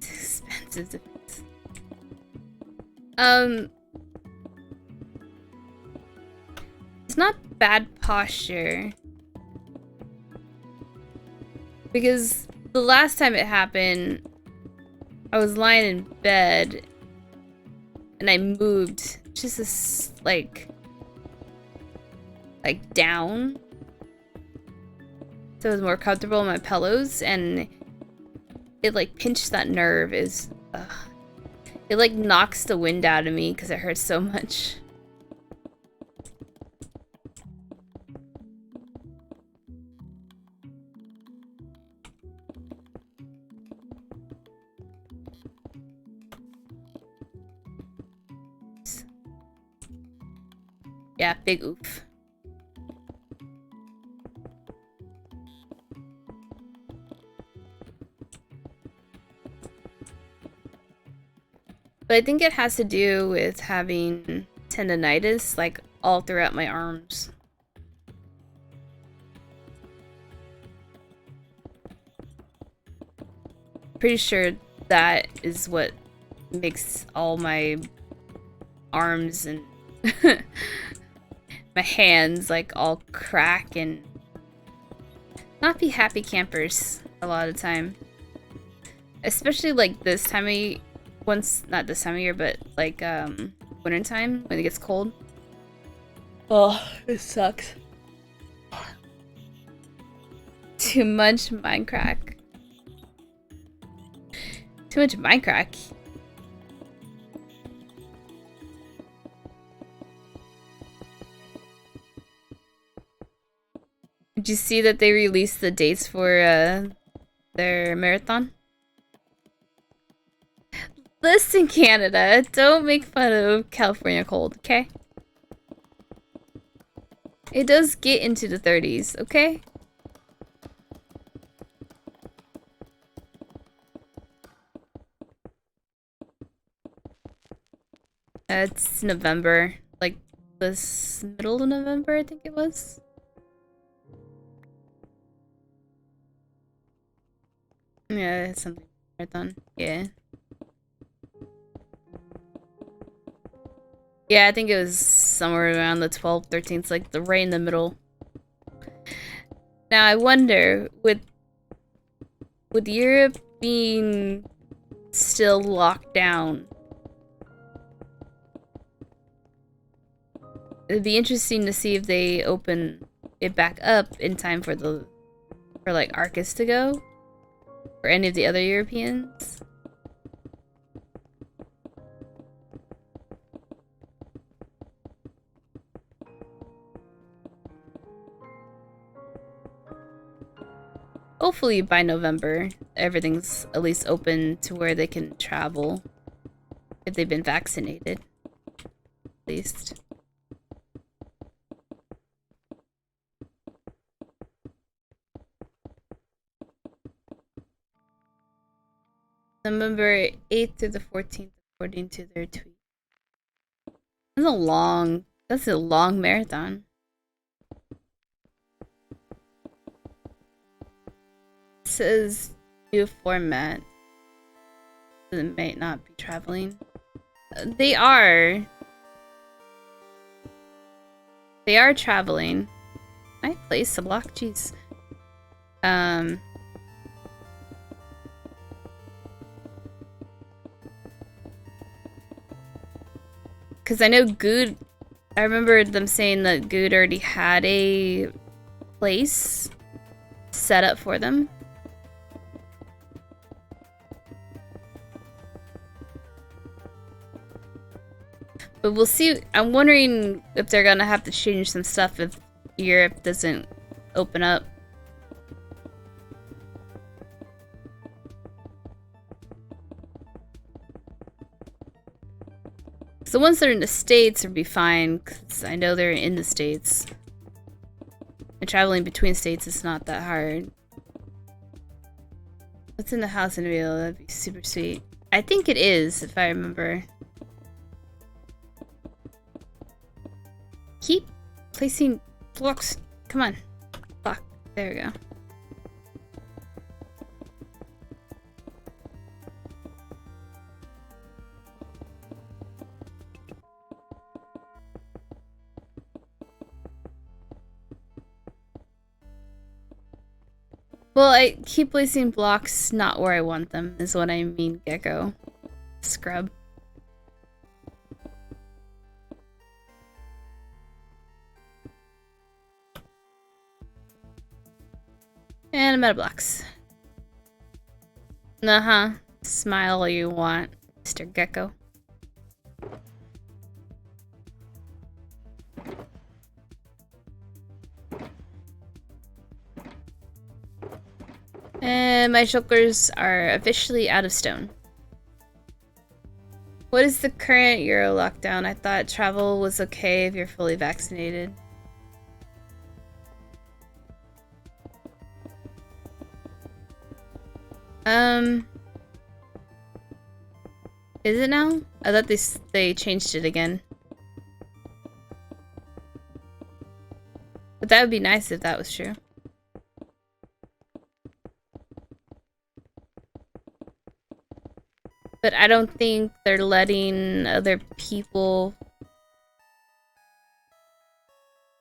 expensive to fix. It's not bad posture. Because the last time it happened, I was lying in bed and I moved just this, like down. So it was more comfortable on my pillows, and it like pinched that nerve. It like knocks the wind out of me because it hurts so much. Yeah, big oof. But I think it has to do with having tendonitis, like, all throughout my arms. Pretty sure that is what makes all my arms and my my hands like all crack and not be happy campers a lot of the time. Especially like this time of year, not this time of year, but like winter time when it gets cold. Oh, it sucks. Too much mind crack. Too much mind crack. Did you see that they released the dates for their marathon? Listen, Canada, don't make fun of California cold, okay? It does get into the 30s, okay? It's November, like this middle of November, I think it was. Yeah, it's something marathon. Yeah. Yeah, I think it was somewhere around the 12th, 13th, like the right in the middle. Now I wonder, with Europe being still locked down, it'd be interesting to see if they open it back up in time for like Arcus to go, or any of the other Europeans. Hopefully by November, everything's at least open to where they can travel. If they've been vaccinated. At least. November 8th through the 14th, according to their tweet. That's a long marathon. It says new format. It might not be traveling. They are traveling. I place a block, jeez. Because I know Good, I remember them saying that Good already had a place set up for them. But we'll see. I'm wondering if they're gonna have to change some stuff if Europe doesn't open up. So the ones that are in the States would be fine, because I know they're in the States. And traveling between states is not that hard. What's in the house in real? That'd be super sweet. I think it is, if I remember. Keep placing blocks. Come on. Block. There we go. Well, I keep placing blocks not where I want them, is what I mean, Gecko. Scrub. And I'm out of blocks. Uh-huh. Smile all you want, Mr. Gecko. And my shulkers are officially out of stone. What is the current Euro lockdown? I thought travel was okay if you're fully vaccinated. Is it now? I thought they changed it again. But that would be nice if that was true. But I don't think they're letting other people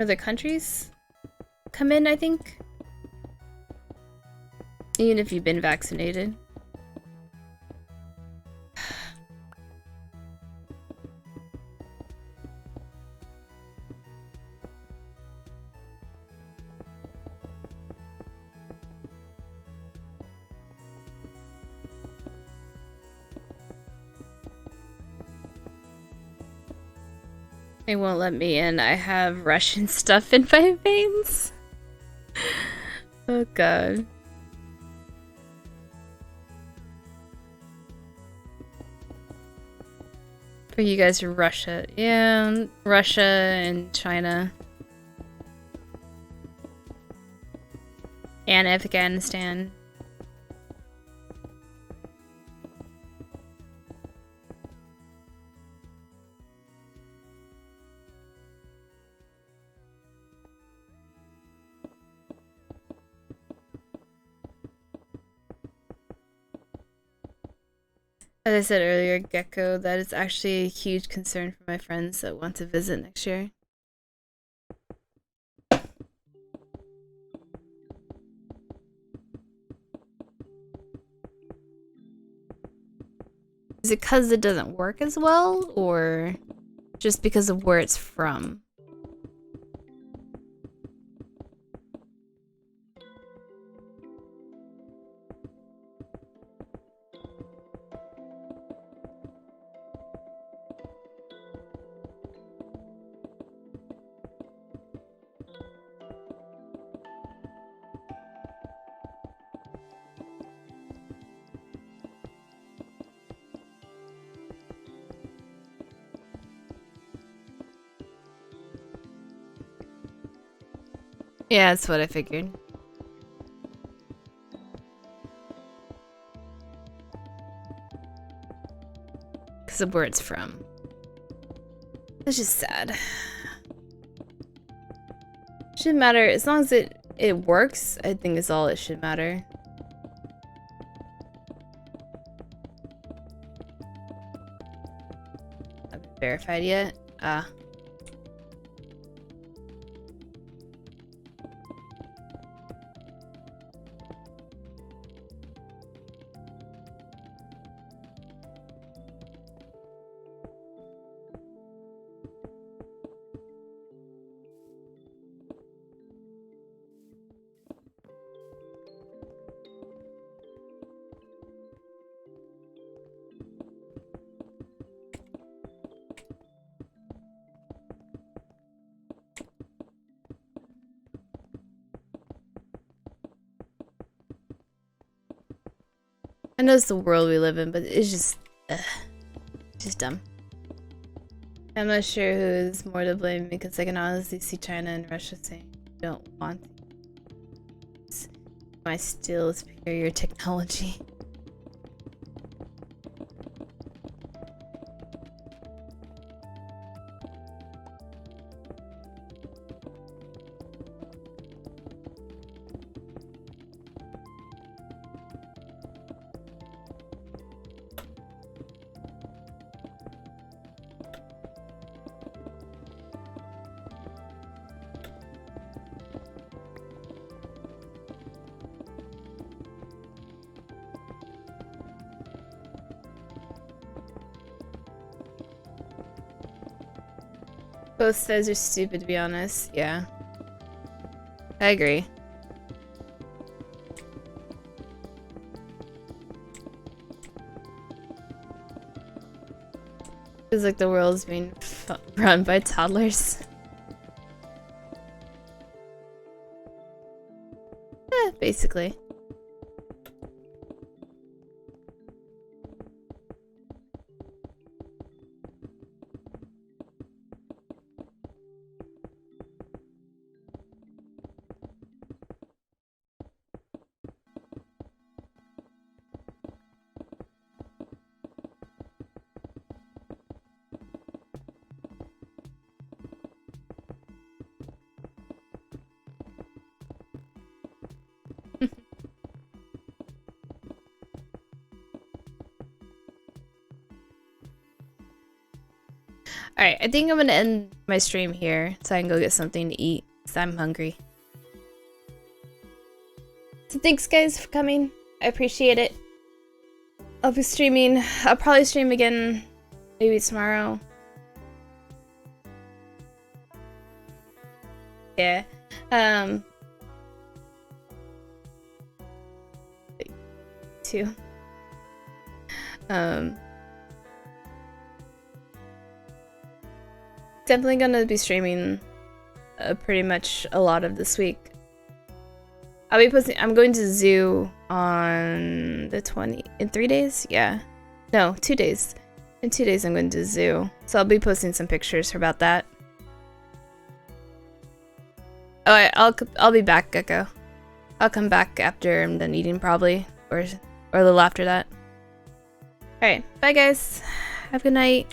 other countries come in, I think. Even if you've been vaccinated. They won't let me in. I have Russian stuff in my veins. Oh god. For you guys, Russia. Yeah, Russia and China. And Afghanistan. As I said earlier, Gecko, that is actually a huge concern for my friends that want to visit next year. Is it because it doesn't work as well, or just because of where it's from? Yeah, that's what I figured. Because of where it's from. It's just sad. Shouldn't matter. As long as it works, I think is all it should matter. Haven't verified yet? Ah. I know it's the world we live in, but it's just dumb. I'm not sure who is more to blame because I can honestly see China and Russia saying we don't want these. My still superior technology. Both sides are stupid, to be honest. Yeah. I agree. Feels like the world's being run by toddlers. Basically. Alright, I think I'm gonna end my stream here so I can go get something to eat because I'm hungry. So thanks guys for coming. I appreciate it. I'll be streaming. I'll probably stream again maybe tomorrow. Yeah. Too. Definitely gonna be streaming pretty much a lot of this week. I'll be posting. I'm going to zoo on the 20 in 3 days. Yeah, no, 2 days. In 2 days, I'm going to zoo, so I'll be posting some pictures about that. Oh, I'll be back, Gecko. I'll come back after I'm done eating, probably, or a little after that. All right, bye guys. Have a good night.